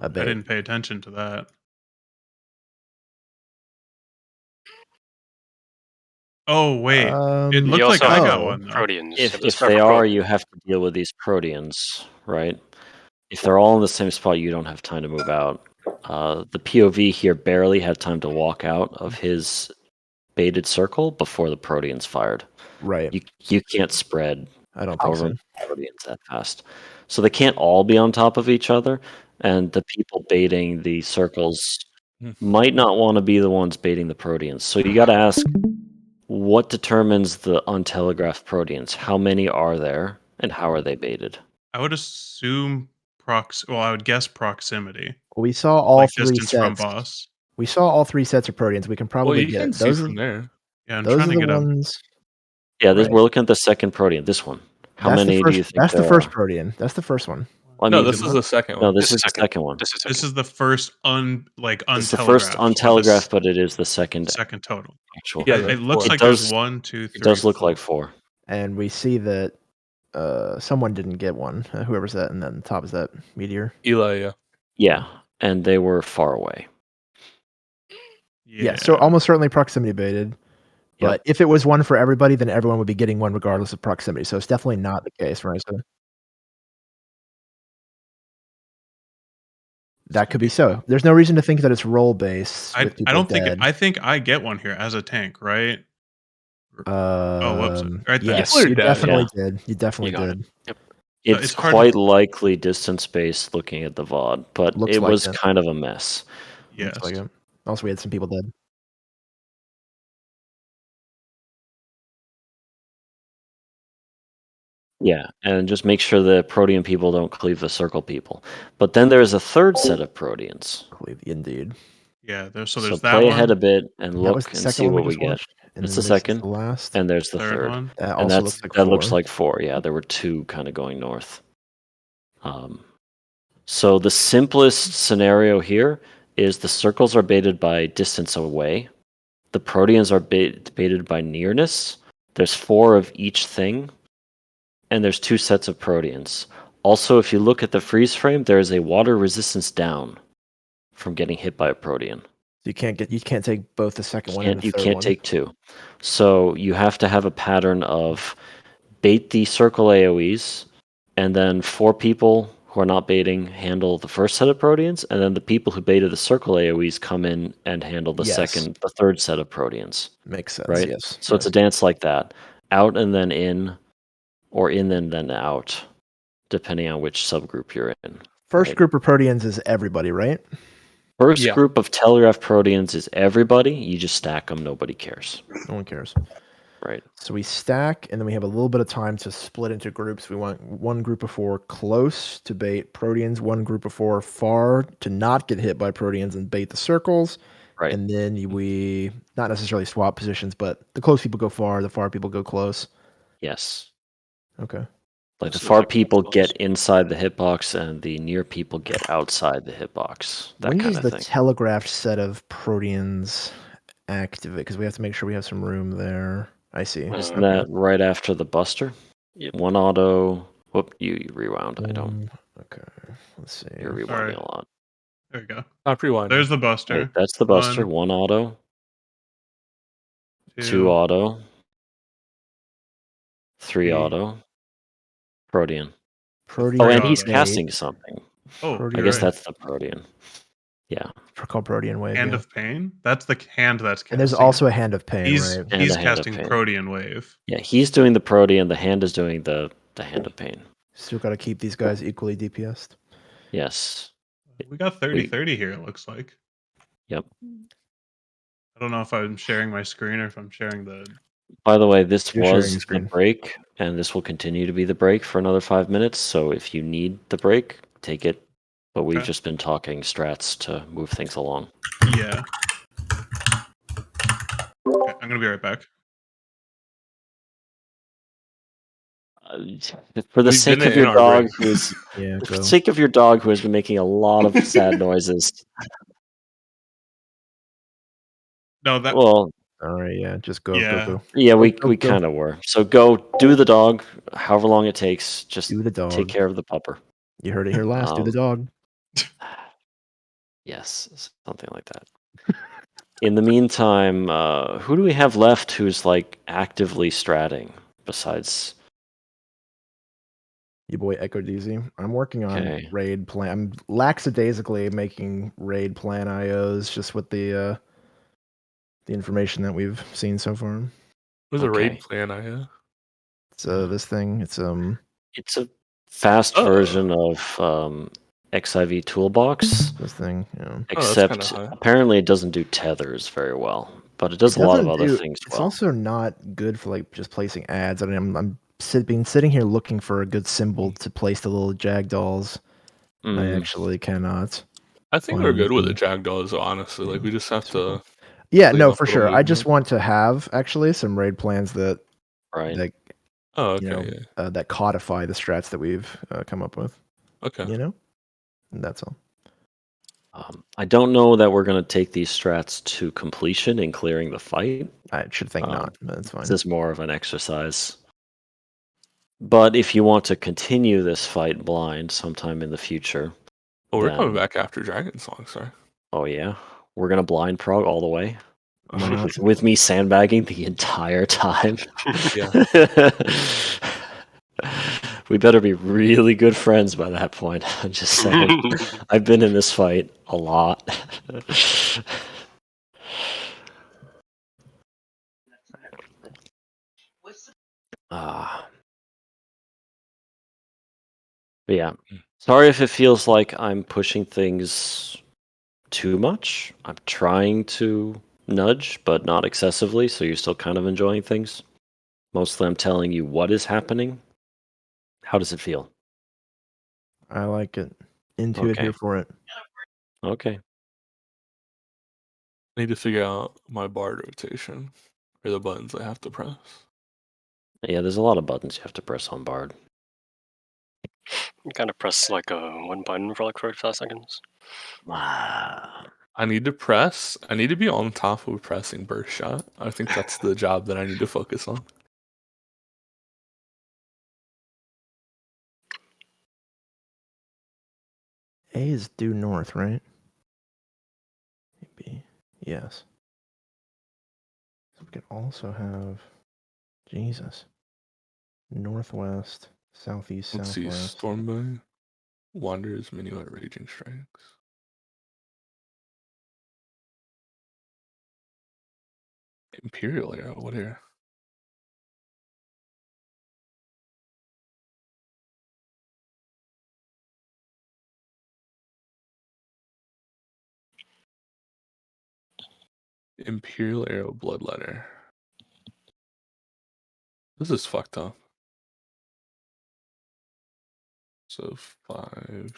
I bait. didn't pay attention to that. Oh wait, it looked like I got one. Though. Proteans. If they are, you have to deal with these proteans, right? If they're all in the same spot, you don't have time to move out. The POV here barely had time to walk out of his baited circle before the proteans fired. Right. You can't spread I don't think so. proteans that fast. So they can't all be on top of each other, and the people baiting the circles might not want to be the ones baiting the proteans. So you got to ask, what determines the untelegraphed proteans? How many are there, and how are they baited? I would assume I would guess proximity. Well, we saw all like 3 distance from sets. boss. We saw all 3 sets of Proteans. We can probably Well, you get can see those. from there. Yeah, I'm Those trying are to the get up. ones. Yeah, Right. we're looking at the second Protean. This one. How That's many the first, do you think That's the there first are? Protean. That's the first one. Well, I No, mean, this is the second no, one. this is the second one. This is This second. is the first It's the first untelegraphed. untelegraphed, but it is the second Second total. actual. Yeah, It looks It like does- there's 1, 2, 3. It does look 4. like 4. And we see that someone didn't get one. Whoever's that, and then the top is that meteor. Eli, yeah. Yeah, and they were far away. Yeah, so almost certainly proximity baited. Yep. But if it was one for everybody, then everyone would be getting one regardless of proximity. So it's definitely not the case, right? So that could be so. There's no reason to think that it's role based. I don't think I think I get one here as a tank, right? Whoops. Right there. Yes, People are you dead, definitely yeah. did. You definitely You got did. It's it's hard quite likely distance based looking at the VOD, but Looks it like was it. kind of a mess. Yes. Looks like it. Also, we had some people dead. Yeah, and just make sure the Protean people don't cleave the circle people. But then there's a third set of Proteans. Indeed. Yeah, there's So that play one. ahead a bit and That look was the and second see one what we we just get. watched, and It's then the this is second, the last. and there's the third third. one. That And also looks like that 4. looks like 4. Yeah, there were 2 kind of going north. So the simplest scenario here is the circles are baited by distance away. The Proteans are baited by nearness. There's 4 of each thing, and there's 2 sets of Proteans. Also, if you look at the freeze frame, there is a water resistance down from getting hit by a Protean. You can't take both the second one and the You third can't one. take 2. So you have to have a pattern of bait the circle AoEs, and then 4 people who are not baiting handle the first set of Proteans, and then the people who baited the circle AoEs come in and handle the Yes. third set of Proteans. Makes sense. Right? Yes. So it's a dance like that. Out and then in, or in and then out, depending on which subgroup you're in. First right. group of Proteans is everybody, right? First Yeah. group of Telegraph Proteans is everybody. You just stack them. Nobody cares. No one cares. Right. So we stack, and then we have a little bit of time to split into groups. We want one group of 4 close to bait Proteans, one group of 4 far to not get hit by Proteans and bait the circles. Right. And then we not necessarily swap positions, but the close people go far, the far people go close. Yes. Okay. Like the So far like people close. get inside the hitbox and the near people get outside the hitbox. That When kind does of the thing. telegraphed set of Proteans activate? Because we have to make sure we have some room there. I see. Isn't that right after the Buster? Yep. 1 auto. Whoop, you rewound. I don't. Okay. Let's see. You're rewinding Alright. a lot. There we go. Not rewind. There's the Buster. Right, that's the Buster. 1, 1 auto. 2 2, auto. 3 3. auto. Protean. Protean. Oh, and he's auto. casting something. Oh, Protean. I you're guess right. that's the Protean. Yeah. Called Protean Wave. Hand yeah. of Pain. That's the hand that's casting. And there's also a Hand of Pain, he's right? And he's a Hand of casting Pain. Protean Wave. Yeah, he's doing the Protean. The hand is doing the Hand of Pain. Still got to keep these guys equally DPS'd. Yes. We got 30-30 here. It looks like. Yep. I don't know if I'm sharing my screen or if I'm sharing the. By the way, this You're sharing was the the screen. break, and this will continue to be the break for another 5 minutes. So if you need the break, take it. But we've Okay. just been talking strats to move things along. Yeah. Okay, I'm gonna be right back. For the We've sake been of in your our dog, break. who's Yeah, for go. the sake of your dog who has been making a lot of sad noises. No, that. Well, All right, yeah, just go, Yeah. go. yeah, we Go, go. kind of were. So go do the dog, however long it takes. Just Do the dog. take care of the pupper. You heard it here last. Do the dog. Yes, something like that. In the meantime, who do we have left who's like actively stratting besides? Your boy Echo DZ. I'm working on Okay. raid plan. I'm lackadaisically making raid plan IOs just with the information that we've seen so far. There's a Okay. raid plan, So this thing, it's It's a fast Oh. version of XIV Toolbox, this thing. Yeah. that's except kinda high. apparently it doesn't do tethers very well, but it does It a lot of doesn't other do- things It's well. also not good for like just placing ads. I mean, I'm been sitting here looking for a good symbol to place the little jag dolls. And I Mm, actually cannot. I think we're good with the Jackdaws, honestly. Like, we just have to. Yeah, clean no, up for little sure. I just movement. want to have actually some raid plans that Right. that Oh, okay. you know Yeah. that codify the strats that we've come up with. Okay. You know, and that's all. I don't know that we're going to take these strats to completion in clearing the fight. I should think not, but that's fine. This is more of an exercise. But if you want to continue this fight blind sometime in the future, Oh, we're then- coming back after Dragon Song, sorry. oh yeah, we're gonna blind Prog all the way. Why not? With me sandbagging the entire time. Yeah. We better be really good friends by that point. I'm just saying. I've been in this fight a lot. But yeah, sorry if it feels like I'm pushing things too much. I'm trying to nudge, but not excessively, so you're still kind of enjoying things. Mostly I'm telling you what is happening. How does it feel? I like it. Into it, Okay. here for it. Okay. I need to figure out my bar rotation or the buttons I have to press. Yeah, there's a lot of buttons you have to press on Bard. You kind of press like one button for like 45 seconds. I need to press. I need to be on top of pressing burst shot. I think that's the job that I need to focus on. A is due north, right? B. Yes. So we can also have Jesus. Northwest, southeast, Let's see. southwest. Stormboy, Wanderers, Minuet, Raging Strikes. Imperial Arrow. What here? Imperial Arrow Bloodletter. This is fucked up. So 5.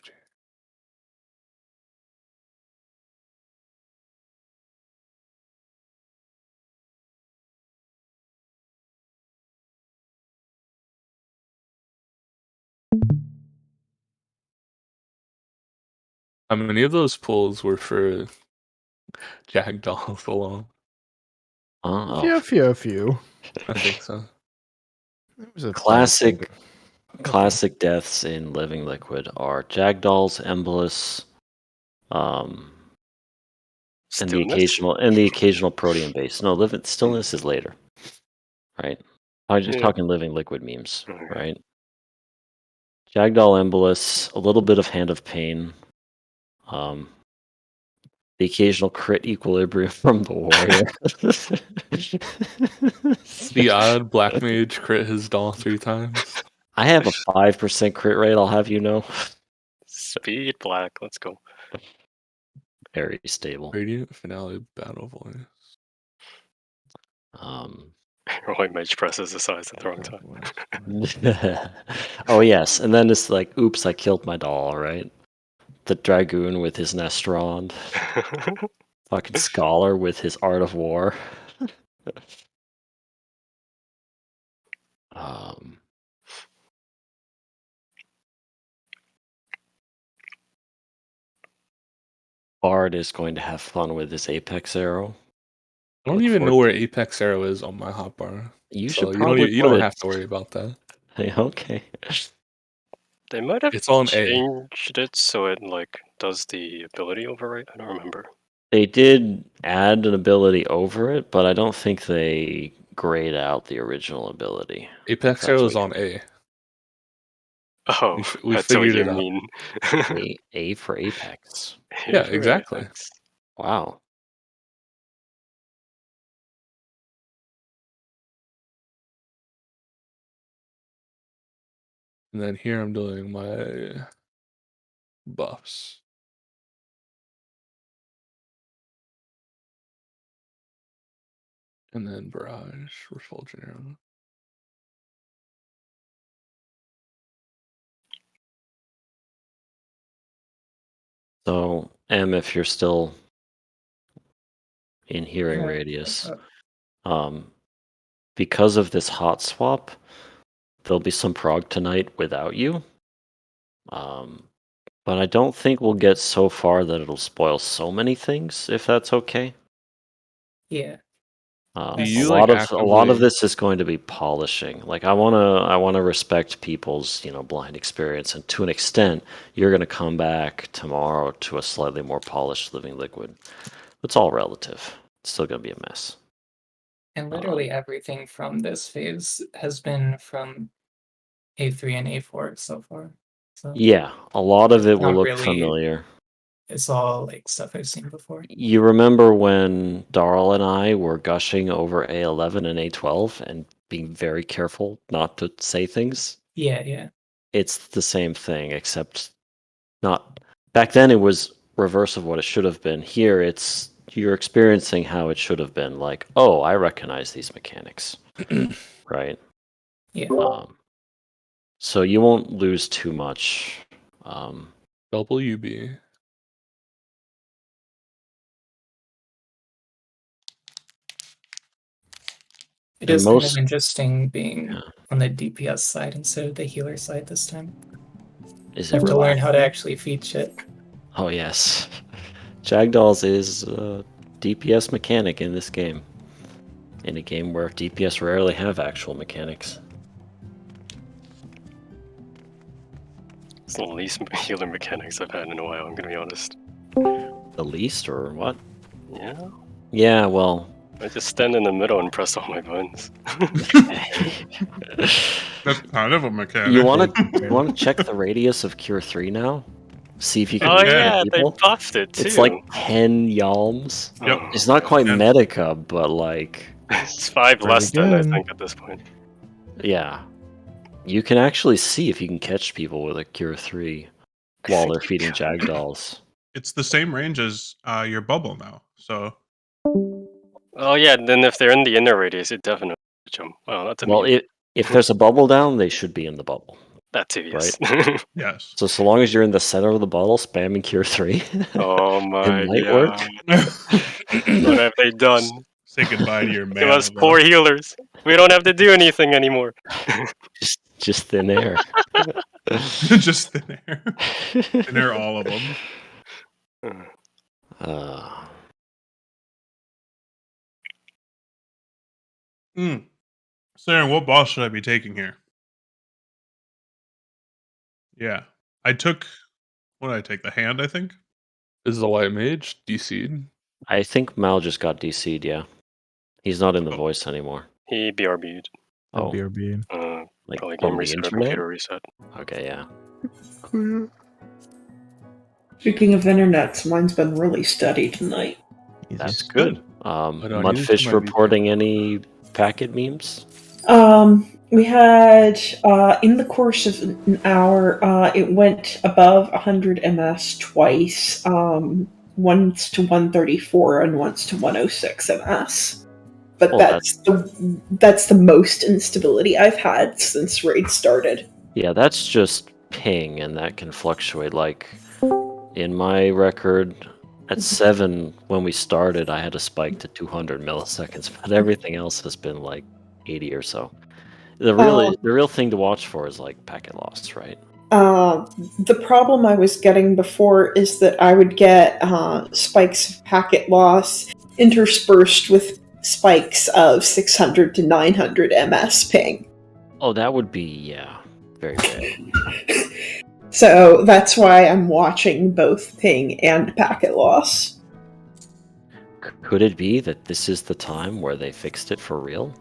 How many of those pulls were for Jackdaws alone? A few. I think so. It was a Classic deaths in Living Liquid are Jackdaws, Embolus, and Stillness? the occasional Protean base. No, Stillness is later. Right? I'm just Yeah. talking Living Liquid memes, Okay. right? Jackdaw, Embolus, a little bit of Hand of Pain, the occasional crit equilibrium from the warrior. The odd Black Mage crit his doll 3 times. I have a 5% crit rate, I'll have you know. Speed black, let's go. Very stable. Radiant Finale Battle Voice. White mage presses the size at the wrong time. Oh yes, and then it's like, oops, I killed my doll, right? The Dragoon with his Nestrond. Fucking Scholar with his Art of War. Bard is going to have fun with his Apex Arrow. I don't even know where Apex Arrow is on my hotbar. You So should you probably don't have to worry about that. Okay. They might have It's on A. changed it so it like does the ability overwrite. I don't remember. They did add an ability over it, but I don't think they grayed out the original ability. Apex Arrow is on A. Oh, We that's what figured you it out. mean. A for Apex. Yeah, exactly. Wow. And then here I'm doing my buffs. And then Barrage, Refulgent Arrow. So If you're still in hearing Yeah. radius, because of this hot swap, there'll be some prog tonight without you. But I don't think we'll get so far that it'll spoil so many things, if that's okay. Yeah. Do A you, lot like, of a lot of actively- this is going to be polishing. Like I wanna respect people's blind experience, and to an extent, you're gonna come back tomorrow to a slightly more polished living liquid. It's all relative. It's still gonna be a mess. And literally everything from this phase has been from A3 and A4 so far. So Yeah, a lot of it will Not look really. familiar. it's all like stuff I've seen before. You remember when Darl and I were gushing over A11 and A12 and being very careful not to say things? Yeah. It's the same thing, except not. Back then, it was reverse of what it should have been. Here, it's you're experiencing how it should have been. Like, oh, I recognize these mechanics, right? Yeah. So you won't lose too much. WB. It And is kind of most- interesting being Yeah. on the DPS side instead of the healer side this time. Is I it have to learn how to relaxing? actually feed shit. Oh yes, Jagdalls is a DPS mechanic in this game. In a game where DPS rarely have actual mechanics. It's the least healer mechanics I've had in a while, I'm gonna be honest. The least, or what? Yeah? Yeah, well, I just stand in the middle and press all my buttons. That's kind of a mechanic. you want to check the radius of Cure 3 now? See if you can Oh hit yeah, they people? buffed it too. It's like 10 yalms. Oh, Yep. It's not quite Yeah. Medica, but like, It's 5 Pretty less than I good. think at this point. yeah. You can actually see if you can catch people with a Cure 3 while they're feeding Jagdalls. It's the same range as your bubble now. So Oh yeah, then if they're in the inner radius, it definitely jump. Well, that's a Well, meme. if there's a bubble down, they should be in the bubble. That too, yes. yes. So long as you're in the center of the bottle, spamming Cure 3, Oh my it might work. god. What have they done? Say goodbye to your man. Give us poor healers. We don't have to do anything anymore. Just thin air. Just thin air. Thin air, all of them. Saren, what boss should I be taking here? Yeah. I took. What did I take? The hand, I think? Is the white mage DC'd? I think Mal just got DC'd, yeah. He's not in the Oh. voice anymore. He BRB'd. Oh, BRB. like Probably from game the reset or internet? computer reset. Okay, yeah. Speaking of internets, mine's been really steady tonight. That's good. don't Mudfish use my reporting any packet memes? We had, in the course of an hour, it went above 100 ms twice, once to 134 and once to 106 ms. But Oh, that's the most instability I've had since Raid started. Yeah, that's just ping, and that can fluctuate. Like, in my record, at 7, when we started, I had a spike to 200 milliseconds, but everything else has been like 80 or so. The real thing to watch for is like packet loss, right? The problem I was getting before is that I would get spikes of packet loss interspersed with spikes of 600 to 900 ms ping. Oh, that would be, yeah, very bad. So that's why I'm watching both ping and packet loss. Could it be that this is the time where they fixed it for real?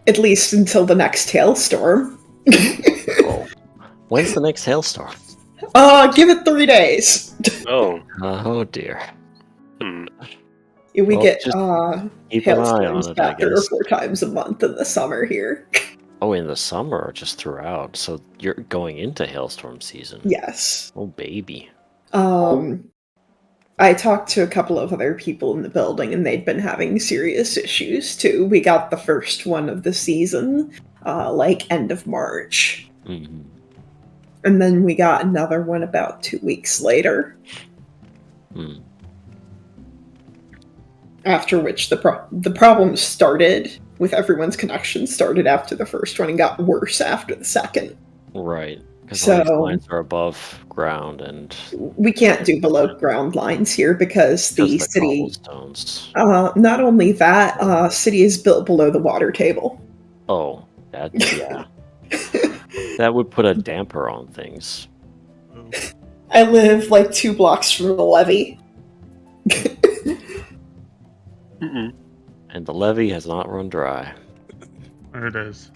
At least until the next hailstorm. Oh, when's the next hailstorm? Give it 3 days. Oh. Oh dear. We Well, get just keep an eye on hailstorms it, I about 3 or guess. 4 times a month in the summer here. Oh, in the summer or just throughout? So you're going into hailstorm season? Yes. Oh, baby. I talked to a couple of other people in the building, and they'd been having serious issues too. We got the first one of the season, like end of March. Mm-hmm. And then we got another one about 2 weeks later. Hmm. After which the problem started with everyone's connection started after the first one and got worse after the second. Right. Because all these So lines are above ground and we can't do below ground lines here because the just the city. cobblestones. Not only that, city is built below the water table. Oh, that yeah. That would put a damper on things. I live like 2 blocks from the levee. And the levee has not run dry. There it is.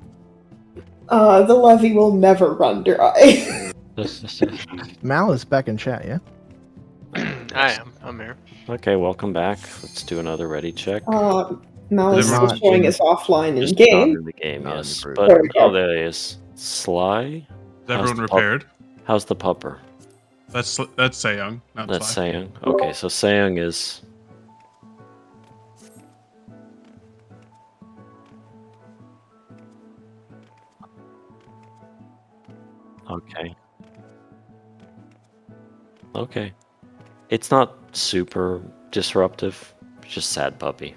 The levee will never run dry. Mal is back in chat, yeah? I am. I'm here. Okay, welcome back. Let's do another ready check. Mal is still Not showing in- us offline in Just not game. in the game, Not in yes. the group. But There we go. there he is. Sly. Is How's everyone the pup- repaired? How's the pupper? That's Sayoung, not That's Sly. Sayang. Okay, so Sayang is. Okay. Okay. It's not super disruptive. It's just sad puppy.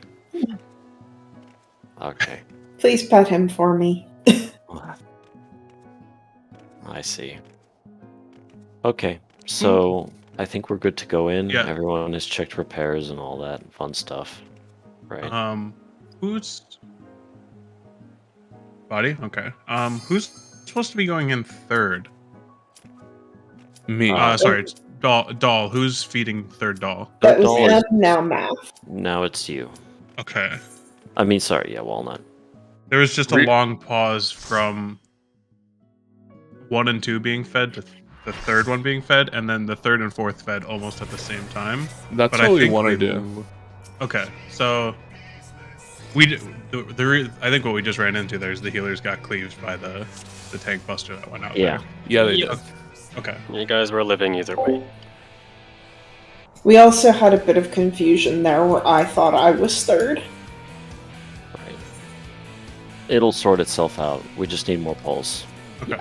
Okay. Please pet him for me. I see. Okay, so I think we're good to go in. Yeah. Everyone has checked repairs and all that fun stuff. Right. Who's body? Okay. Who's supposed to be going in third? Me. Sorry, it's doll. Who's feeding third doll? That was Doll is- them, now Math. Now it's you. Okay. I mean, sorry, yeah, Walnut. There was just a Re- long pause from 1 and 2 being fed to the third one being fed, and then the third and fourth fed almost at the same time. That's but what I we think want to we- do. Okay, so I think what we just ran into there is the healers got cleaved by the tank buster that went out. Yeah. Yeah, they Yeah. did. There. Okay. You guys were living either way. We also had a bit of confusion there where I thought I was third. Right. It'll sort itself out. We just need more pulls. Okay.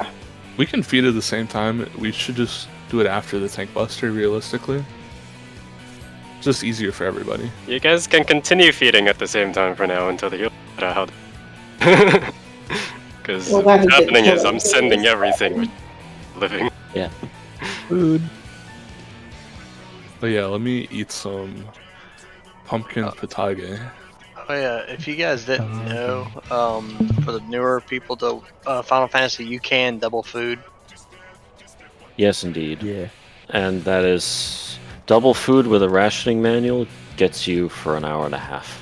We can feed at the same time. We should just do it after the tank buster, realistically. It's just easier for everybody. You guys can continue feeding at the same time for now until the heal out. Because Well, that what's has been happening is killed. I'm sending everything with living. Food. But yeah, let me eat some pumpkin potage. Oh yeah, if you guys didn't know, for the newer people to Final Fantasy, you can double food. Yes, indeed. Yeah. And that is double food with a rationing manual gets you for an hour and a half.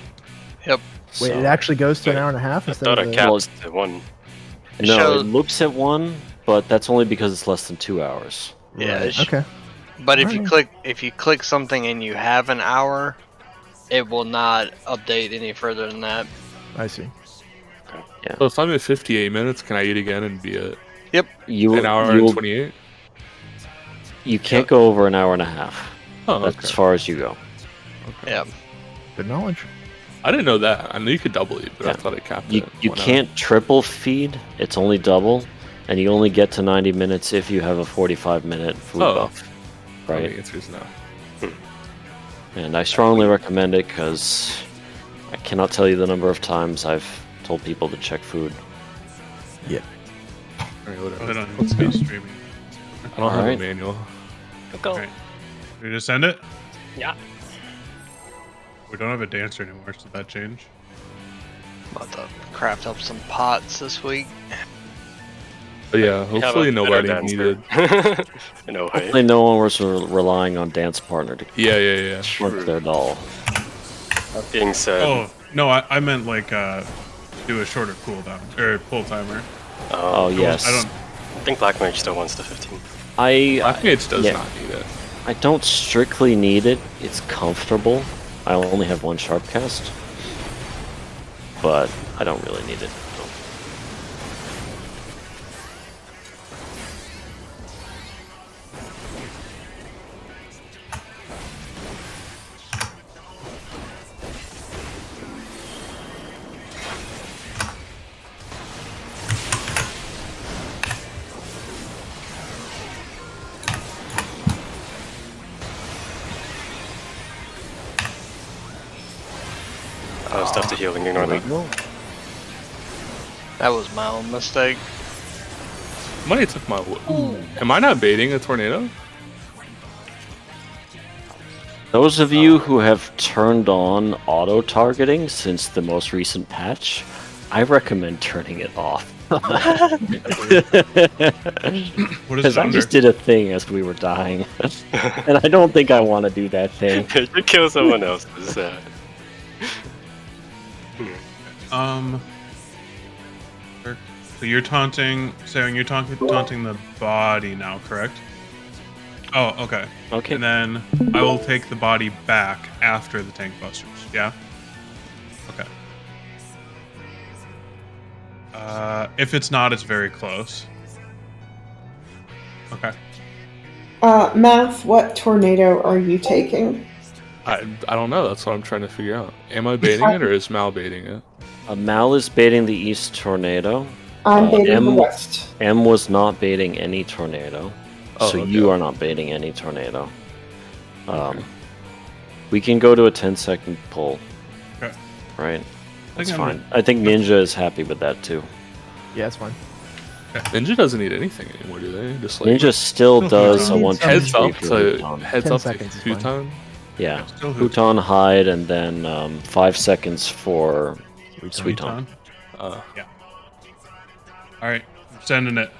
Yep. Wait, So- it actually goes to an hour and a half I instead thought of it the... caps to 1. No, shows- it looks at 1, but that's only because it's less than 2 hours. Yeah. Right, it sh- okay. But if you Alright. click something and you have an hour, it will not update any further than that. I see. So if I'm at 58 minutes, can I eat again and be at You an hour you and will- 28? You can't go over an hour and a half. Oh, That's okay. as far as you go. Yeah. Good knowledge. I didn't know that. I knew you could double it, but I Yeah. thought it capped You it. you 1 hour. can't triple feed. It's only double, and you only get to 90 minutes if you have a 45-minute food Oh. buff. Oh, Right. the answer is no. And I strongly recommend it because I cannot tell you the number of times I've told people to check food. Alright, Go whatever. ahead on Let's go. streaming. I don't have Alright. a manual. Go. Okay. Did you just send it? Yeah. We don't have a dancer anymore, so that change. About to craft up some pots this week. But yeah, You have a hopefully better nobody dancer. needed. No way. Hopefully no one was relying on dance partner to Yeah. work their doll. That being said, Oh no, I meant like do a shorter cooldown or pull timer. Oh yes. I don't. I think Black Mage still wants the 15. Black Mage does yeah. not need it. I don't strictly need it. It's comfortable. I only have 1 sharp cast, but I don't really need it. Stuff to healing, ignore that. That was my own mistake. Money took my. Am I not baiting a tornado? Those of you who have turned on auto targeting since the most recent patch, I recommend turning it off. What is Because it I under? just did a thing as we were dying, and I don't think I want to do that thing. You kill someone else. It's sad. So you're taunting, saying you're taunting the body now, correct? Oh, okay. Okay. And then I will take the body back after the tank busters. Yeah. Okay. If it's not, it's very close. Okay. Math, what tornado are you taking? I don't know. That's what I'm trying to figure out. Am I baiting it or is Mal baiting it? Mal is baiting the east tornado. I'm baiting M- the west. M was not baiting any tornado, Oh, so okay. you are not baiting any tornado. We can go to a 10-second pull. Okay. Right. That's think I'm fine. I think Ninja is happy with that too. Yeah, it's fine. Ninja doesn't need anything anymore, do they? Just like Ninja still does a Needs 1 2 heads 3 up for to Huton. heads 10 up to seconds is fine. Huton. Yeah. Still Huton. Huton hide and then 5 seconds for Sweet Huton. Huton. All right, I'm sending it.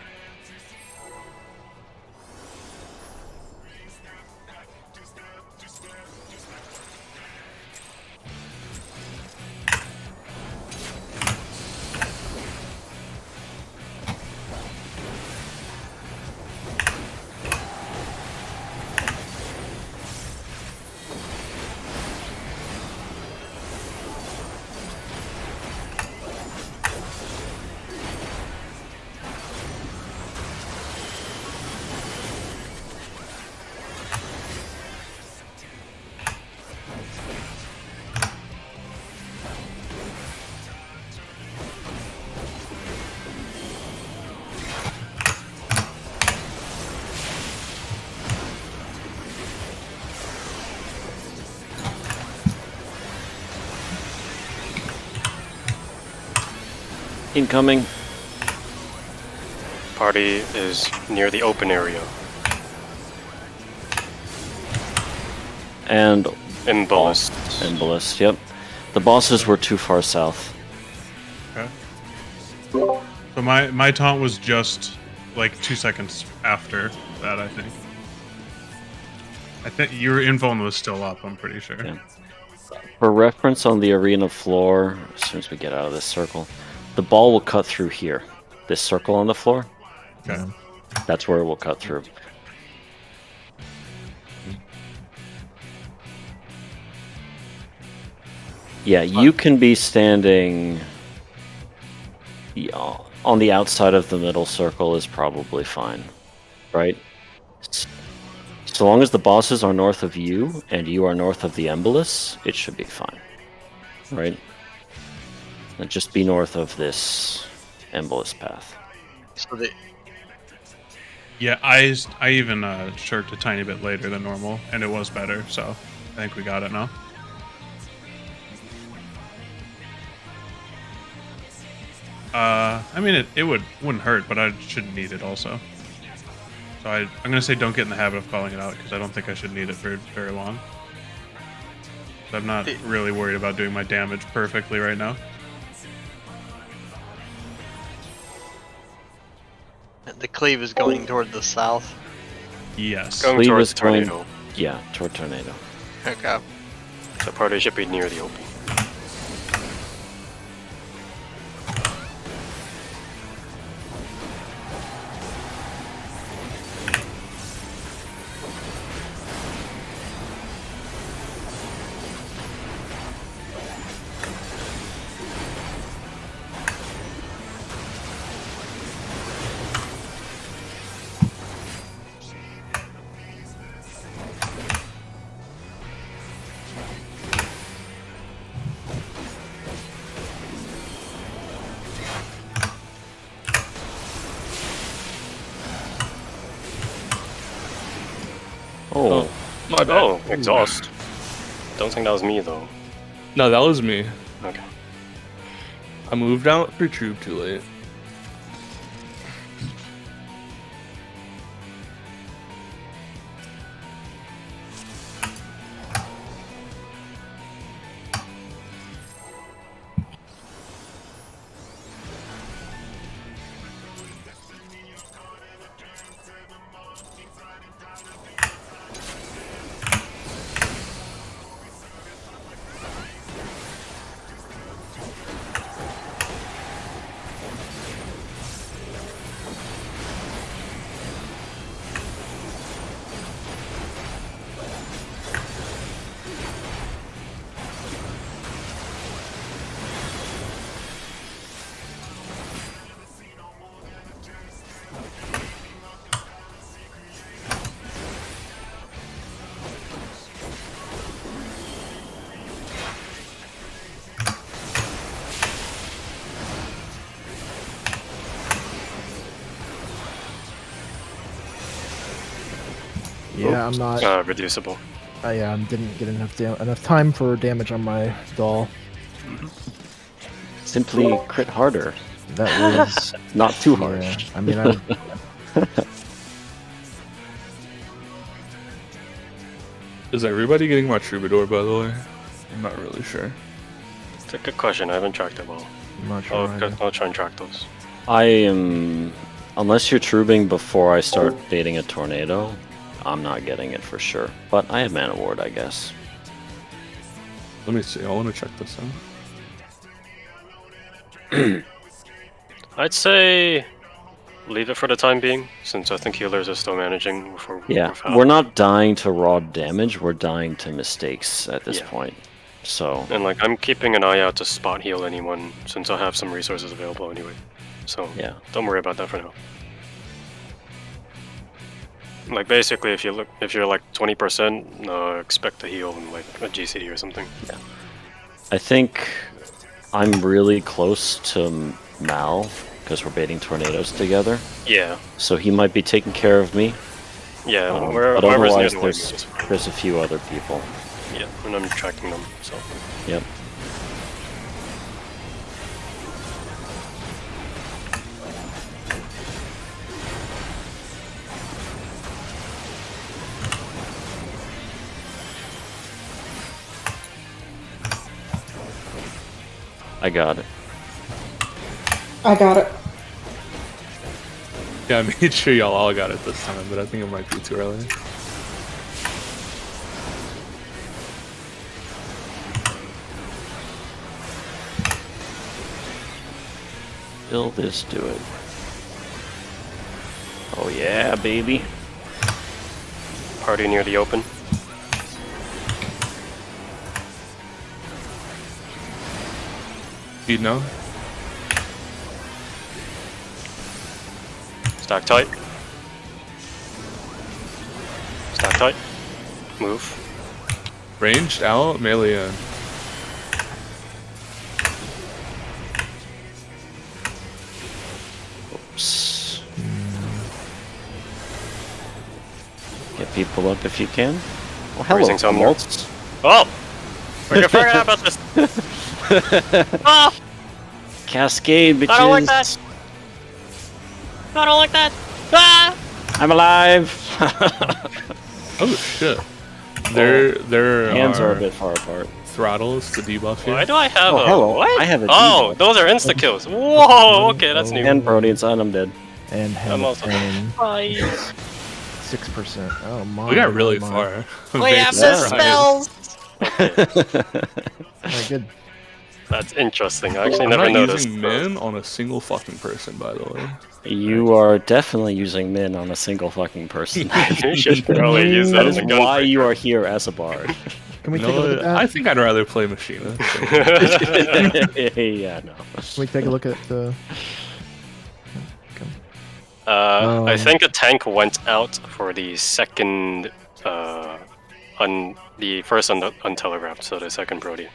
Incoming. Party is near the open area. And In ballast. Ballist, yep. The bosses were too far south. Okay. So my taunt was just like 2 seconds after that, I think. I think your info was still up, I'm pretty sure. Yeah. For reference on the arena floor, as soon as we get out of this circle, the ball will cut through here. This circle on the floor, Okay. that's where it will cut through. Yeah, you can be standing on the outside of the middle circle is probably fine, right? So long as the bosses are north of you and you are north of the Embolus, it should be fine, right? And just be north of this Embolus path. So the Yeah, I even shirked a tiny bit later than normal, and it was better, so I think we got it now. I mean, it wouldn't hurt, but I shouldn't need it also. So I'm gonna say don't get in the habit of calling it out, because I don't think I should need it for very long. So I'm not really worried about doing my damage perfectly right now. the cleave is going toward the south. Yes. Going Cleve towards is going- tornado. Yeah, toward tornado. Okay. So party should be near the open. Oh, My bad. Oh, exhaust. Don't think that was me though. No, that was me. Okay. I moved out for troop too late. Yeah, I'm not. Reducible. I didn't get enough time for damage on my doll. Simply crit harder. That was Not too yeah, harsh. I mean, Is everybody getting my troubadour, by the way? I'm not really sure. It's a good question. I haven't tracked it well. I'm not sure. either. I'll try and track those. I am, unless you're trooping before I start baiting a tornado, I'm not getting it for sure. But I have Mana Ward, I guess. Let me see. I want to check this out. I'd say leave it for the time being, since I think healers are still managing before. Yeah, we're not dying to raw damage, we're dying to mistakes at this Yeah. point. So, And like I'm keeping an eye out to spot heal anyone, since I have some resources available anyway. So yeah. don't worry about that for now. Like basically, if you're like 20%, expect to heal in like a GCD or something. I think I'm really close to Mal, because we're baiting tornadoes together. Yeah, So he might be taking care of me. yeah. But Wherever's near otherwise, the wings is fine. there's a few other people. Yeah, and I'm tracking them. So Yep. I got it. I got it. Yeah, I made sure y'all all got it this time, but I think it might be too early. Will this do it? Oh yeah, baby. party near the open. You know? Stack tight. Stack tight. Move. Ranged out, melee in. Oops. Get people up if you can. Oh, hello, Raising some more. Maltz. Oh! We're gonna figure out about this. Oh! Cascade, bitches. I don't like that. I don't like that. Ah! I'm alive. Oh shit. There Hands are a bit far apart. throttles to debuff you. Why do I have Oh, a hello. what? I have a Oh, debuff. those are insta kills. Whoa, okay, that's new. And Brody inside, I'm dead. And I'm also Hamilton, Bye. 6%. Oh my. We got really my. far. We have Yeah. the spells. Alright, good. That's interesting. I actually I'm never not noticed. using min on a single fucking person, by the way. You are definitely using Min on a single fucking person. You should probably use that That as is a why you gunbreaker. are here as a bard. Can we You take a know look what? at I that? think I'd rather play Machina. Yeah, no. Can we take a look at the? I think a tank went out for the second, the first untelegraphed, so the second Brody.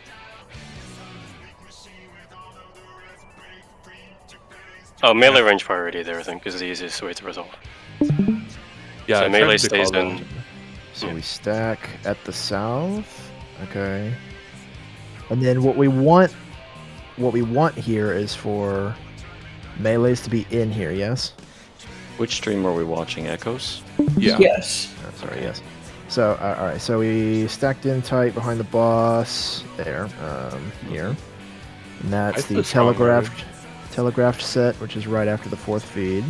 Oh, melee range priority there, I think, is the easiest way to resolve. Yeah, So I melee tried to stays call in. that. So Yeah. we stack at the south. Okay. And then what we want what we want here is for melees to be in here. Yes. Which stream are we watching? Echoes? Yeah. Yes. Oh, sorry. Yes. So all right. So we stacked in tight behind the boss there. Here. And that's That's the the strong telegraphed set, which is right after the fourth feed.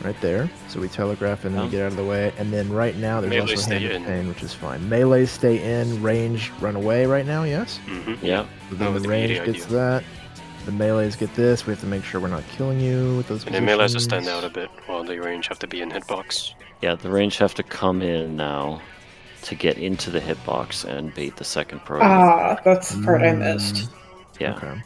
Right there. So we telegraph and then we get out of the way. And then right now there's Melee also stay hand of in. pain, which is fine. Melees stay in, range run away right now, yes? Mm-hmm. Yeah. So Oh, then with the the range melee gets idea. that. The melees get this. We have to make sure we're not killing you with those And then melees will stand positions. out a bit, while the range have to be in hitbox. Yeah, the range have to come in now to get into the hitbox and bait the second protein. Ah, that's the part I missed. Yeah. Okay.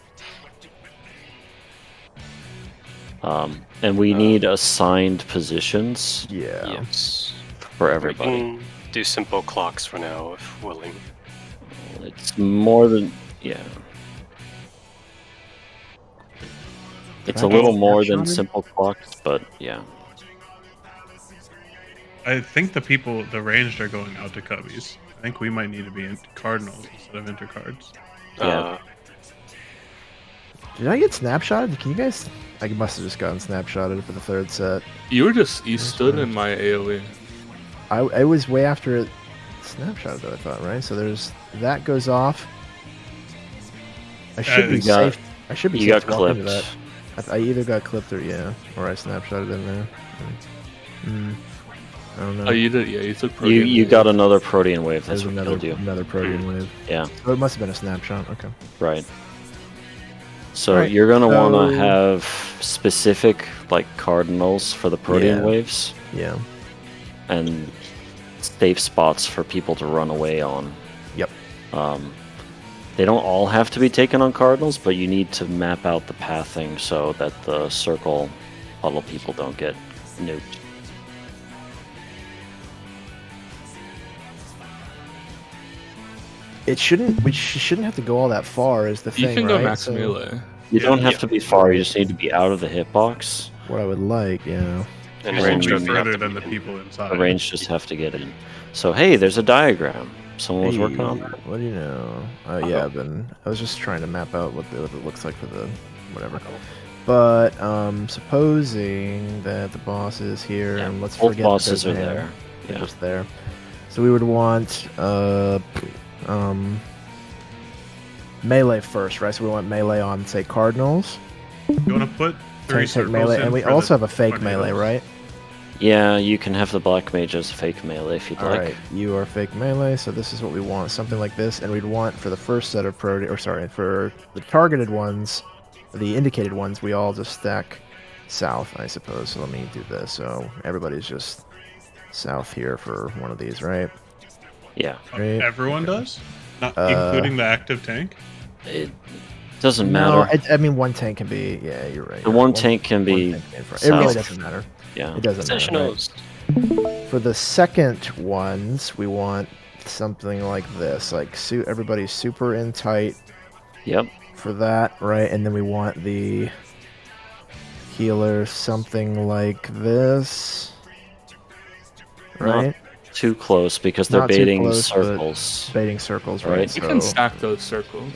And we need assigned positions Yeah. Yes. for We everybody. can do simple clocks for now, if willing. It's more than It's a Can I little get more than snapshotted? simple clocks, but yeah. I think the ranged are going out to cubbies. I think we might need to be in cardinals instead of intercards. Yeah. Did I get snapshotted? Can you guys? I must have just gotten snapshotted for the third set. You stood in my AoE. I was way after it snapshotted though, I thought, right? So there's that goes off. I should be You got- safe. I should be You safe got to walk into clipped. that. I either got clipped or or I snapshotted in there. I don't know. Oh, you did. Yeah, you took. You Protean you Wave. got another protean wave. That's There's what another killed you. another protein wave. Yeah, So it must have been a snapshot. Okay. right. So Alright, you're gonna want so- to have specific like cardinals for the protean Yeah. waves Yeah. and safe spots for people to run away on. Yep. They don't all have to be taken on cardinals, but you need to map out the pathing so that the circle huddle people don't get nuked. It shouldn't. We shouldn't have to go all that far. Is the You thing, can right? go max So melee. You Yeah, don't have yeah. to be far. You just need to be out of the hitbox. What I would like, yeah. And You the should range be have further to than be the in. people inside. The range just have to get in. So hey, there's a diagram. Someone was working on that. What do you know? Yeah, I was just trying to map out what it looks like for the whatever. But supposing that the boss is here, Yeah, and let's both forget bosses that are they're there. They're Yeah. just there. So we would want melee first, right? So we want melee on, say, cardinals. You want to put three Tank circles melee, in and we for also the have a fake tornadoes? melee, right? Yeah, you can have the black mage as a fake melee if you'd All like. right, you are fake melee, so this is what we want, something like this, and we'd want for the first set of for the targeted ones, the indicated ones, we all just stack south, I suppose. So let me do this. So everybody's just south here for one of these, right? Yeah, Right. Everyone does? Not Uh, including the active tank? it doesn't No, matter. I mean one tank can be. Yeah, you're right. The one tank can be tank can be in front. It really south. doesn't matter. Yeah, It doesn't matter. right? Sensationals. For the second ones, we want something like this, like everybody's super in tight yep. for that, right? And then we want the healer something like this, right? Too close because they're Not too baiting close, but- circles. Baiting circles, Right. right? You can stack those circles.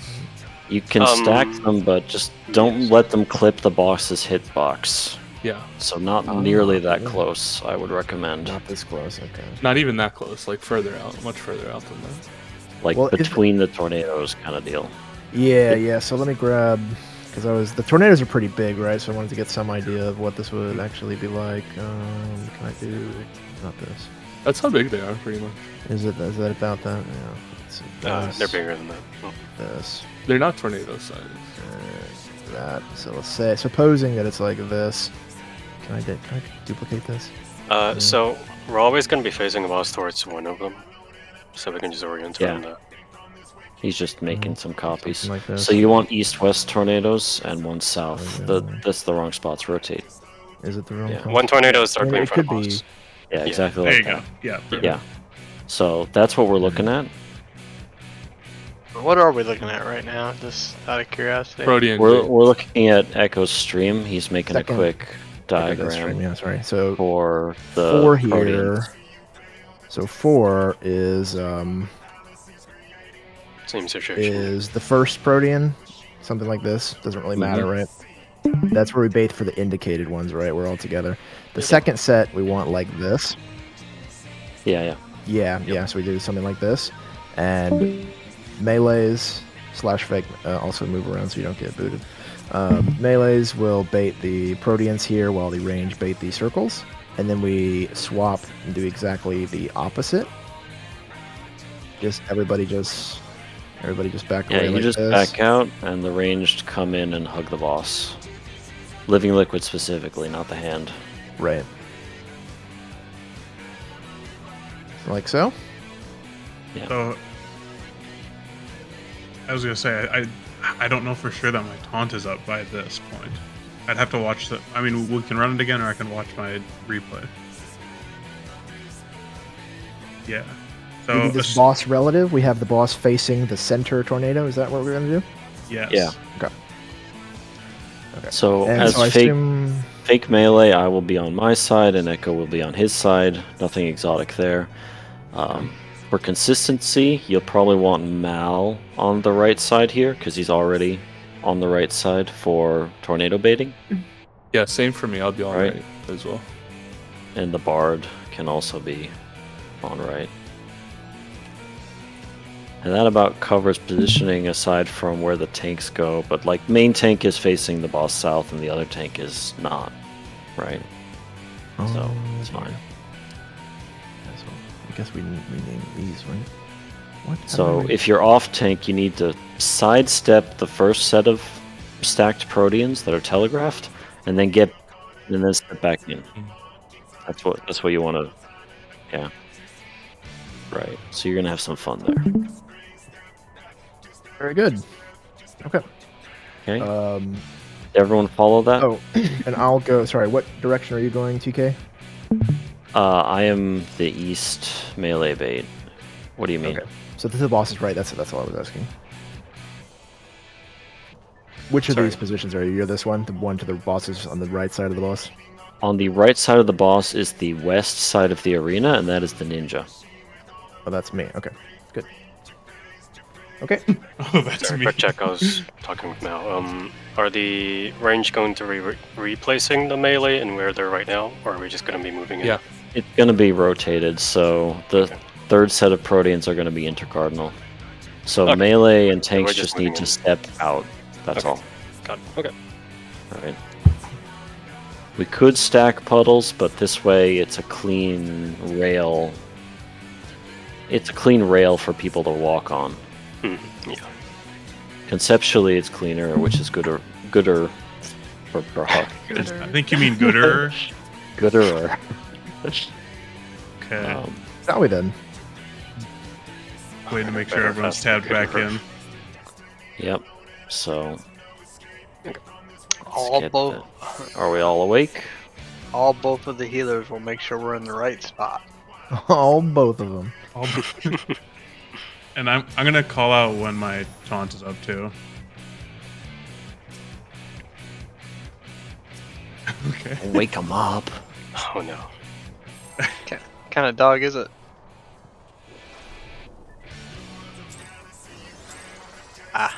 You can stack them, but just don't let them clip the boss's hitbox. Yeah, So not Oh, nearly that yeah. close, I would recommend. Not this close, okay. not even that close. Like further out, much further out than that. Like Well, is- between the tornadoes kind of deal. Yeah. So let me grab, because the tornadoes are pretty big, right? So I wanted to get some idea of what this would actually be like. Can I do not this? That's how big they are, pretty much. Is that about that? Yeah. Let's see, They're this, bigger than that. Oh. This. They're not tornado size. That. So let's say, supposing that it's like this. Can I duplicate this? So we're always going to be facing a boss towards one of them, so we can just orient Yeah. around that. He's just making some copies. Something like this. So you want east-west tornadoes and one south. Oh, yeah. That's the wrong spots. Rotate. Is it the wrong? Yeah. color? One tornado is I mean, directly in it front of could be. boss. Yeah, Yeah. exactly There like you go. that. Yeah. perfect. Yeah. So that's what we're looking at. What are we looking at right now? Just out of curiosity. Protean. We're Gate. looking at Echo's stream. He's making Second. a quick Okay, that's right, diagram yeah, sorry. So for the 4 proteans. here. So 4 is Same situation. the first protean. something like this. Doesn't really matter, right? That's where we bait for the indicated ones, right? We're all together. The second set, we want like this. Yeah. Yeah, so we do something like this. And melees / fake also move around so you don't get booted. Melees will bait the Proteans here while the range bait the circles. And then we swap and do exactly the opposite. Everybody just back away. Yeah, you like just this. back out, and the ranged come in and hug the boss. Living Liquid specifically, not the hand. Right. Like so? Yeah. So I was gonna say I don't know for sure that my taunt is up by this point. I'd have to watch the. I mean, we can run it again, or I can watch my replay. Yeah. So We do this boss relative. We have the boss facing the center tornado. Is that what we're gonna do? yes. Yeah. Okay. So And as so I assume fake melee, I will be on my side, and Echo will be on his side. Nothing exotic there. For consistency, you'll probably want Mal on the right side here, because he's already on the right side for tornado baiting. Yeah, same for me. I'll be on Right. right as well. And the Bard can also be on right. And that about covers positioning aside from where the tanks go, but like main tank is facing the boss south and the other tank is not, right? So it's fine. Yeah, so I guess we name these, right? What? How So do I- if you're off tank, you need to sidestep the first set of stacked Proteans that are telegraphed, and then step back in. That's what you want to. Yeah. Right. So you're gonna have some fun there. Very good. Okay. Okay. Everyone follow that? Oh, and I'll go. Sorry, what direction are you going, TK? I am the east melee bait. What do you mean? Okay. So the boss is right. That's all I was asking. Which of Sorry. these positions are you? You're this one. The one to the boss is on the right side of the boss. On the right side of the boss is the west side of the arena, and that is the ninja. Oh, that's me. Okay. Good. Okay. Oh, that's Sorry, me. quick check. I was talking with Mal. Are the range going to be replacing the melee and where they're right now, or are we just going to be moving in? Yeah. It's going to be rotated, so the Okay. third set of Proteans are going to be intercardinal. So Okay. melee and tanks we're just just need moving to in. step out. That's Okay. all. Got it. Okay. Alright. We could stack puddles, but this way it's a clean rail. It's a clean rail for people to walk on. Yeah. Conceptually, it's cleaner, which is gooder for Prog. I think you mean gooder. Gooder. Okay. Shall we then? Way to make sure better, everyone's faster, tabbed back quicker. in. Yep. So. let's All get both, Are we all awake? both of the healers will make sure we're in the right spot. All both of them. And I'm gonna call out when my taunt is up too. Okay. Wake them up. Oh no. What kind of dog is it? Ah.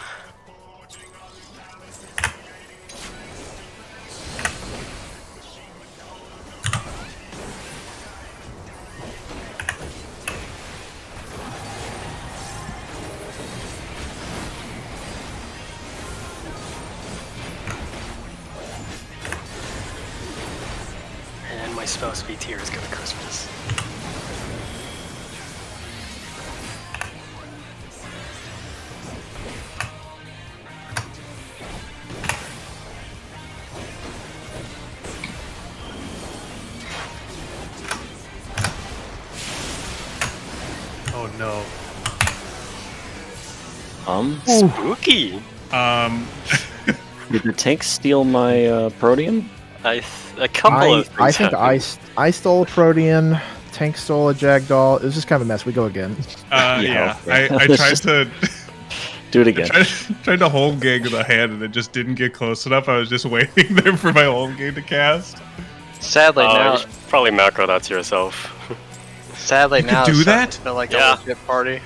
And my spell speed tier is gonna Christmas. Oh no. Spooky. Did the tank steal my Protean? A couple of things I think happened. I stole a Protean. Tank stole a Jackdaw. It was just kind of a mess. We go again. Yeah. okay. I tried to Do it again. tried to hold gang the hand and it just didn't get close enough. I was just waiting there for my hold game to cast. Sadly now, You should probably macro that to yourself. sadly You now, could do it's starting that? to feel like Yeah. a legit party.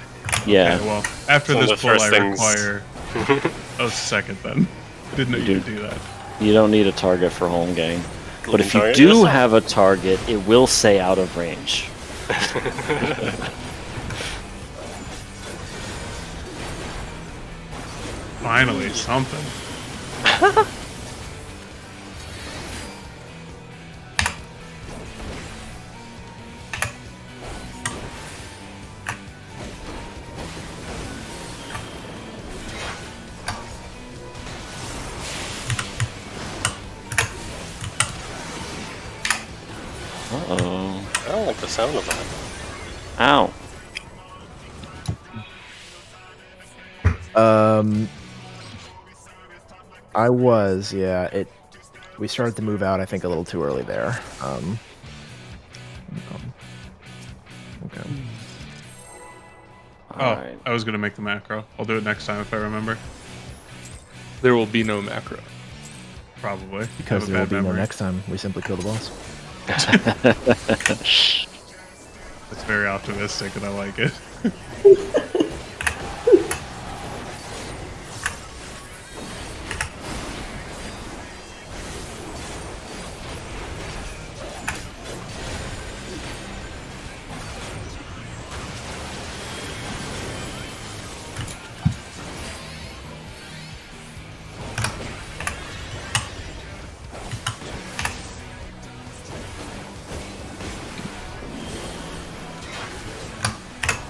Yeah. Okay, well, after One of this the pull, first I things- require Oh, second then. I didn't know you could do that. You don't need a target for home gang. But if you target do yourself. have a target, it will say out of range. Finally, something. Uh-oh. I don't like the sound of that. Ow. I was, yeah. We started to move out, I think, a little too early there. Okay. Oh, Alright. I was gonna make the macro. I'll do it next time if I remember. There will be no macro. Probably. Because I have a there will bad be no memory. next time. We simply kill the boss. It's very optimistic, and I like it.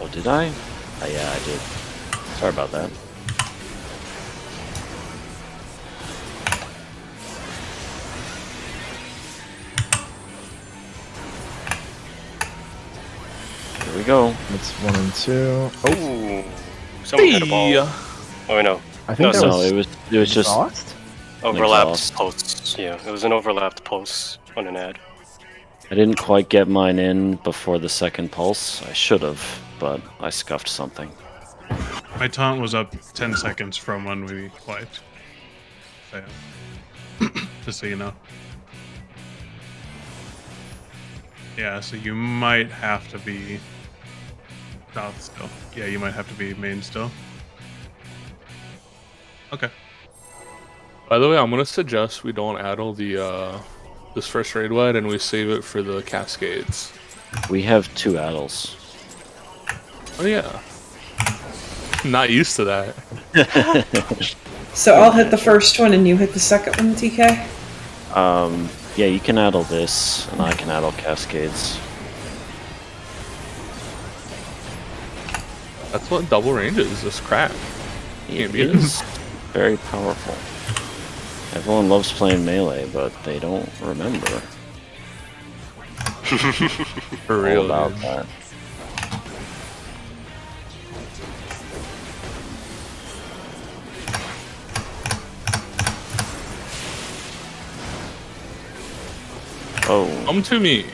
Oh, did I? Oh, yeah, I did. Sorry about that. Here we go. That's 1 and 2. Oh, Ooh. Someone hit a ball. Oh, no. I think that so was, it was just exhaust? Overlapped exhaust. posts. Yeah, it was an overlapped pulse on an ad. I didn't quite get mine in before the second pulse. I should have, but I scuffed something. My taunt was up 10 seconds from when we wiped. So, yeah. Just so you know. Yeah, so you might have to be south still. Yeah, you might have to be main still. Okay. By the way, I'm gonna suggest we don't addle the this first raid wide and we save it for the cascades. We have 2 addles. Oh yeah. Not used to that. So I'll hit the first one and you hit the second one, TK? Yeah, you can addle this, and I can addle cascades. That's what double range is, this crap. It Can't beat it. is very powerful. Everyone loves playing melee, but they don't remember For all real. about Dude. that. Oh, Come to me.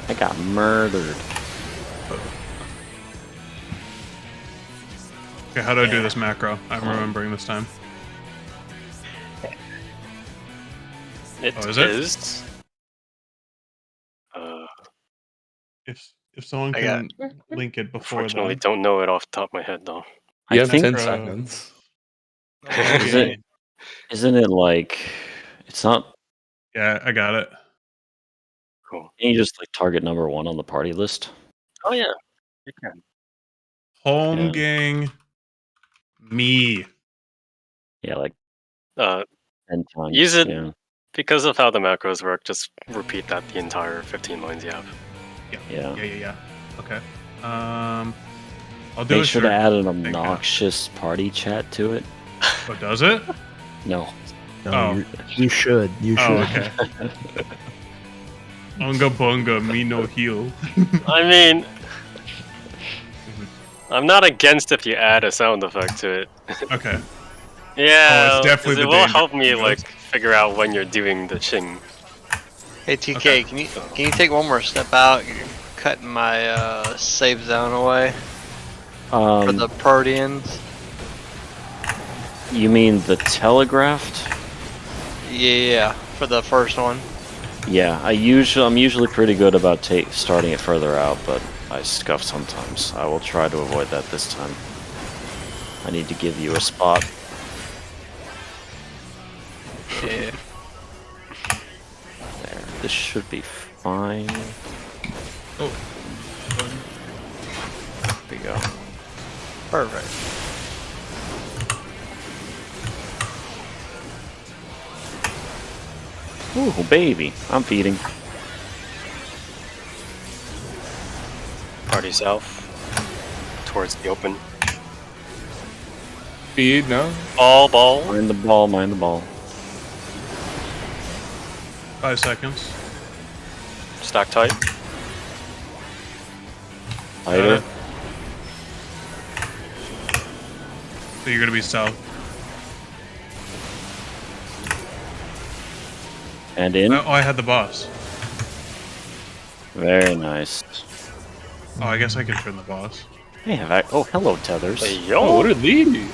I got murdered. Okay, how do I do this macro? I'm remembering this time. It Oh, is it? is. If someone I can link it before Unfortunately, then. don't know it off the top of my head, though. I You have think 10 uh, seconds. Okay. Isn't it like it's not? Yeah, I got it. Cool. Can you just like target number 1 on the party list? Oh, yeah. You can. Home Yeah. gang, me. Yeah, like Uh, 10 times. Use it. Yeah. Because of how the macros work, just repeat that the entire 15 lines you have. Yeah. Yeah. Okay. I'll do They a should shirt. add an Thank God. obnoxious party chat to it. Oh, does it? No. No, Oh. you should. You should. Oh, okay. Unga bunga, me no heal. I mean, I'm not against if you add a sound effect to it. Okay. Yeah, Oh, it's definitely 'cause the it will danger help me goes. like figure out when you're doing the ching. Hey TK, Okay. can you take one more step out? You're cutting my save zone away for the Proteans. You mean the telegraphed? Yeah, for the first one. Yeah, I'm usually pretty good about starting it further out, but I scuff sometimes. I will try to avoid that this time. I need to give you a spot. Yeah. There. This should be fine. Oh. There we go. Perfect. Ooh, baby. I'm feeding. Party south. Towards the open. Feed, no? Ball. Mind the ball, mind the ball. 5 seconds. Stack tight. Tighter. So you're gonna be south. And in. Oh, I had the boss. Very nice. Oh, I guess I can turn the boss. Hey, have I... Oh, hello, Tethers. Hey, Oh, yo! what are these?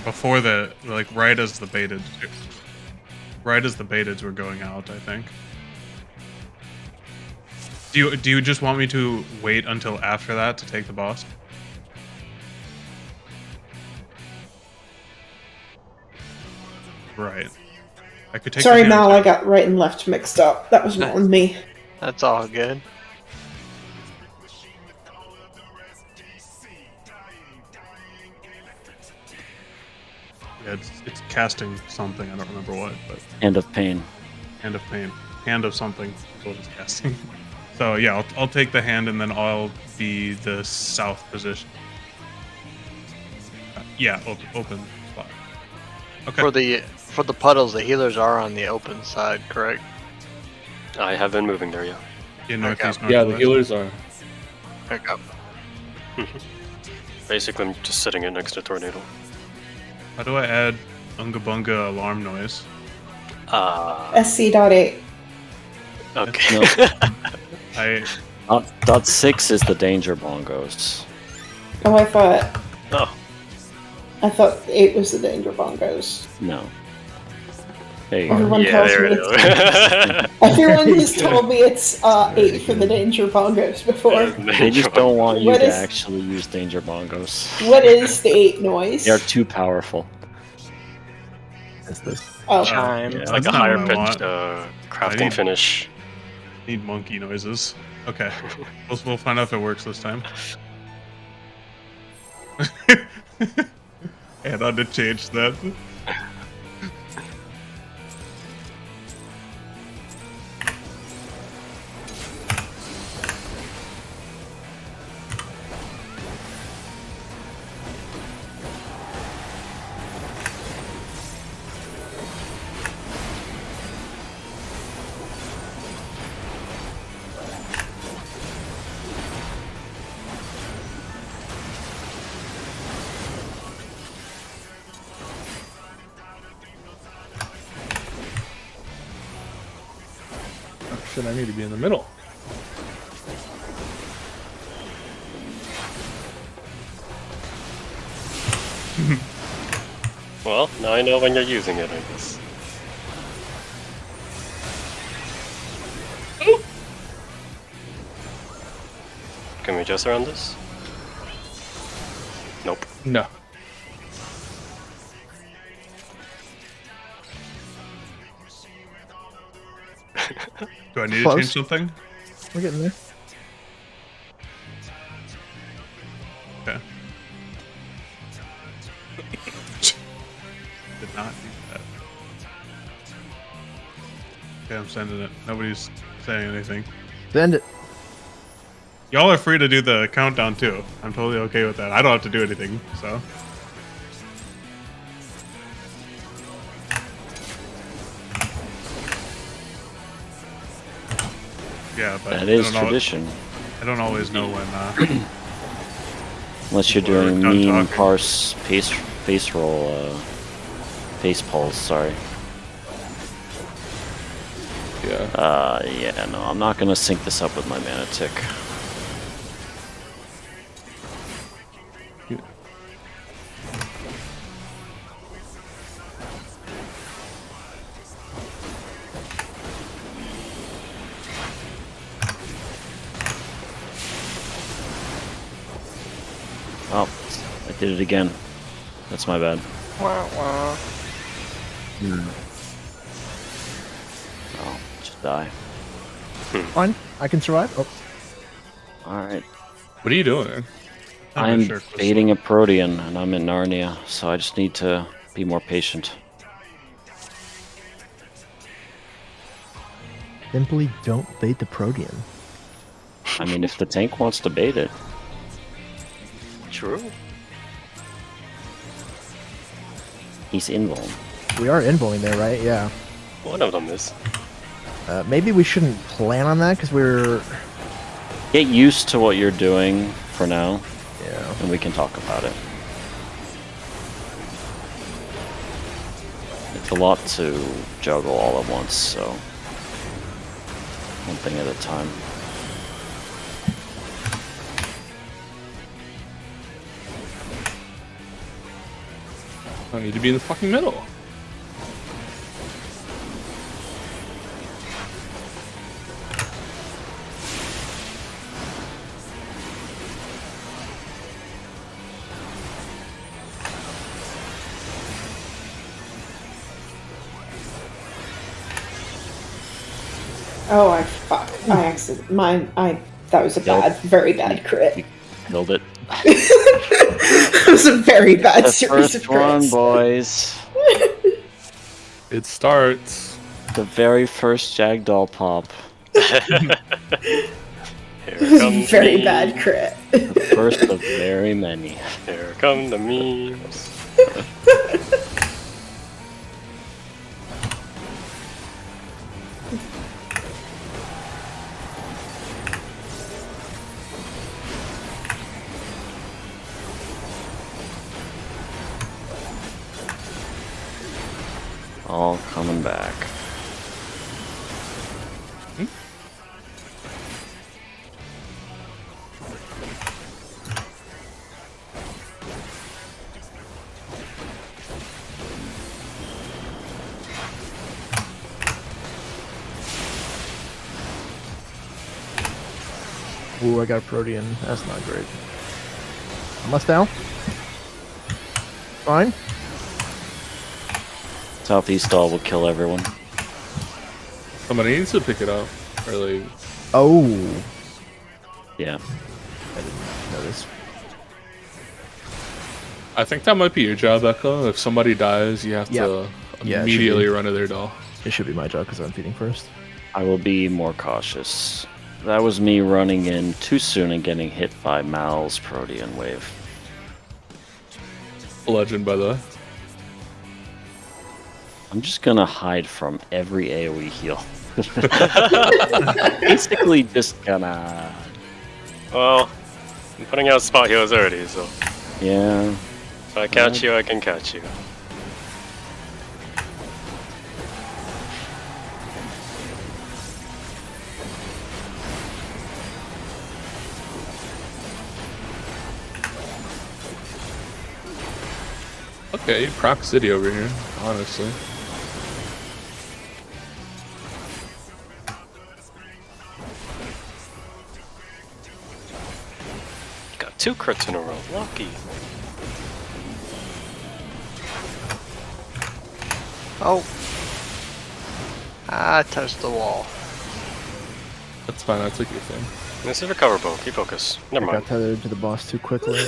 Before the, like, right as the baiteds were going out, I think. Do you just want me to wait until after that to take the boss? Right. I could take. Sorry, the Mal, hand I got right and left mixed up. That was wrong with me. That's all good. Yeah, it's casting something. I don't remember what, but Hand of pain. hand of pain, hand of something. Is what it's casting. So yeah, I'll take the hand and then I'll be the south position. Yeah, open spot. Okay. For the puddles, the healers are on the open side, correct? I have been moving there, yeah. Yeah, northeast, Yeah, the northwest. healers are. Pick up. Basically, I'm just sitting it next to Tornado. How do I add Unga Bunga alarm noise? SC.8. Okay. Dot 6 is the danger bongos. Oh, I thought Oh, 8 was the danger bongos. No. There you go. Everyone yeah, tells there me it it's, is. everyone has told me it's 8 for the danger bongos before. They just don't want you What to is- actually use danger bongos. What is the 8 noise? They are too powerful. That's this. Oh, Chime. Yeah. It's like a That's not higher what I pitched I crafting need- finish. Need monkey noises. Okay, we'll find out if it works this time. And I did change that. Oh, shit, I need to be in the middle. Well, now I know when you're using it, I guess. Can we just around this? Nope. No. Do I need to Close. change something? We're getting there. Okay. Did not do that. Okay, I'm sending it. Nobody's saying anything. Send it. Y'all are free to do the countdown too. I'm totally okay with that. I don't have to do anything, so. Yeah, but That is I don't tradition. I don't always know when. Unless you're We're doing done mean talking. parse face roll, face pulse, sorry. Yeah. Yeah, no, I'm not gonna sync this up with my mana tick. Oh, I did it again. That's my bad. Oh, just die. Fine, I can survive. Oh, Alright. What are you doing? I'm sure, Chris. baiting a Protean, and I'm in Narnia, so I just need to be more patient. simply don't bait the Protean. I mean, if the tank wants to bait it. True. He's invuln. We are invulning there, right? Yeah. One of them is. Maybe we shouldn't plan on that because we're. Get used to what you're doing for now, Yeah. and we can talk about it. It's a lot to juggle all at once, so one thing at a time. I need to be in the fucking middle. Oh, I fuck. I accident. That was a bad, very bad crit. Killed it. That was a very bad The series of first one, crits. boys. It starts. The very first Jagdoll pop. Here This is come a very the bad crit. The first of very many. Here come the memes. All coming back. Ooh, I got a Protean. That's not great. Almost down. Fine. Southeast all will kill everyone. Somebody needs to pick it up. Or like, Oh, Yeah. I didn't notice. I think that might be your job, Echo. If somebody dies, you have to Yeah, it should immediately be. run to their doll. It should be my job because I'm feeding first. I will be more cautious. That was me running in too soon and getting hit by Mal's Protean wave. A legend, by the way. I'm just gonna hide from every AoE heal. Basically just gonna... Well, I'm putting out spot heals already, so Yeah. if I catch you, I can catch you. Okay, Proc City over here, honestly. Got 2 crits in a row. Lucky. Oh. I touched the wall. That's fine, I took your thing. This is recover bow. Keep focus. Never I mind. got tethered to the boss too quickly.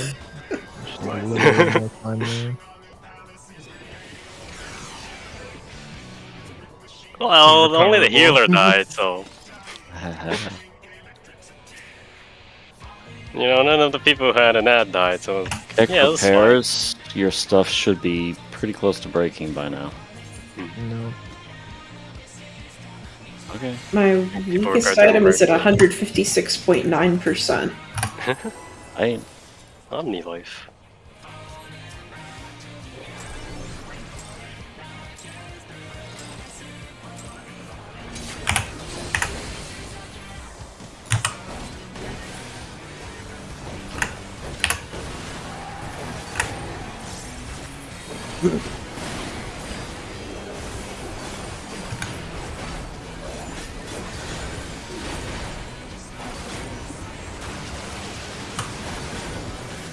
Just need a little bit more time there. Well, only the healer died, so you know none of the people who had an ad died. So Tech yeah, that's fine. repairs, your stuff should be pretty close to breaking by now. No. Okay. My People weakest regret item their is at work. 156.9%. I Omni life.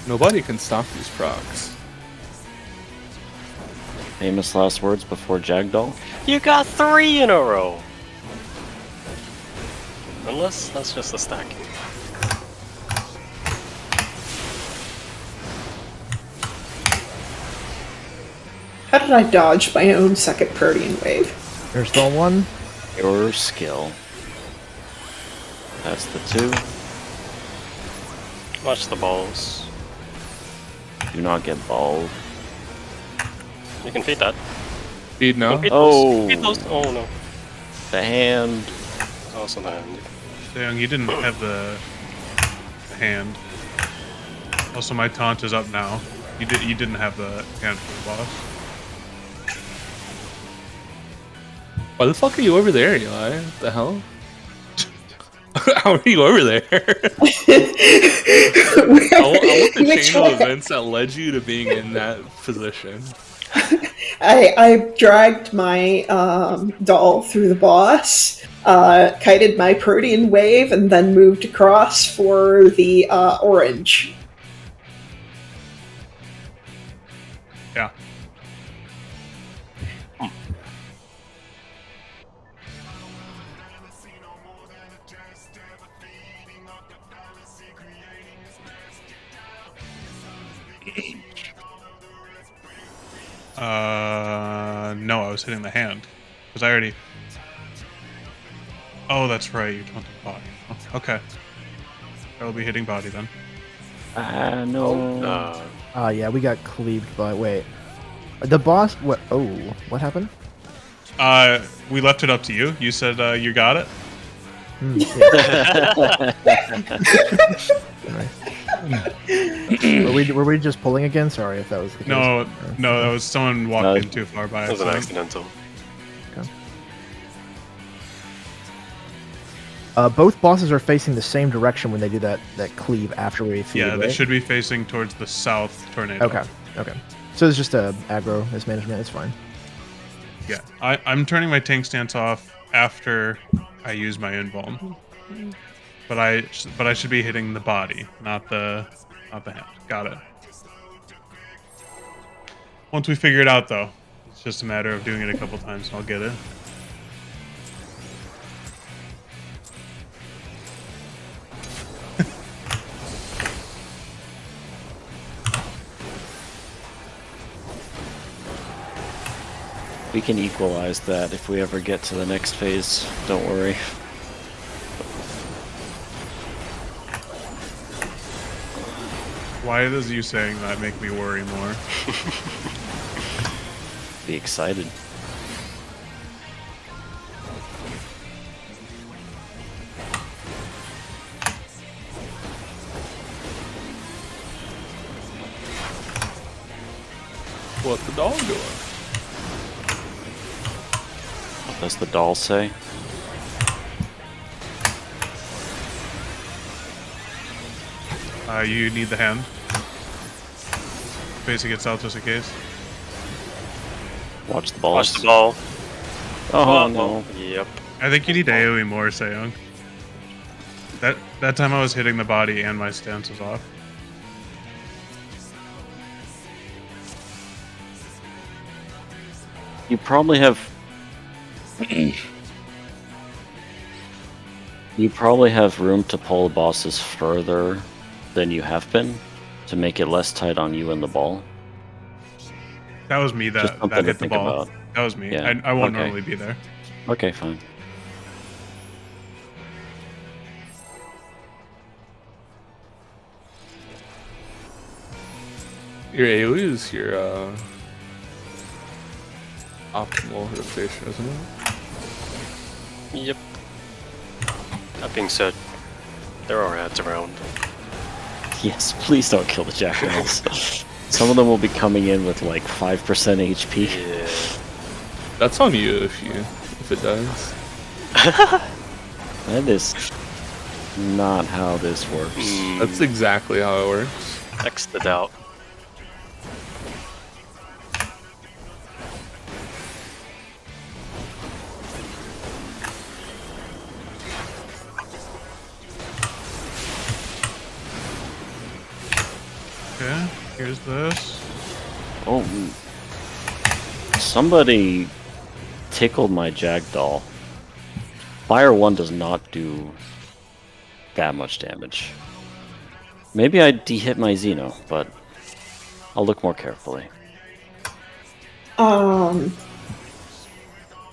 Nobody can stop these procs. Famous last words before Jagdoll. You got 3 in a row! Unless that's just a stack. How did I dodge my own second Protean wave? There's still one. Your skill. That's the 2. Watch the balls. Do not get balled. You can feed that. Feed no. Feed Oh. those. Feed those. Oh no. The hand. Also the hand. Young, you didn't have the hand. Also, my taunt is up now. You didn't have the hand for the boss. Why the fuck are you over there, Eli? What the hell? How are you over there? I want the Which chain one? of events that led you to being in that position. I dragged my doll through the boss, kited my Protean wave, and then moved across for the orange. Yeah. No, I was hitting the hand. Because I already... Oh, that's right, you taunted body. Okay. I will be hitting body then. No. Yeah, we got cleaved by. Wait, the boss. What? Oh, what happened? We left it up to you. You said you got it. Were we just pulling again? Sorry if that was the case. No, that was someone walked No. in too far by That was an accident. accidental. Both bosses are facing the same direction when they do that cleave after we feed. Yeah, they right? should be facing towards the south tornado. Okay. So it's just a aggro mismanagement. It's fine. Yeah, I'm turning my tank stance off after I use my invuln. But I should be hitting the body, not the hand. Got it. Once we figure it out, though, it's just a matter of doing it a couple times, and I'll get it. We can equalize that if we ever get to the next phase. Don't worry. Why does you saying that make me worry more? Be excited. What the dog doing? What does the doll say? You need the hand. Basic it out just in case. Watch the balls. Watch the ball. Oh no. Yep. I think you need AoE more, Seong. That time I was hitting the body and my stance was off. You probably have. You probably have room to pull the bosses further than you have been to make it less tight on you and the ball. That was me Just that something to hit the think ball. about. That was me. Yeah, I won't okay. normally be there. Okay, fine. Your AoE is your optimal rotation, isn't it? Yep. That being said, there are ads around. Yes, please don't kill the jackals. Some of them will be coming in with like 5% HP. Yeah. That's on you if it does. That is not how this works. That's exactly how it works. X the doubt. Okay, here's this. Oh, somebody tickled my Jackdaw. Fire 1 does not do that much damage. Maybe I de-hit my Xeno, but I'll look more carefully.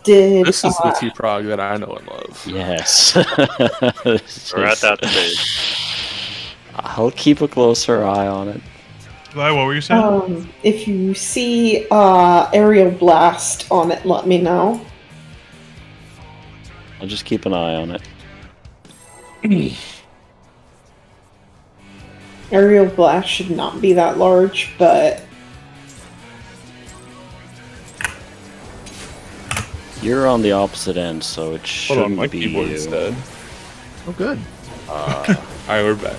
This is the T-Prog that I know and love. Yes. We're at that stage. I'll keep a closer eye on it. Eli, what were you saying? If you see aerial blast on it, let me know. I'll just keep an eye on it. Aerial blast should not be that large, but You're on the opposite end, so it Hold shouldn't on, my be keyboard's you. dead. Oh, good. Alright, we're back.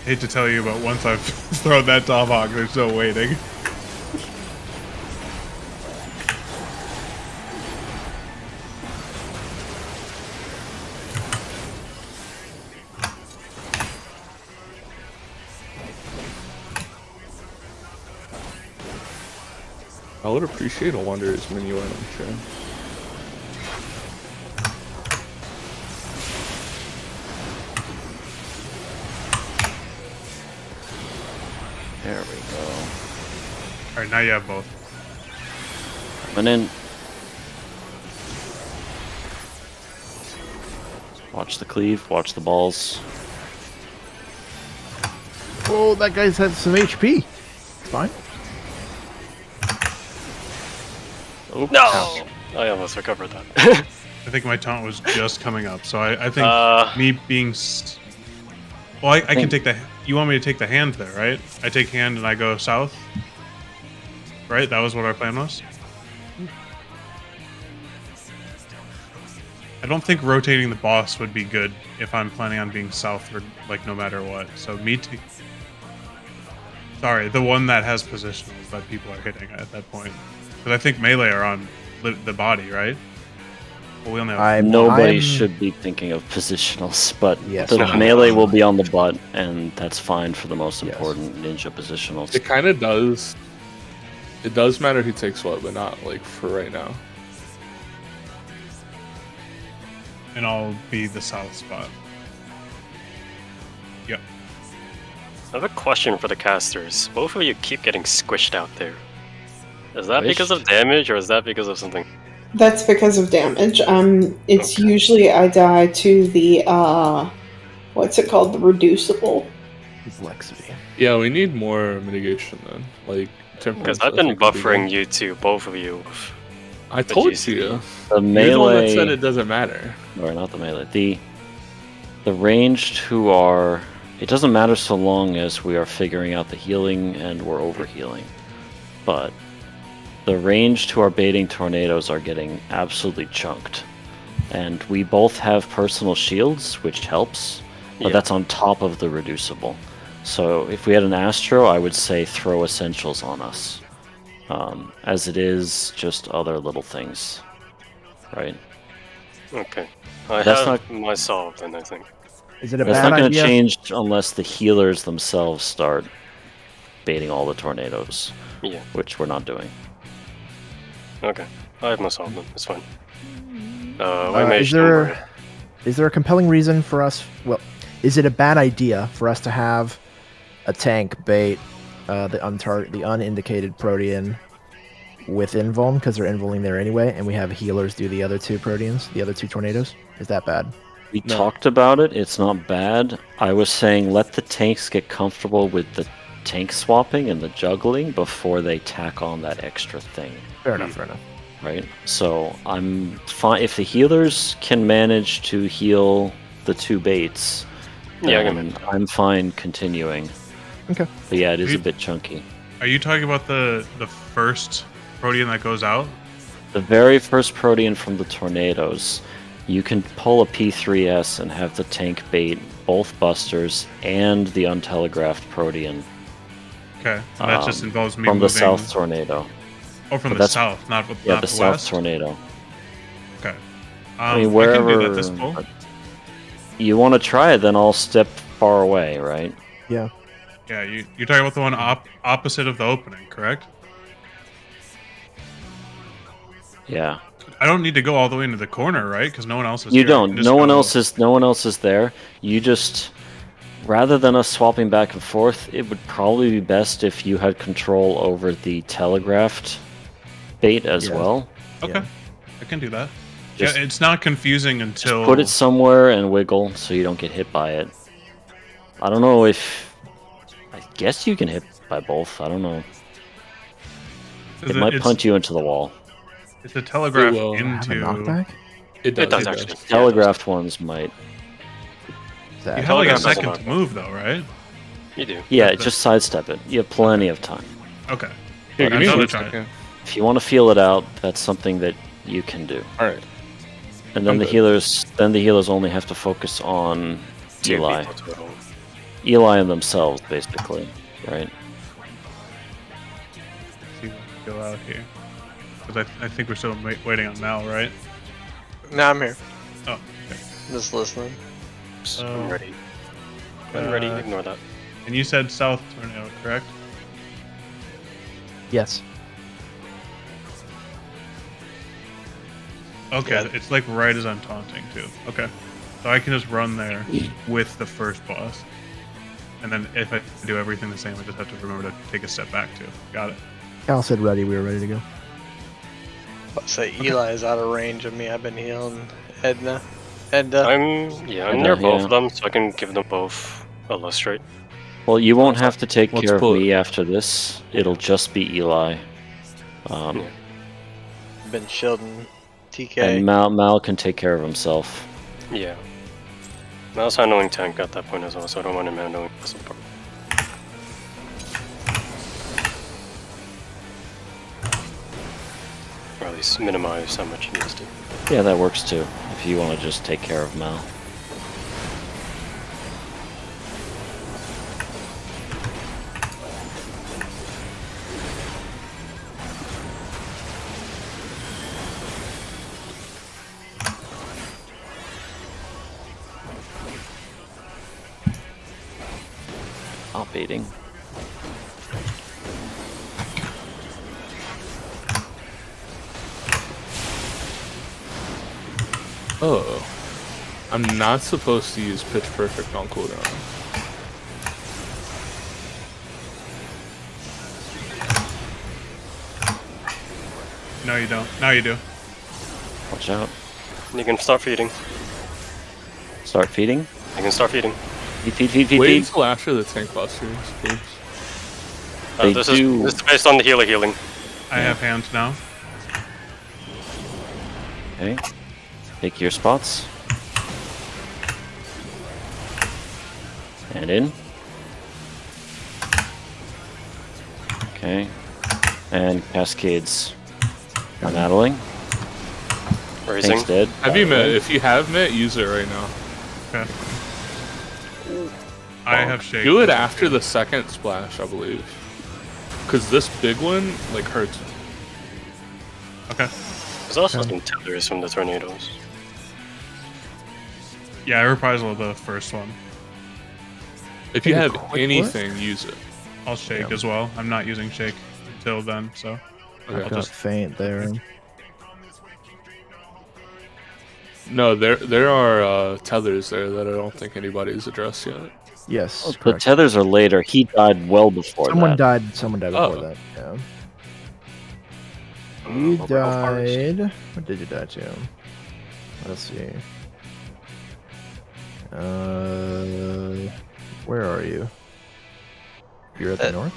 Hate to tell you, but once I've thrown that tomahawk, they're still waiting. I would appreciate a Wanderer's menu item, sure. There we go. Alright, now you have both. And then watch the cleave, watch the balls. Oh, that guy's had some HP. It's fine. Oh, No! I almost recovered that. I think my taunt was just coming up, so I think me being... Well, I can take the... You want me to take the hand there, right? I take hand and I go south? Right? That was what our plan was? I don't think rotating the boss would be good if I'm planning on being south or, like, no matter what. So me too... Sorry, the one that has positionals that people are hitting at that point. Because I think melee are on the body, right? Well, we only have... Nobody should be thinking of positionals, but Yes. the No. melee will be on the butt, and that's fine for the most Yes. important ninja positionals. It kind of does. It does matter who takes what, but not like for right now. And I'll be the south spot. Yep. I have a question for the casters. Both of you keep getting squished out there. Is that because of damage, or is that because of something? that's because of damage. It's Okay. usually I die to the what's it called? The reducible. Complexity. Yeah, we need more mitigation then. Like temperance. Because I've been buffering you two, both of you. I told GC. you. The You're the one that melee, said it doesn't matter. or not the melee, the ranged who are. It doesn't matter so long as we are figuring out the healing and we're overhealing, but the ranged who are baiting tornadoes are getting absolutely chunked, and we both have personal shields, which helps, but Yeah. that's on top of the reducible. So if we had an Astro, I would say throw essentials on us. As it is, just other little things, right? Okay. I That's have my solve then, I think. Is it a It's bad not going to idea? change unless the healers themselves start baiting all the tornadoes, Yeah. which we're not doing. Okay. I have my solve then. It's fine. Is there a compelling reason for us? Well, is it a bad idea for us to have a tank bait the unindicated Protean with invuln because they're invulning there anyway, and we have healers do the other two Proteans, the other two tornadoes? Is that bad? We No. talked about it. It's not bad. I was saying let the tanks get comfortable with the tank swapping and the juggling before they tack on that extra thing, Fair enough. Fair enough. right? So I'm fine if the healers can manage to heal the two baits. Yeah, I can then I'm fine continuing. Okay. But yeah, it is a bit chunky. Are you talking about the first Protean that goes out? The very first Protean from the tornadoes, you can pull a P3S and have the tank bait both busters and the untelegraphed Protean Okay, and that just involves me from moving... the south tornado. Oh, from but the that's- south, not the Yeah, the south west? tornado. Okay. I mean, I can wherever do that this pull. you want to try it, then I'll step far away, right? Yeah. Yeah, you're talking about the one opposite of the opening, correct? Yeah. I don't need to go all the way into the corner, right? Because no one else is You here. I don't. can just No one go- else is. No one else is there. You just, rather than us swapping back and forth, it would probably be best if you had control over the telegraphed bait as Yeah. well. Okay, Yeah. I can do that. Just, Yeah, it's not confusing until put it somewhere and wiggle so you don't get hit by it. I don't know if. I guess you can hit by both. I don't know. It might punch you into the wall. It's a telegraph will Have a into. knockback? It does. It does it actually. does. Telegraphed ones might. Zach. You have like a Telegraph second doesn't to move, though, right? You do. Yeah, That's- just sidestep it. You have plenty of time. Okay. Here, give me Another one try. second. If you want to feel it out, that's something that you can do. All right. And then I'm the good. healers only have to focus on Two Eli. people total. Eli and themselves, basically, right? See what we go out here. Because I think we're still waiting on Mal, right? No, I'm here. Oh, okay. Just listening. I'm ready. I'm ready. Uh, Ignore that. And you said South Tornado, correct? Yes. Okay, Yeah. it's like right as I'm taunting too. Okay, so I can just run there with the first boss, and then if I do everything the same, I just have to remember to take a step back too. Got it. Cal said ready. We were ready to go. Say Eli is out of range of me. I've been healing Edna. Edna. I'm And, near both yeah. of them, so I can give them both illustrate. Well, you won't have to take Let's care of pull it. me after this. It'll just be Eli. Yeah. Been shielding TK. And Mal can take care of himself. Yeah. Mal's handling tank at that point as well, so I don't want him handling this part. Or at least minimize how much he needs to. Yeah, that works too, if you want to just take care of Mal. Not baiting. Oh. I'm not supposed to use Pitch Perfect on cooldown. No, you don't. Now you do. Watch out. You can start feeding. Start feeding. You can start feeding. Feed. Wait until after the tank busters, please. They This do- is based on the healer healing. I have hands now. Okay. Pick your spots. And in. Okay. And cascades. Nattling. Raising. Tank's dead. Have you met? If you have met, use it right now. Okay. I have shake. Do it after the second splash, I believe. Because this big one, like, hurts. Okay. There's also some tethers from the tornadoes. Yeah, I reprisal the first one. If you Take a have quick anything, use it. I'll shake Yeah. as well. I'm not using shake until then, so. Okay. I'll Got just faint there. No, there are tethers there that I don't think anybody's addressed yet. Yes. The correct. tethers are later. He died well before Someone that. died. Someone died before Oh. that. Yeah. You Overgrowth forest. died. What did you die to? Let's see. Where are you? You're at the north.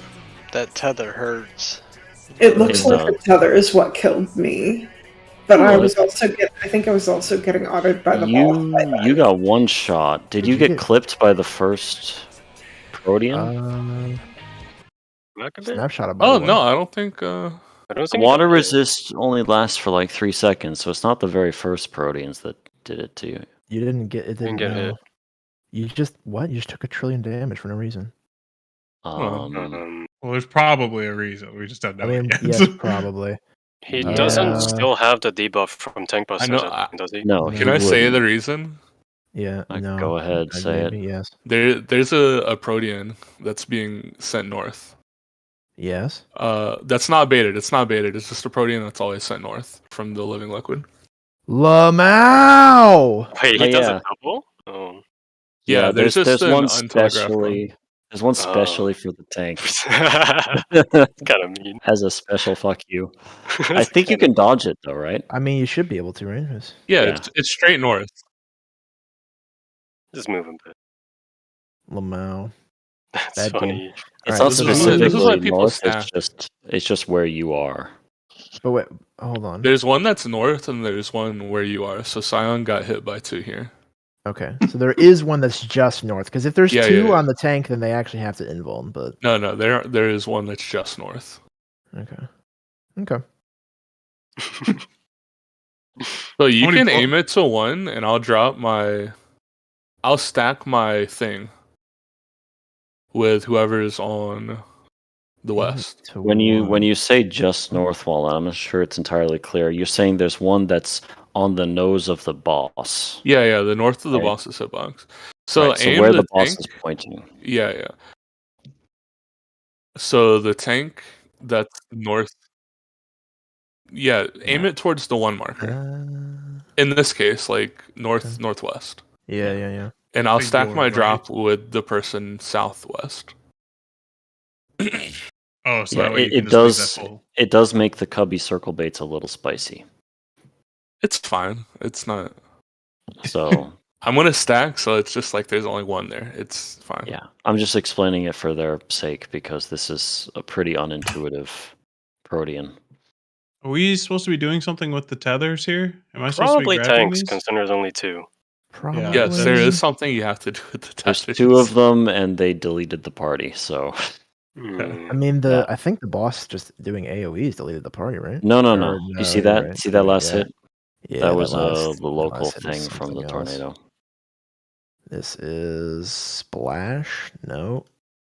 That tether hurts. It looks It's, like the tether is what killed me. But I Well, was also I think I was also getting autoed by the boss. by then. You got one shot. Did you get clipped by the first Protean? Back a bit? Snapshot of. Oh no, I don't think. I don't think Water it did. resist only lasts for like 3 seconds, so it's not the very first Proteans that did it to you. You didn't get it. Didn't Didn't get know. hit. You just what? You just took 1 trillion damage for no reason. Um, Well, there's probably a reason. We just don't know I mean, it yet. yes, probably. he Yeah. doesn't still have the debuff from Tank I Busters, know. does he? No, Can he Can I say wouldn't. the reason? Yeah, no. Go ahead, say it. Yes. There's a Protean that's being sent north. Yes. That's not baited. It's not baited. It's just a Protean that's always sent north from the living liquid. Lamau! Wait, Oh, he does yeah. a double? Oh. Yeah, there's just an one untelegraphed one. specially. There's one specially for the tank. Kind of mean. As a special fuck you. I think you can dodge it though, right? I mean, you should be able to, right? Yeah, Yeah. It's straight north. Just move him a bit. Lamau. That's Bad game. funny. It's Alright, not so this is specifically why people north. stack. It's just where you are. But wait, hold on. There's one that's north and there's one where you are. So Scion got hit by 2 here. Okay, so there is one that's just north. Because if there's Yeah, two yeah. on the tank, then they actually have to invuln. But No, there is one that's just north. okay. So you How many can po- aim it to 1 and I'll stack my thing with whoever's on the west. To When one. you say just north, Wall, I'm not sure it's entirely clear. You're saying there's one that's on the nose of the boss. Yeah, the north of the Right. boss's hitbox. So Right, aim where the the boss tank. is pointing. Yeah. So the tank that's north. Yeah, aim it towards the 1 marker. In this case, like northwest. Yeah. And I'll So stack you're my right. drop with the person southwest. Oh, so Yeah, that way you it can just leave does. that full. It does make the cubby circle baits a little spicy. It's fine. It's not. So I'm gonna stack, so it's just like there's only 1 there. It's fine. yeah, I'm just explaining it for their sake because this is a pretty unintuitive Protean. Are we supposed to be doing something with the tethers here? Am I supposed Probably to be grabbing tanks, these? considering there's only 2. Probably. Yes, there is something you have to do with the There's tattoos. 2 of them, and they deleted the party. So Hmm. I mean, I think the boss just doing AOE's deleted the party, right? no. Or You see you're that? right. See that last Yeah. hit? Yeah, That was last- the local last hit is thing from the something else. tornado. This is splash. No.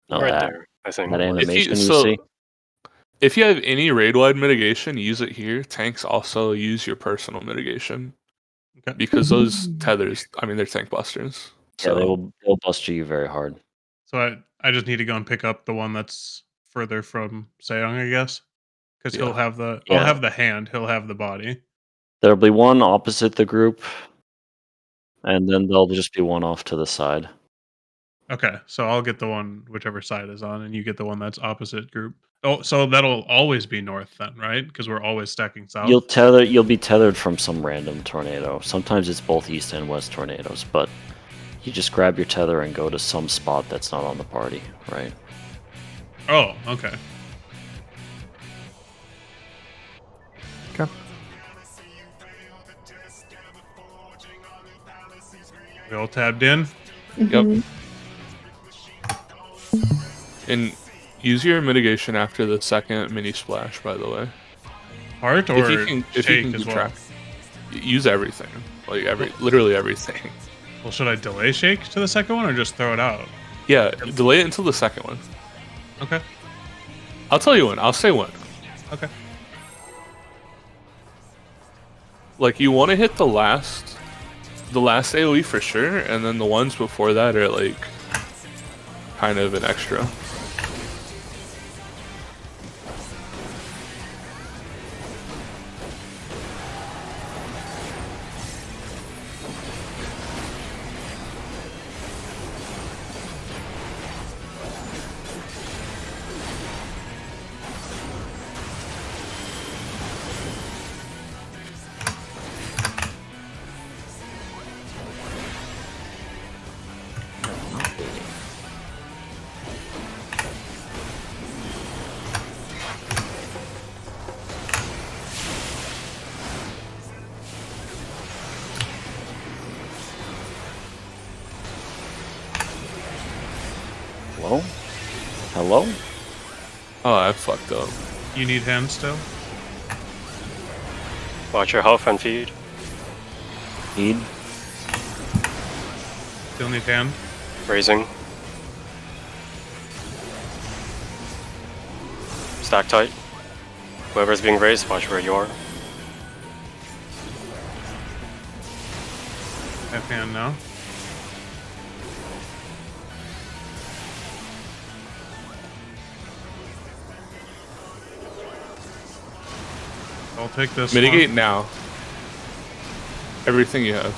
No, Right that there, I think. that animation you so- see. If you have any raid-wide mitigation, use it here. Tanks also use your personal mitigation. Okay. Because those tethers, I mean, they're tank busters. Yeah, So they'll bust you very hard. So I just need to go and pick up the one that's further from Seong, I guess, because he'll Yeah. have the. Yeah. I'll have the hand. He'll have the body. There'll be one opposite the group, and then there'll just be one off to the side. Okay, so I'll get the one whichever side is on, and you get the one that's opposite group. Oh, so that'll always be north then, right? Because we're always stacking south. You'll be tethered from some random tornado. Sometimes it's both east and west tornadoes, but you just grab your tether and go to some spot that's not on the party, right? Oh, okay. Okay. We all tabbed in. Yep. And use your mitigation after the second mini splash, by the way. Heart or If you can shake keep as well. track. Use everything. Like literally everything. Well, should I delay shake to the second one or just throw it out? Yeah, delay it until the second one. Okay. I'll tell you when. I'll say when. Okay. Like you want to hit the last AoE for sure, and then the ones before that are like kind of an extra. Hello? Hello? Oh, I fucked up. You need hand still? Watch your health and feed. Feed? Still need hand? Raising. Stack tight. Whoever's being raised, watch where you are. Have hand now. I'll take this Mitigate one. now. Everything you have.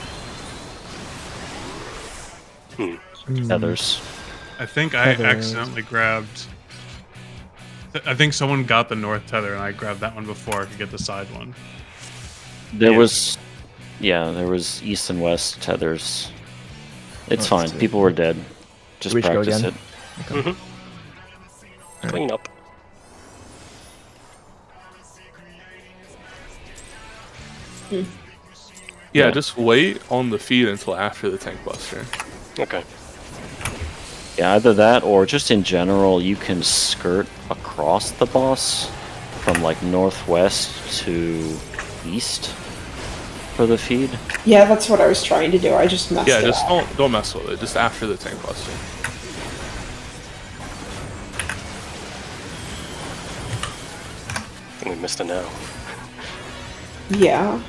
Tethers. I think I Tethers. accidentally grabbed... I think someone got the north tether, and I grabbed that one before I could get the side one. There Yeah. was, there was east and west tethers. It's Let's fine. see. People were dead. Just We should go practice again? it. Clean up. Yeah, Yeah. just wait on the feed until after the tank buster. Okay. Yeah, either that or just in general, you can skirt across the boss from like northwest to east for the feed. Yeah, that's what I was trying to do. I just messed Yeah, it just up. don't mess with it. Just after the tank buster. We missed it now. Yeah.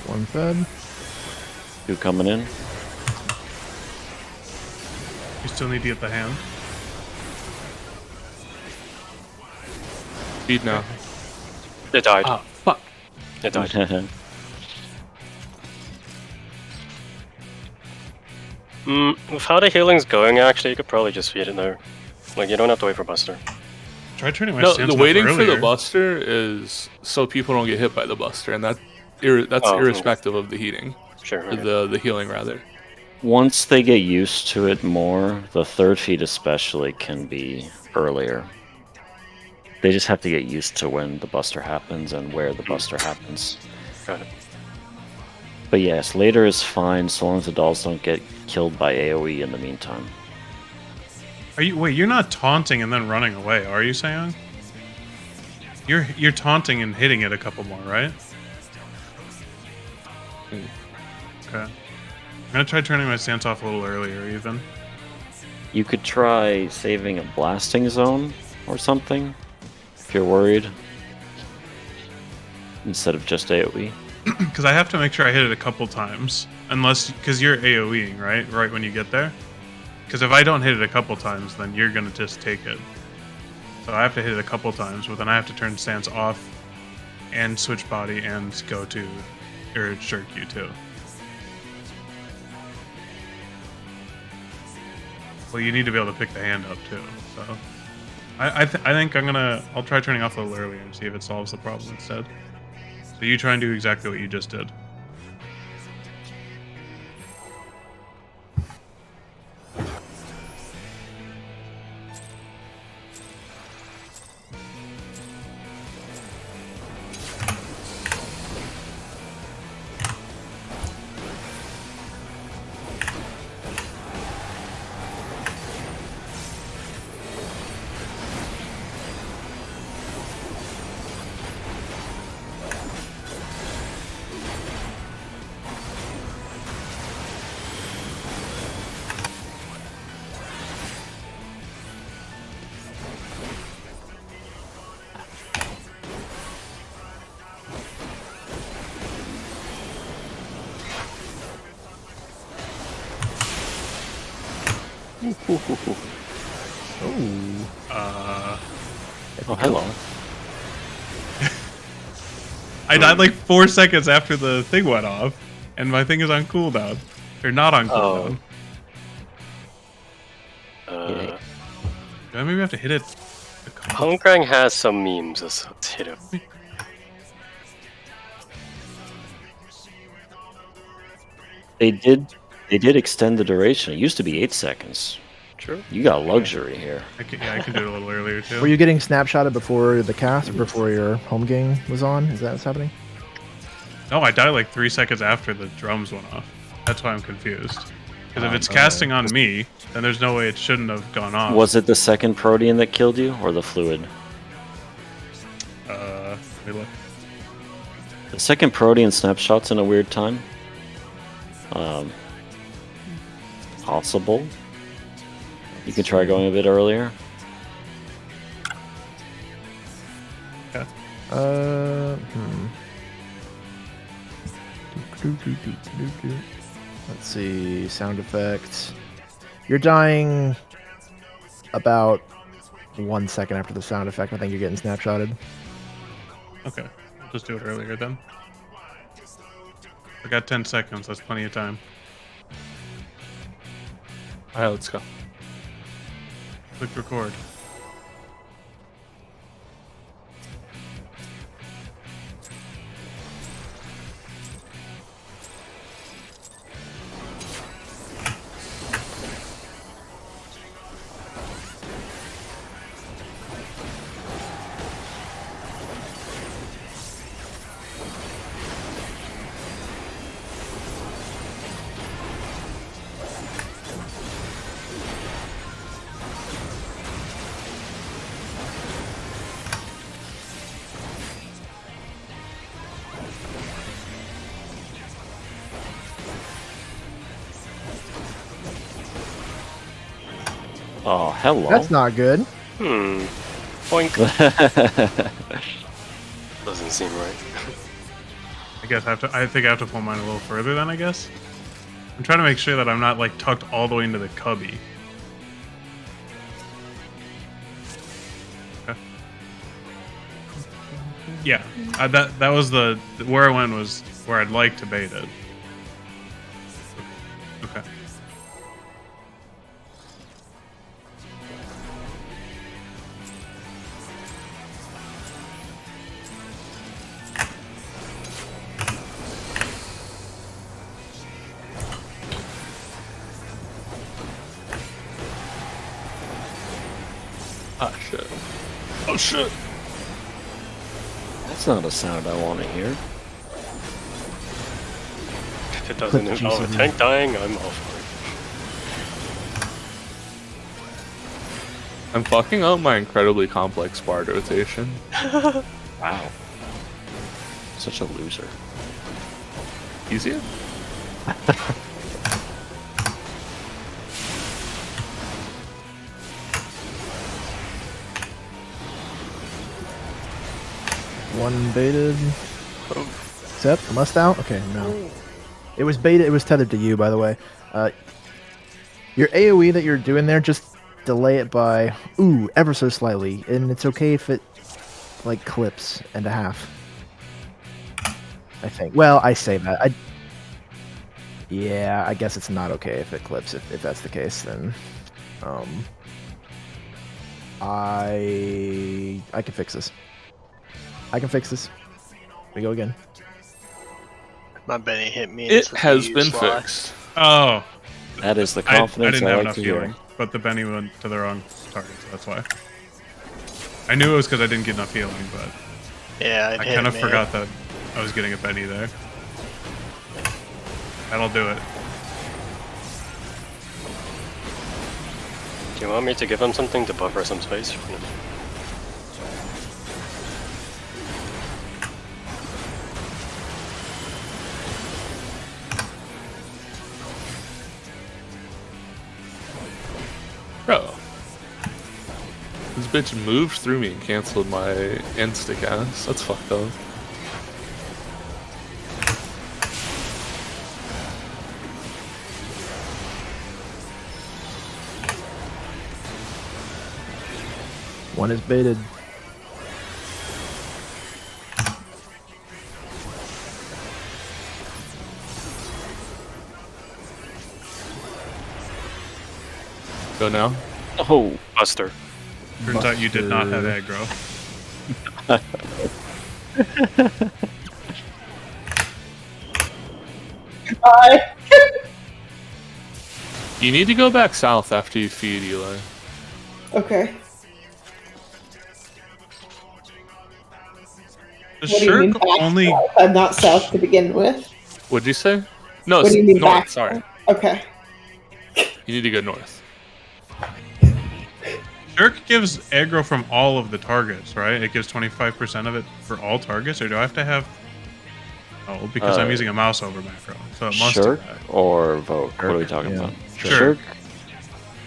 One fed. Two coming in. You still need to get the hand. Feed now. It died. Ah, fuck. It died. With how the healing's going, actually, you could probably just feed it there. Like, you don't have to wait for Buster. Try turning my No, stance the off waiting for the earlier. buster is so people don't get hit by the buster, and that's Oh, irrespective of the heating, Sure. or Okay. the healing rather. Once they get used to it more, the third feed especially can be earlier. They just have to get used to when the buster happens and where the buster happens. Got it. But yes, later is fine so long as the dolls don't get killed by AoE in the meantime. Wait, you're not taunting and then running away, are you, Sayong? You're taunting and hitting it a couple more, right? Okay. I'm gonna try turning my stance off a little earlier, even. You could try saving a blasting zone or something if you're worried. Instead of just AoE. Because I have to make sure I hit it a couple times. Because you're AoEing, right? Right when you get there? Because if I don't hit it a couple times, then you're going to just take it. So I have to hit it a couple times, but then I have to turn stance off and switch body and go to shirk you too. Well, you need to be able to pick the hand up too. So I think I'll try turning off a little earlier and see if it solves the problem instead. So you try and do exactly what you just did. Oh, hello. I died like 4 seconds after the thing went off, and my thing is on cooldown. Or not on cooldown. Uh, Do I maybe have to hit it? Hunkrang has some memes. Let's hit him. They did extend the duration. It used to be 8 seconds. True. You got luxury here. I can do it a little earlier too. Were you getting snapshotted before the cast or before your home game was on? Is that what's happening? No, I died like 3 seconds after the drums went off. That's why I'm confused. Because if it's casting on me, then there's no way it shouldn't have gone off. Was it the second protean that killed you, or the fluid? Let me look. The second protean snapshot's in a weird time. Possible. You can try going a bit earlier. Let's see. Sound effects. You're dying about 1 second after the sound effect. I think you're getting snapshotted. Okay, I'll just do it earlier then. I got 10 seconds. That's plenty of time. All right, let's go. Click record. Oh, hello. That's not good. Boink. Doesn't seem right. I guess I think I have to pull mine a little further then, I guess. I'm trying to make sure that I'm not like tucked all the way into the cubby. Okay. Yeah, that was the where I went was where I'd like to bait it. Okay. Ah, shit. Oh, shit. That's not a sound I want to hear. If it doesn't Click involve a GCV. tank dying, I'm all for I'm fucking up my incredibly complex bar rotation. Wow. Such a loser. Easier? One baited. Sep, must out? Okay, no. It was baited. It was tethered to you, by the way. Your AoE that you're doing there, just delay it by, ever so slightly. And it's okay if it, like, clips and a half. I think. Well, I say that. Yeah, I guess it's not okay if it clips. If that's the case, then... I can fix this. I can fix this. We go again. My Benny hit me. It into the has U been slot. fixed. Oh, That is the I confidence didn't I, have like enough to healing, hear. but the Benny went to the wrong target, so that's why. I knew it was because I didn't get enough healing, but Yeah, it I hit kind of me. forgot that I was getting a Benny there. That'll do it. Do you want me to give him something to buffer some space? Bro. This bitch moved through me and canceled my insta cast. That's fucked up. One is baited. Go now. Oh, Buster. Turns out you did not have aggro. You need to go back south after you feed Eli. Okay. The What do you mean Shirk back only. south? I'm not south to begin with. What'd you say? No, What do you mean north. back? Sorry. Okay. You need to go north. Shirk gives aggro from all of the targets, right? It gives 25% of it for all targets, or do I have to have? Oh, because I'm using a mouse over macro, so it must. Shirk do that. or Vogue? What are we talking yeah. about? Shirk.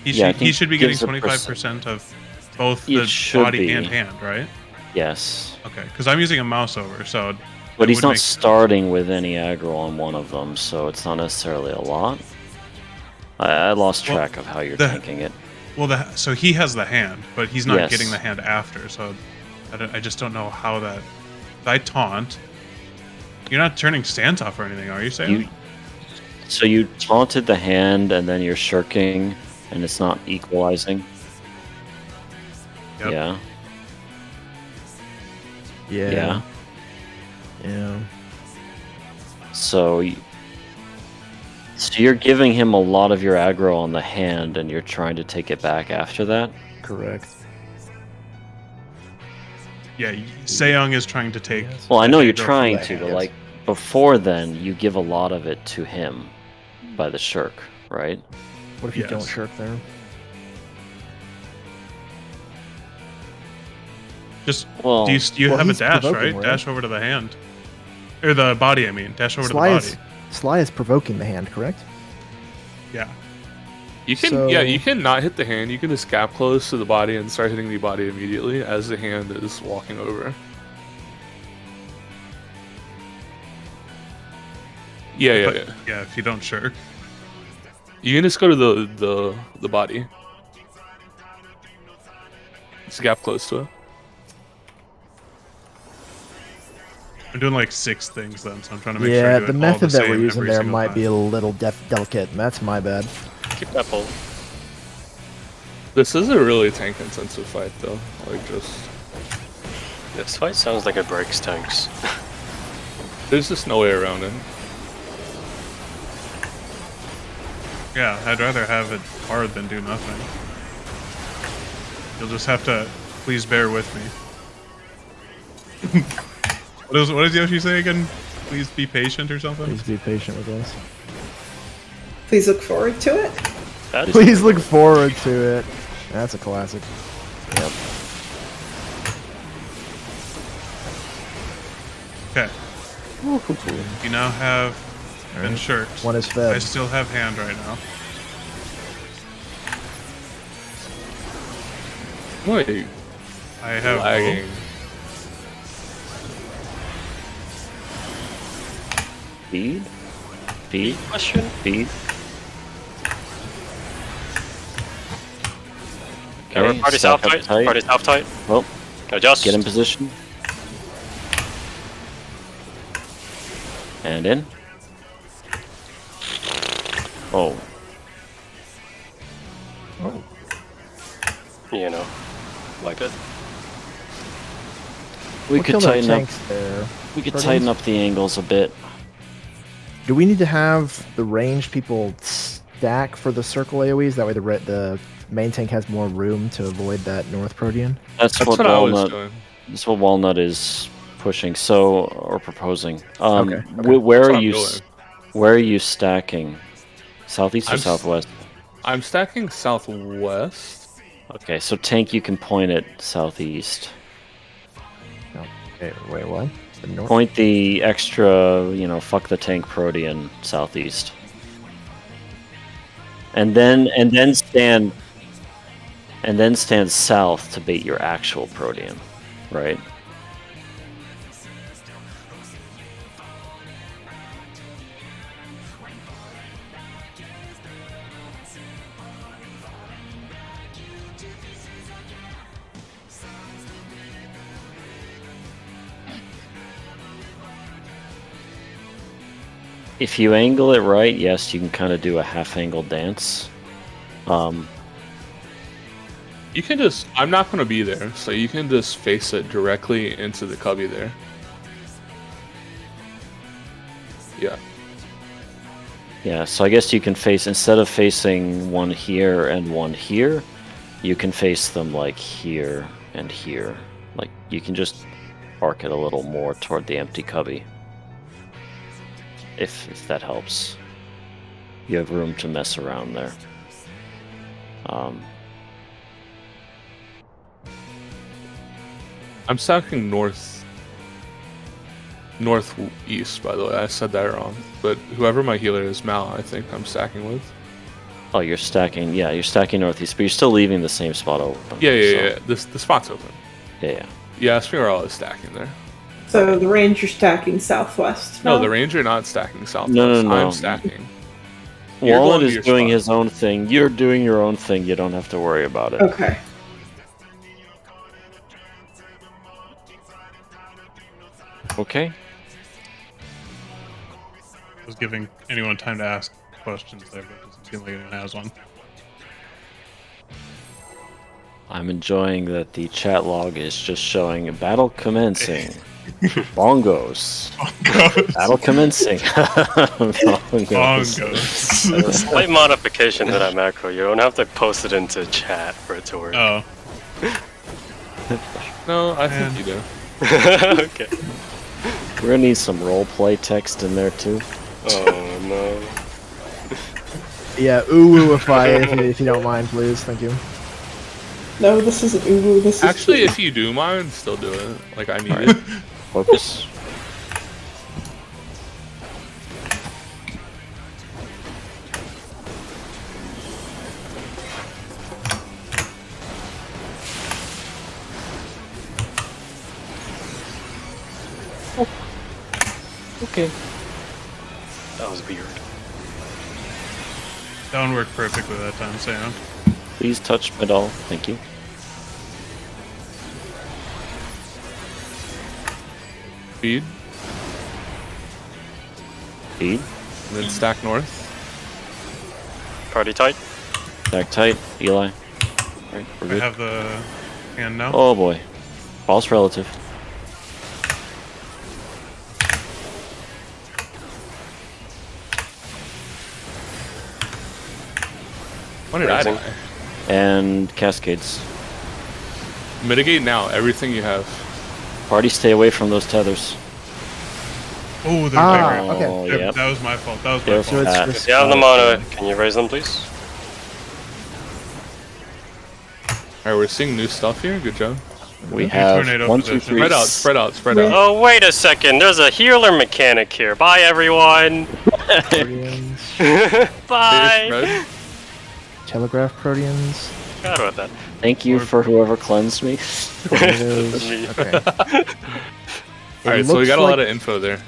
He Yeah, I should, think he should be getting gives a 25% of both It the should body be. and hand, right? Yes. Okay, because I'm using a mouse over, so. But it he's would not make sense. starting with any aggro on one of them, so it's not necessarily a lot. I lost Well, track of how you're the- tanking it. Well, so he has the hand, but he's not Yes. getting the hand after. So I just don't know how that. I taunt. You're not turning stance off or anything, are you, Sam? So you taunted the hand, and then you're shirking, and it's not equalizing. Yep. Yeah. Yeah. Yeah. Yeah. So you're giving him a lot of your aggro on the hand, and you're trying to take it back after that. Correct. Yeah, Seong is trying to take. Yes. Well, I know you're aggro from trying the to, but hand. like before then, you give a lot of it to him by the shirk, right? What if you don't Yes. shirk there? Just Well, do you well, have a he's dash, provoking, right? right? Dash over to the hand, or the body. I mean, dash over Sly to the is, body. Sly is provoking the hand, correct? Yeah. You can So- you can not hit the hand. You can just gap close to the body and start hitting the body immediately as the hand is walking over. Yeah. Yeah, if you don't shirk. You can just go to the body. Just gap close to it. I'm doing like 6 things then, so I'm trying to make sure. Yeah, I do the it all method the that we're same using every there single might time. be a little delicate, and that's my bad. Keep that pull. This is a really tank intensive fight though. Like just This fight sounds like it breaks tanks. there's just no way around it. Yeah, I'd rather have it hard than do nothing. You'll just have to please bear with me. What does Yoshi say again? Please be patient or something? Please be patient with us. Please look forward to it. That is Please look forward to it. That's a classic. Yep. Okay. You now have been Alright. shirked. One is I fed. still have hand right now. Wait, I have lagging. Feed? Feed? question. Feed? Okay, party south stack up tight. Party south tight. Well, Adjust. get in position. And in. Oh. You know, like it. We We'll could kill their tighten up. tanks there. We could Guardians? tighten up the angles a bit. Do we need to have the ranged people stack for the circle AoEs? That way the main tank has more room to avoid that North Protean? That's That's what what I was Walnut. doing. That's what Walnut is pushing. So or proposing. Okay. Where That's what are I'm you? doing. Where are you stacking? Southeast or I'm s- southwest? I'm stacking southwest. Okay, so tank you can point it southeast. Okay, wait, what? The North? Point the extra, fuck the tank Protean southeast. And then stand south to bait your actual Protean, right? If you angle it right, yes, you can kind of do a half-angle dance. You can just. I'm not going to be there, so you can just face it directly into the cubby there. Yeah. Yeah, so I guess you can face, instead of facing one here and one here, you can face them like here and here. Like, you can just arc it a little more toward the empty cubby. If that helps. You have room to mess around there. I'm stacking northeast, by the way. I said that wrong. But whoever my healer is, Mal, I think I'm stacking with. Oh, you're stacking northeast, but you're still leaving the same spot open. Yeah. so- The spot's open. Yeah. Yeah, Spingarall is stacking there. So the ranger stacking southwest. No, the ranger not stacking southwest. No. I'm stacking. You're Walnut going to is your doing spot. his own thing. You're doing your own thing. You don't have to worry about it. Okay. Okay. I was giving anyone time to ask questions there, but it doesn't seem like anyone has one. I'm enjoying that the chat log is just showing a battle commencing. Bongos. Battle commencing. Bongos. Bongos. A slight modification to that macro. You don't have to post it into chat for it to work. Oh. No, I think you do. Okay. We're gonna need some roleplay text in there too. Oh no. Yeah, ooh-ooify if you don't mind, please. Thank you. No, this isn't Uwu. This is Actually, if you do mind, still do it. Like, I need it. Focus. Okay. That was weird. That one worked perfectly that time, Sam. Please touch my doll. Thank you. Feed, Feed. and then stack north. Party tight. Back tight. Eli. Alright, we're I good. have the hand now. Oh boy. False relative. When did I Raising. die? And cascades. Mitigate now, everything you have. Party, stay away from those tethers. Oh, they're Ah, bigger. okay. Oh, Yep, yep. that was my fault. That was my Careful. fault. That- If you have the mana, can you raise them, please? Alright, we're seeing new stuff here. Good job. We have tornado 1, 2, position. 3. Spread out, spread out, spread out. Oh, wait a second. There's a healer mechanic here. Bye, everyone. Proteans, Bye. Spread. telegraph proteans, Forgot about that. Thank you for whoever cleansed me. tornadoes. Me. Okay. Alright, so we looks got a like- lot of info there.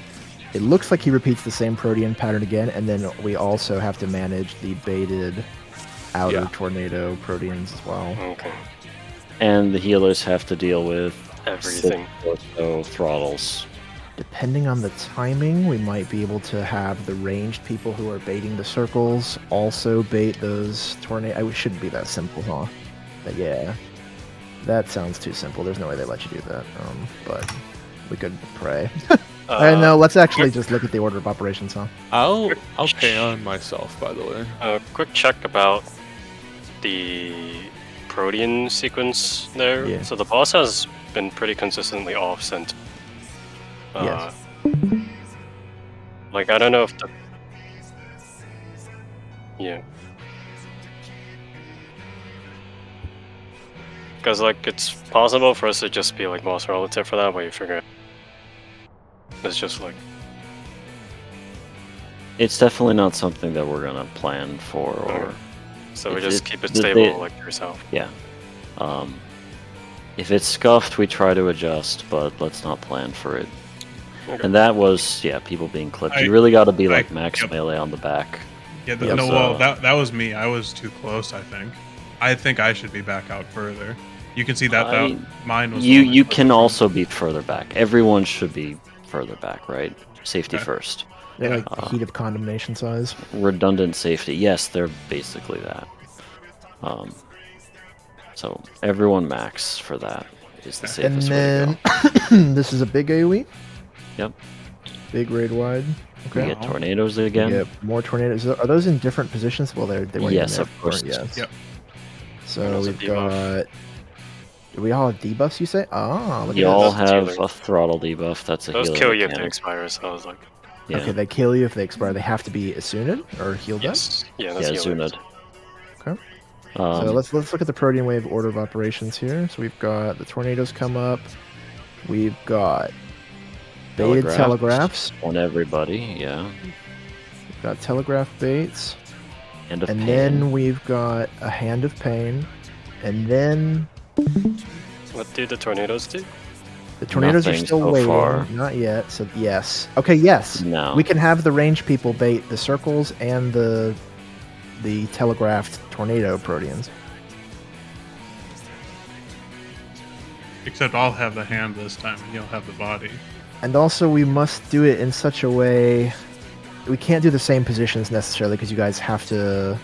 It looks like he repeats the same protean pattern again, and then we also have to manage the baited outer Yeah. tornado proteans as well. Okay. And the healers have to deal with Everything. 6 or so throttles. Depending on the timing, we might be able to have the ranged people who are baiting the circles also bait those tornado. It shouldn't be that simple, huh? But yeah, that sounds too simple. There's no way they let you do that. But we could pray. No, let's actually just look at the order of operations, huh? I'll pay on myself, by the way. A quick check about the Protean sequence there. Yeah. So the boss has been pretty consistently off since. Yes. Like, I don't know if the. Yeah. Because, like, it's possible for us to just be, like, boss relative for that, but you figure it's just, like. It's definitely not something that we're gonna plan for, or So we If just it- keep it the- stable, they- like yourself. yeah. If it's scuffed, we try to adjust, but let's not plan for it. Okay. And that was, yeah, people being clipped. I- You really got to be I- like max yep. melee on the back. Yeah, Yeah, no, so- well, that was me. I was too close, I think. I think I should be back out further. You can see that, I- mine was... You the one I you put can in. also be further back. Everyone should be further back, right? Safety Okay. first. They're like heat of condemnation size. Redundant safety. Yes, they're basically that. So everyone max for that is the And safest way to then this is a big AoE. Yep. Big raid wide. go. We Okay. get tornadoes We again. get more tornadoes. Are those in different positions? Well, they weren't Yes, in there of course. before, Yes. Yep. So There's a we've debuff. got. Do we all have debuffs? You say? Ah, look You at all this. have healer. a throttle debuff. That's a Those healer kill you if they mechanic. expire, so I was like, Yeah. Okay, they kill you if they expire. They have to be Asuned or healed up. yes. Yeah, that's Yeah, healers. Zunid. Okay. Um, So let's look at the Protean Wave order of operations here. So we've got the tornadoes come up. We've got baited telegraphs. on everybody. Yeah. We've got telegraph baits. And of And pain. then we've got a hand of pain. And then What do the tornadoes do? The tornadoes are Nothing still so waiting. far. Not yet. So yes. Okay. Yes. No. We can have the range people bait the circles and the telegraphed tornado proteans. Except I'll have the hand this time, and you'll have the body. And also, we must do it in such a way. We can't do the same positions necessarily because you guys have to.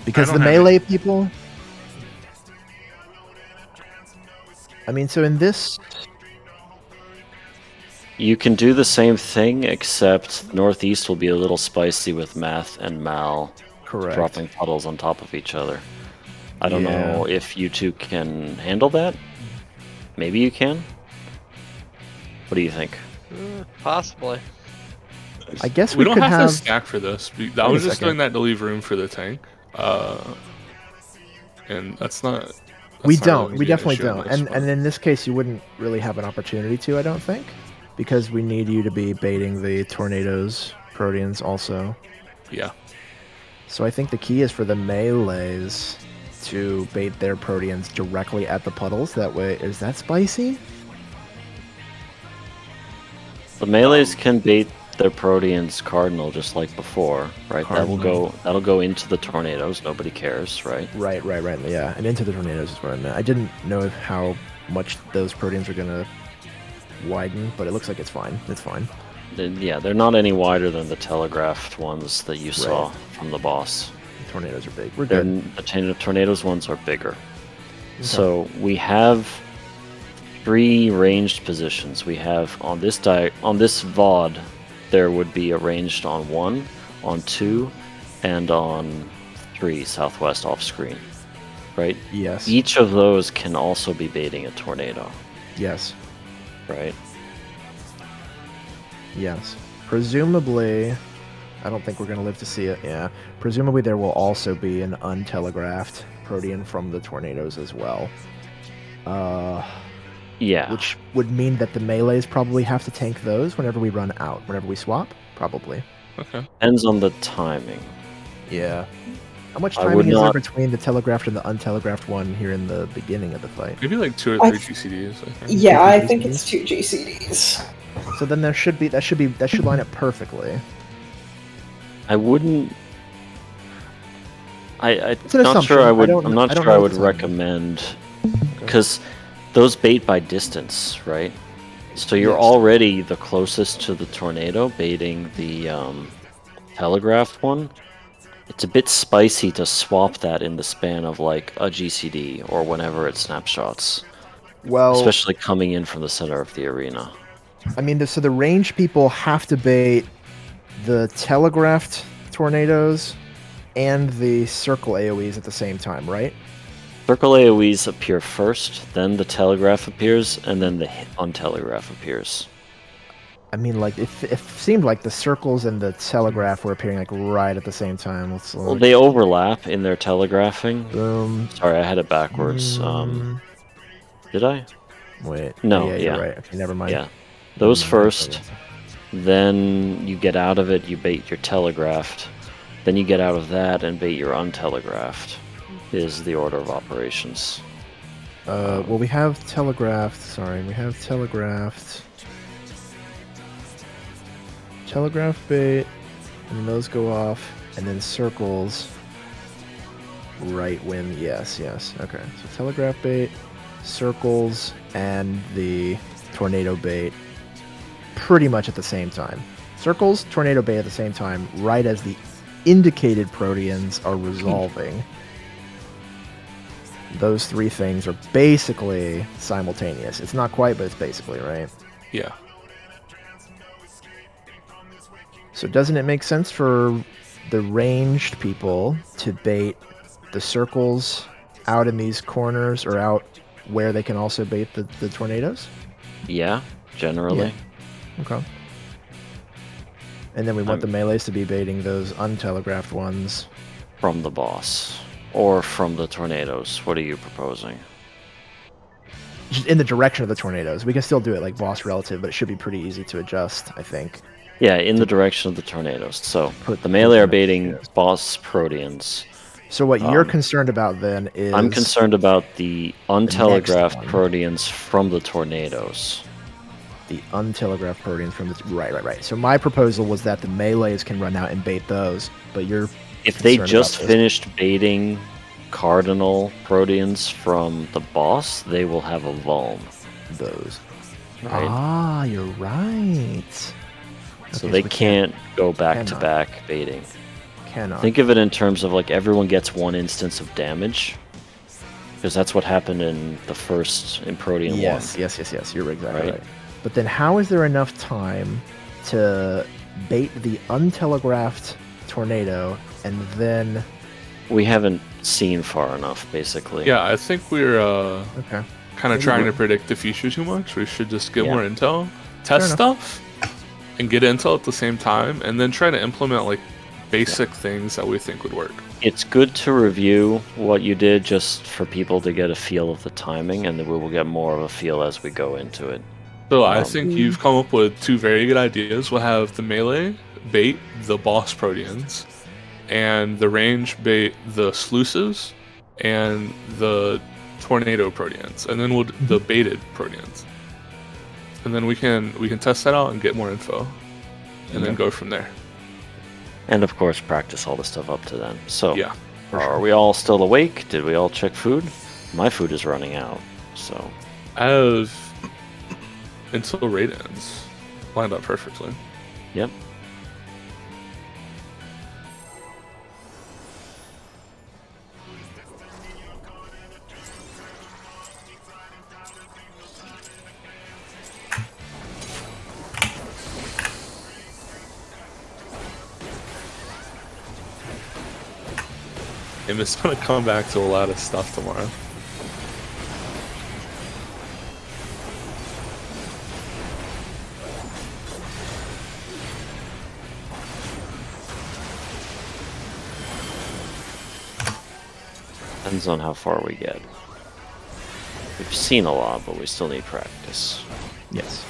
Because I the don't have melee people. I mean, so in this. You can do the same thing, except Northeast will be a little spicy with Math and Mal Correct. dropping puddles on top of each other. I don't Yeah. know if you two can handle that. Maybe you can. What do you think? Possibly. I guess We we don't could have, have. to stack for this. I Wait a was just second. doing that to leave room for the tank. And that's not. We that's not don't. really We gonna be an definitely issue in don't. this And one. in this case, you wouldn't really have an opportunity to. I don't think, because we need you to be baiting the tornadoes, proteans also. Yeah. So I think the key is for the melees to bait their proteans directly at the puddles. That way, is that spicy? The melees can bait their Proteans cardinal just like before, right? Cardinal. That'll go into the tornadoes. Nobody cares, right? Right. Yeah, and into the tornadoes is what I meant. I didn't know how much those proteans are gonna widen, but it looks like it's fine. It's fine. Yeah, they're not any wider than the telegraphed ones that you saw from the boss. The tornadoes are big. We're They're, good. the tornadoes ones are bigger. So we have 3 ranged positions. We have on this VOD, there would be arranged on 1, on 2, and on 3 southwest off screen. Right? Yes. Each of those can also be baiting a tornado, Yes. right? Yes. Presumably, I don't think we're going to live to see it. Yeah. Presumably, there will also be an untelegraphed protean from the tornadoes as well. Yeah. Which would mean that the melees probably have to tank those whenever we run out. Whenever we swap? Probably. Okay. Depends on the timing. Yeah. How much I timing would is there not- between the telegraphed and the untelegraphed one here in the beginning of the fight? Maybe like 2 or I 3 th- GCDs. I think. Yeah, I think it's 2 GCDs. So then that should line up perfectly. I wouldn't. It's an not sure assumption. I would. don't- I'm not I don't sure know I if would it's on- recommend because those bait by distance, right? So you're Yes. already the closest to the tornado, baiting the telegraphed one. It's a bit spicy to swap that in the span of like a GCD or whenever it snapshots, Well, especially coming in from the center of the arena. I mean, so the range people have to bait the telegraphed tornadoes and the circle AoEs at the same time, right? Circle AoEs appear first, then the telegraph appears, and then the untelegraph appears. I mean, like, it seemed like the circles and the telegraph were appearing, like, right at the same time. Let's Well, they overlap in their telegraphing. Boom. Sorry, I had it backwards. Did I? Wait. No, Yeah, yeah. you're right. Okay, never mind. Yeah. Those Never mind. first, then you get out of it, you bait your telegraphed. Then you get out of that and bait your untelegraphed, is the order of operations. Well, we have telegraphed. Sorry, we have telegraphed. Telegraph bait, and those go off, and then circles. Right when, yes. Okay, so telegraph bait, circles, and the tornado bait pretty much at the same time. Circles, tornado bait at the same time, right as the indicated proteans are resolving. Those 3 things are basically simultaneous. It's not quite, but it's basically, right? Yeah. So doesn't it make sense for the ranged people to bait the circles out in these corners or out where they can also bait the tornadoes? Yeah, generally. Okay. And then we want the melees to be baiting those untelegraphed ones. From the boss. Or from the tornadoes. What are you proposing? Just in the direction of the tornadoes. We can still do it like boss relative, but it should be pretty easy to adjust, I think. Yeah, in the direction of the tornadoes. So Put the melee are the baiting tornadoes. boss proteans. So what you're concerned about then is... I'm concerned about the untelegraphed one. Proteans from the tornadoes. The untelegraphed Proteans from the... Right. So my proposal was that the melees can run out and bait those, but you're... If they concerned just about this. finished baiting Cardinal Proteans from the boss, they will have a vuln. Those. Right? Ah, you're right. So Okay, they we can't go back to back baiting. Cannot. Think of it in terms of like everyone gets one instance of damage. Because that's what happened in the first in Protean 1. Yes. You're exactly Right? right. But then how is there enough time to bait the untelegraphed tornado and then... We haven't seen far enough, basically. Yeah, I think we're Okay. kind of trying to predict the future too much. We should just get Yeah. more intel, test stuff, and get intel at the same time, and then try to implement like basic things that we think would work. It's good to review what you did just for people to get a feel of the timing, and then we will get more of a feel as we go into it. So I think you've come up with two very good ideas. We'll have the melee bait the boss Proteans, and the range bait the sluices and the tornado Proteans, and then we'll the baited Proteans, and then we can test that out and get more info, and then go from there. And of course, practice all the stuff up to then. So, Yeah. are we all still awake? Did we all check food? My food is running out, so... I have until raid ends lined up perfectly. Yep. And it's gonna come back to a lot of stuff tomorrow. Depends on how far we get. We've seen a lot, but we still need practice. Yes.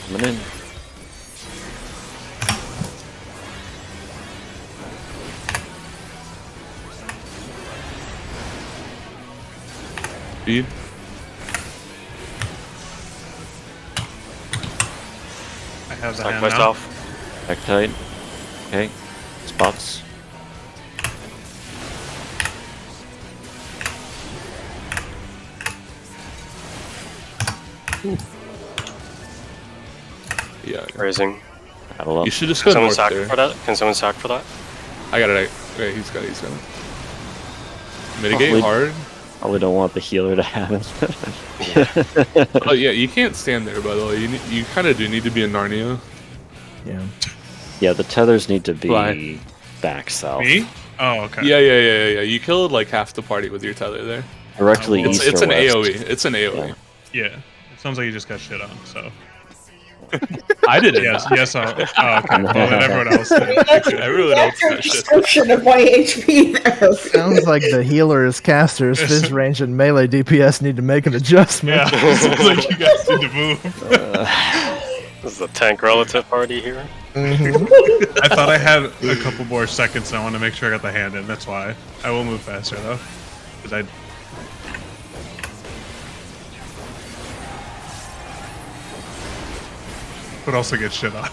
Coming in. Speed. I have the Knock hand now. myself. Back tight. Okay. Spots. Yeah. Raising. Paddle up. You should just Can go someone north sack there. for that? Can someone sack for that? I got it. Okay, he's got it. Mitigate Wait. hard. Probably don't want the healer to have it. Oh yeah, you can't stand there. By the way, you kind of do need to be in Narnia. Yeah. Yeah, the tethers need to be Fly. back south. Me? Oh, okay. Yeah. You killed like half the party with your tether there. Directly Well, east It's or an west. AOE. It's an AOE. Yeah. It sounds like you just got shit on, so. I didn't. Yes, oh, okay. Well, then everyone else did. Everyone else Your got shit. description of my HP there. Sounds like the healers, casters, fizz range, and melee DPS need to make an adjustment. Yeah, sounds like you guys need to move. This is a tank relative party here. I thought I had a couple more seconds, and I want to make sure I got the hand in. That's why. I will move faster, though. Because I... But also get shit on.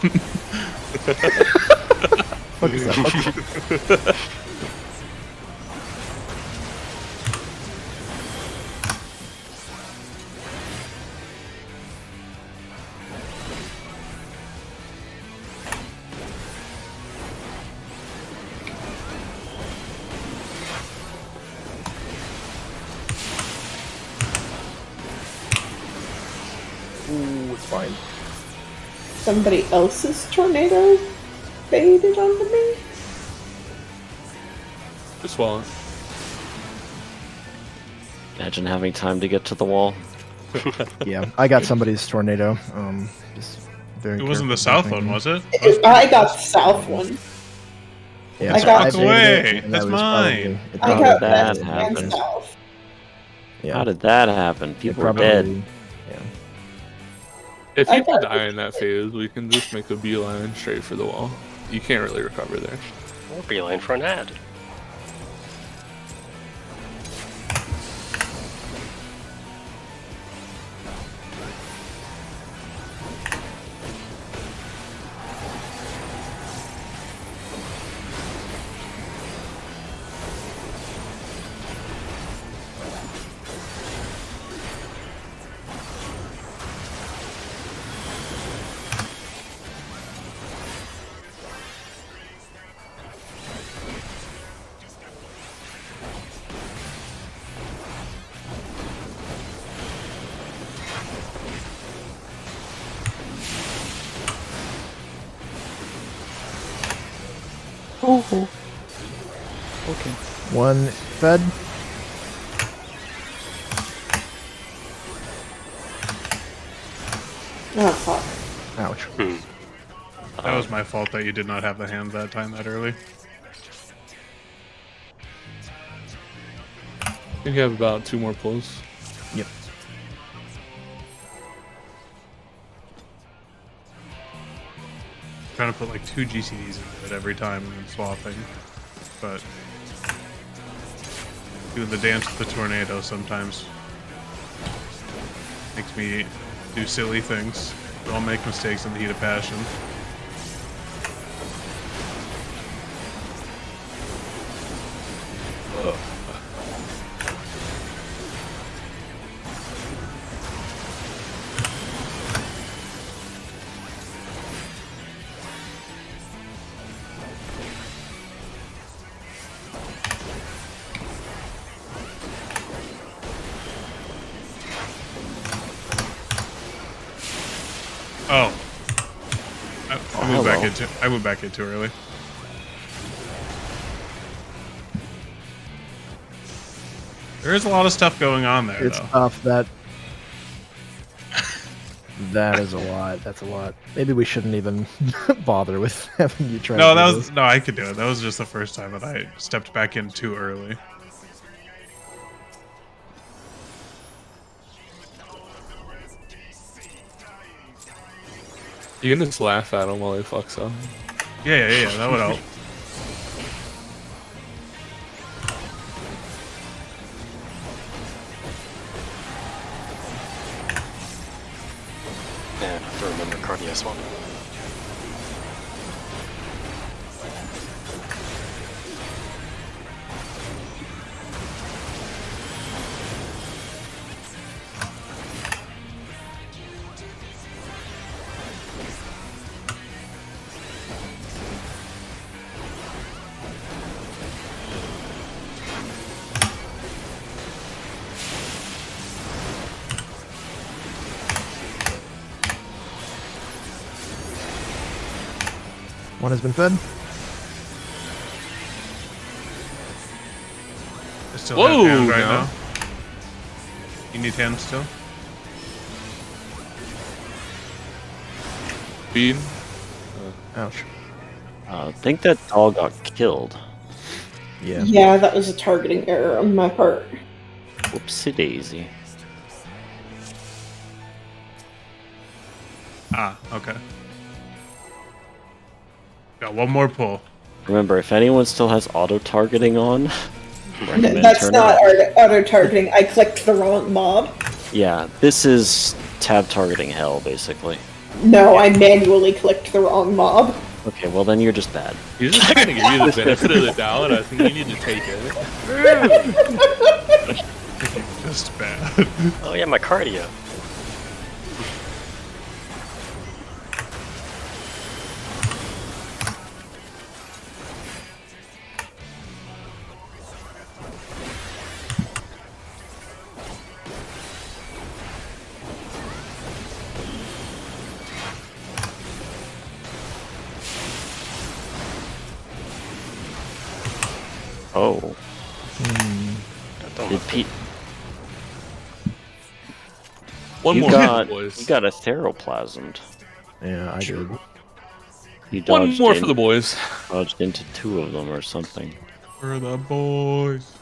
Fuck is that? Ooh, it's fine. Somebody else's tornado baited onto me? Just swallow. Imagine having time to get to the wall. Yeah, I got somebody's tornado. Just very It wasn't the careful south one, thinking. was it? I got the south one. Yeah, I so got- I Fuck baited away. it, and That's that was mine. Probably, it I How probably got did that west and happen? south. Yeah, How did that happen? it People were dead. Yeah. If I people got- die in that phase, we can just make a beeline straight for the wall. You can't really recover there. Or beeline for an ad. Oh. Okay. One fed. Oh, fuck. Ouch. That was my fault that you did not have the hand that time that early. I think you have about 2 more pulls. Yep. Trying to put like 2 GCDs into it every time and then swapping. But doing the dance with the tornado sometimes makes me do silly things. We all make mistakes in the heat of passion. Oh. I moved back hello. I moved back in too early. There is a lot of stuff going on there, It's though. tough. That is a lot. That's a lot. Maybe we shouldn't even bother with having you try. No, to that do was this. no. I could do it. That was just the first time that I stepped back in too early. You can just laugh at him while he fucks up. Yeah. That would help. Man, I have to remember cardio swap. One has been fed. I still Whoa, have hand right no. now. You need hand still? Bean. Ouch. I think that all got killed. Yeah. Yeah, that was a targeting error on my part. Whoopsie daisy. Ah, okay. Got one more pull. Remember, if anyone still has auto targeting on, recommend That's turn not it off. auto targeting. I clicked the wrong mob. Yeah, this is tab targeting hell, basically. No, I manually clicked the wrong mob. Okay, well then you're just bad. He's just trying to give you the benefit of the doubt. I think you need to take it. Just bad. Oh yeah, my cardio. Oh, That don't did look Pete? One You more got boys. you got a theroplasmed. Yeah, I did. You One dodged more in- for the boys. Dodged into 2 of them or something. For the boys.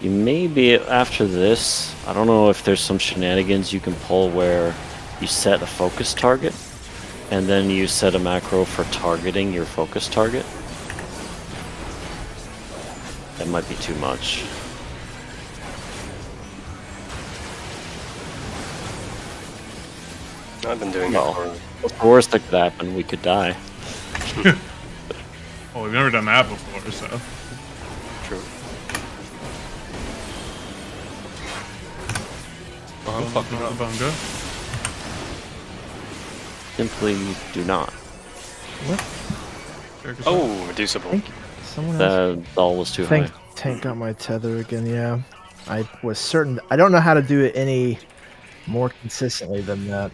You may be after this. I don't know if there's some shenanigans you can pull where you set a focus target and then you set a macro for targeting your focus target. That might be too much. I've been doing No. it for What's the worst that could happen? We could die. Well, we've never done that before, so. true. I'm fucking up. Bunga. Simply do not. Oh, reducible. Thank you. Someone else. That doll was too Tank, high. tank got my tether again. Yeah, I was certain. I don't know how to do it any more consistently than that.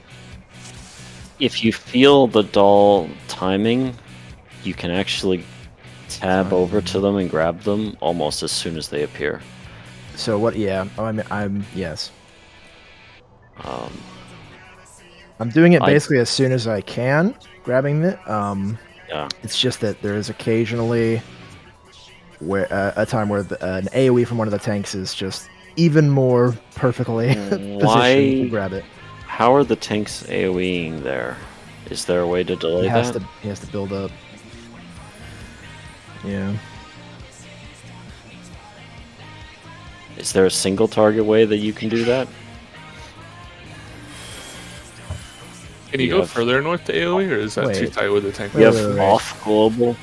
If you feel the doll timing, you can actually tab over to them and grab them almost as soon as they appear. So what? Yeah. Oh, I'm yes. Um, I'm doing it I- basically as soon as I can, grabbing it. yeah. It's just that there is occasionally where a time where an AOE from one of the tanks is just even more perfectly positioned Why- to grab it. How are the tanks AoEing there? Is there a way to delay He has that? to build up. Yeah. Is there a single target way that you can do that? Can you You go have- further north to AoE, or is that too Wait. tight with the tank? Wait, You have wait, wait. off global.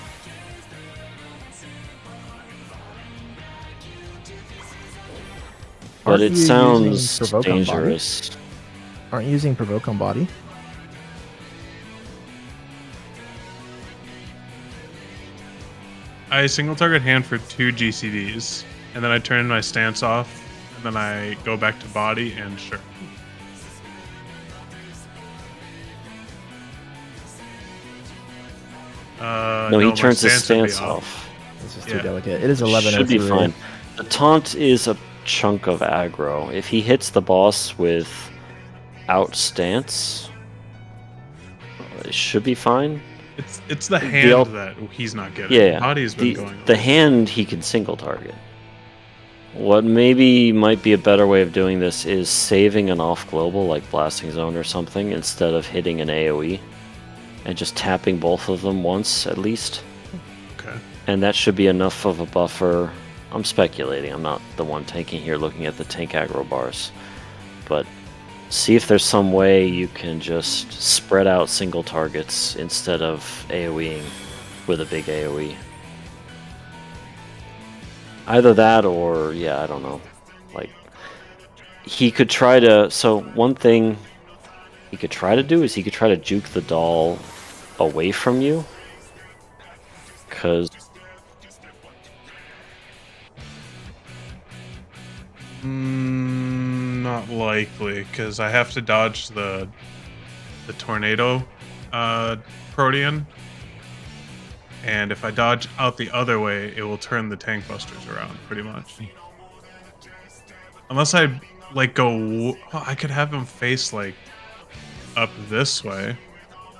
But Aren't it you using sounds provoke on body? dangerous. Aren't you using provoke on body? I single target hand for 2 GCDs, and then I turn my stance off, and then I go back to body and sure. No, he my turns his would be stance off. This is Yeah. too delicate. It is 11. Should be fine. The taunt is a chunk of aggro. If he hits the boss with out stance, it should be fine. It's the hand al- that he's not getting. Yeah, Body's been the, going. the hand he can single target. What maybe might be a better way of doing this is saving an off global like blasting zone or something instead of hitting an AoE, and just tapping both of them once at least. Okay. And that should be enough of a buffer. I'm speculating. I'm not the one tanking here looking at the tank aggro bars. But see if there's some way you can just spread out single targets instead of AoEing with a big AoE. Either that or, yeah, I don't know. Like, he could try to... So one thing he could try to do is he could try to juke the doll away from you. Because... Not likely, because I have to dodge the tornado Protean. And if I dodge out the other way, it will turn the tank busters around, pretty much. Unless I, like, go... Oh, I could have him face, like, up this way.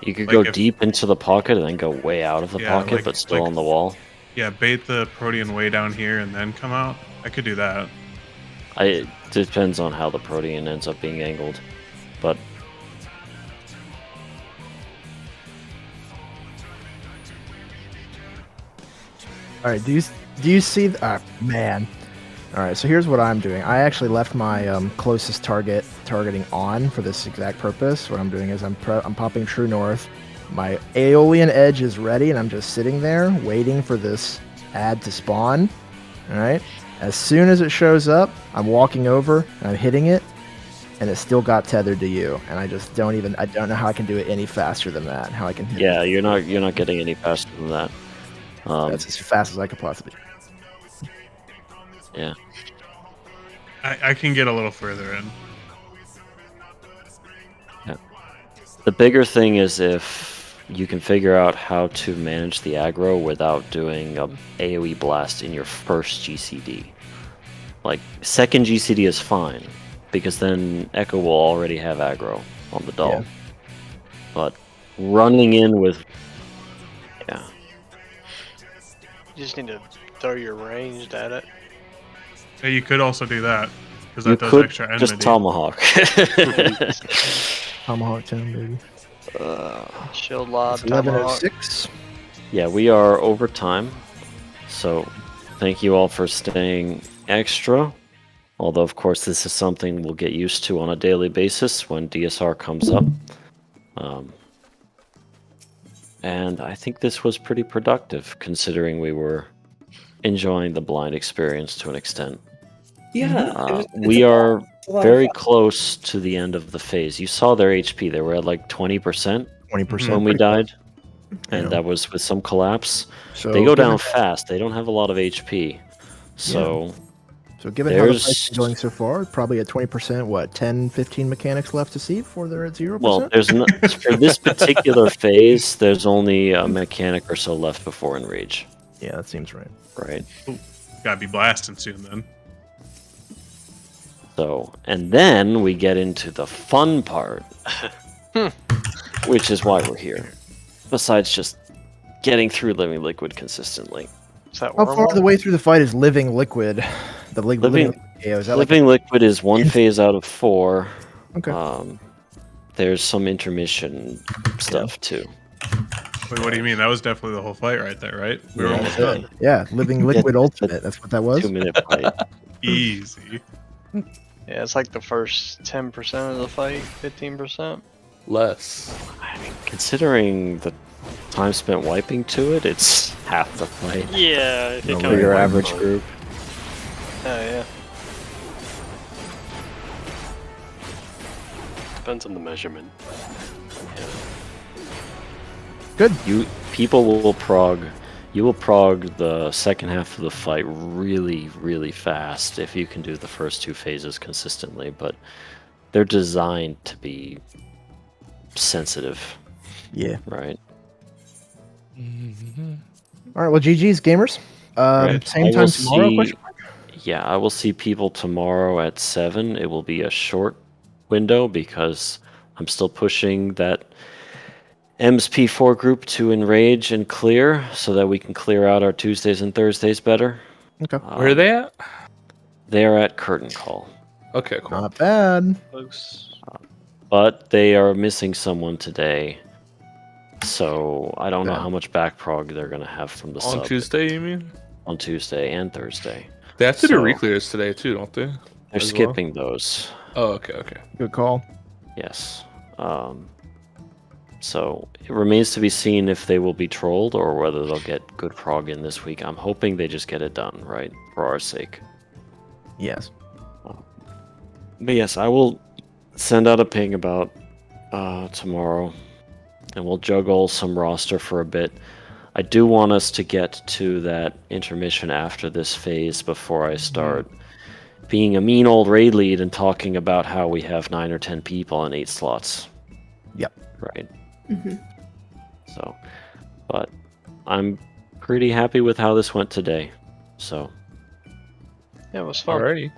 You could Like go if- deep into the pocket and then go way out of the Yeah, pocket, like- but still like- on the wall. Yeah, bait the Protean way down here and then come out. I could do that. It depends on how the Protean ends up being angled. But All right. Do you see? Man. All right. So here's what I'm doing. I actually left my closest targeting on for this exact purpose. What I'm doing is I'm popping true north. My Aeolian edge is ready, and I'm just sitting there waiting for this ad to spawn. All right. As soon as it shows up, I'm walking over and I'm hitting it, and it still got tethered to you. And I just don't know how I can do it any faster than that. How I can hit it. yeah, you're not getting any faster than that. That's as fast as I could possibly. Yeah. I can get a little further in. The bigger thing is if you can figure out how to manage the aggro without doing a AoE blast in your first GCD. Like, second GCD is fine, because then Echo will already have aggro on the doll. Yeah. But running in with... Yeah. You just need to throw your ranged at it. Yeah, you could also do that because You that does could extra enmity. just Tomahawk. Tomahawk 10, baby. Shield lob, It's tomahawk. 11:06. Yeah, we are over time. So, thank you all for staying extra. Although, of course, this is something we'll get used to on a daily basis when DSR comes up. And I think this was pretty productive, considering we were enjoying the blind experience to an extent. Yeah. We are a lot of very fun. close to the end of the phase. You saw their HP. They were at like 20% 20% when we pretty close. died. And Yeah. that was with some collapse. So They go given- down fast. They don't have a lot of HP. So, So given how the There's- fight's been going so far, probably at 20%, what, 10, 15 mechanics left to see before they're at 0%? well, there's no, for this particular phase, there's only a mechanic or so left before Enrage, Yeah, that seems right. right? Gotta be blasting soon then. So, and then we get into the fun part, which is why we're here. Besides just getting through Living Liquid consistently. Is that How far wormhole? of the way through the fight is Living Liquid? The Living- yeah, is that like Living Liquid is one phase out of 4. okay. There's some intermission stuff too. Wait, what do you mean? That was definitely the whole fight right there, right? We were Yeah. almost done. Yeah, Living Liquid Ultimate. That's what that was. 2-minute fight. Easy. Yeah, it's like the first 10% of the fight, 15%. Less. I mean, considering the time spent wiping to it, it's half the fight Yeah, I think No for way. your average group. Oh yeah. depends on the measurement. Good. People will prog. You will prog the second half of the fight really, really fast if you can do the first 2 phases consistently. But they're designed to be sensitive, Yeah. right? All right. Well, GG's gamers. Right. Same I time will tomorrow. see- Question mark? Yeah, I will see people tomorrow at 7. It will be a short window because I'm still pushing that EMS P4 group to enrage and clear so that we can clear out our Tuesdays and Thursdays better. Okay. Where are they at? They're at Curtain Call, Okay, cool. Not bad. Close. but they are missing someone today. So I don't know Bad. how much back prog they're going to have from the On sub Tuesday, you mean? on Tuesday and Thursday. They have to do So- reclears today too, don't they? They're As well? skipping those. Oh, okay, okay. Good call. Yes. So it remains to be seen if they will be trolled or whether they'll get good prog in this week. I'm hoping they just get it done, right? For our sake. Yes. But yes, I will send out a ping about tomorrow, and we'll juggle some roster for a bit. I do want us to get to that intermission after this phase before I start being a mean old raid lead and talking about how we have 9 or 10 people and 8 slots. Yep. Right. Mhm. So, but I'm pretty happy with how this went today. So Yeah, it was fun. Alrighty.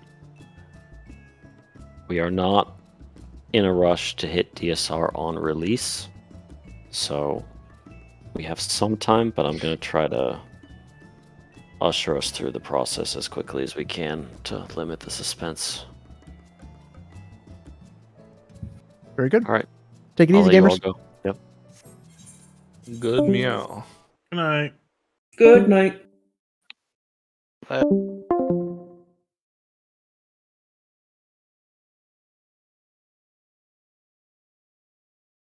we are not in a rush to hit DSR on release. So we have some time, but I'm going to try to usher us through the process as quickly as we can to limit the suspense. Very good. All right. Take it I'll easy, let you all gamers. go. Yep. Good meow. Good night. Good night.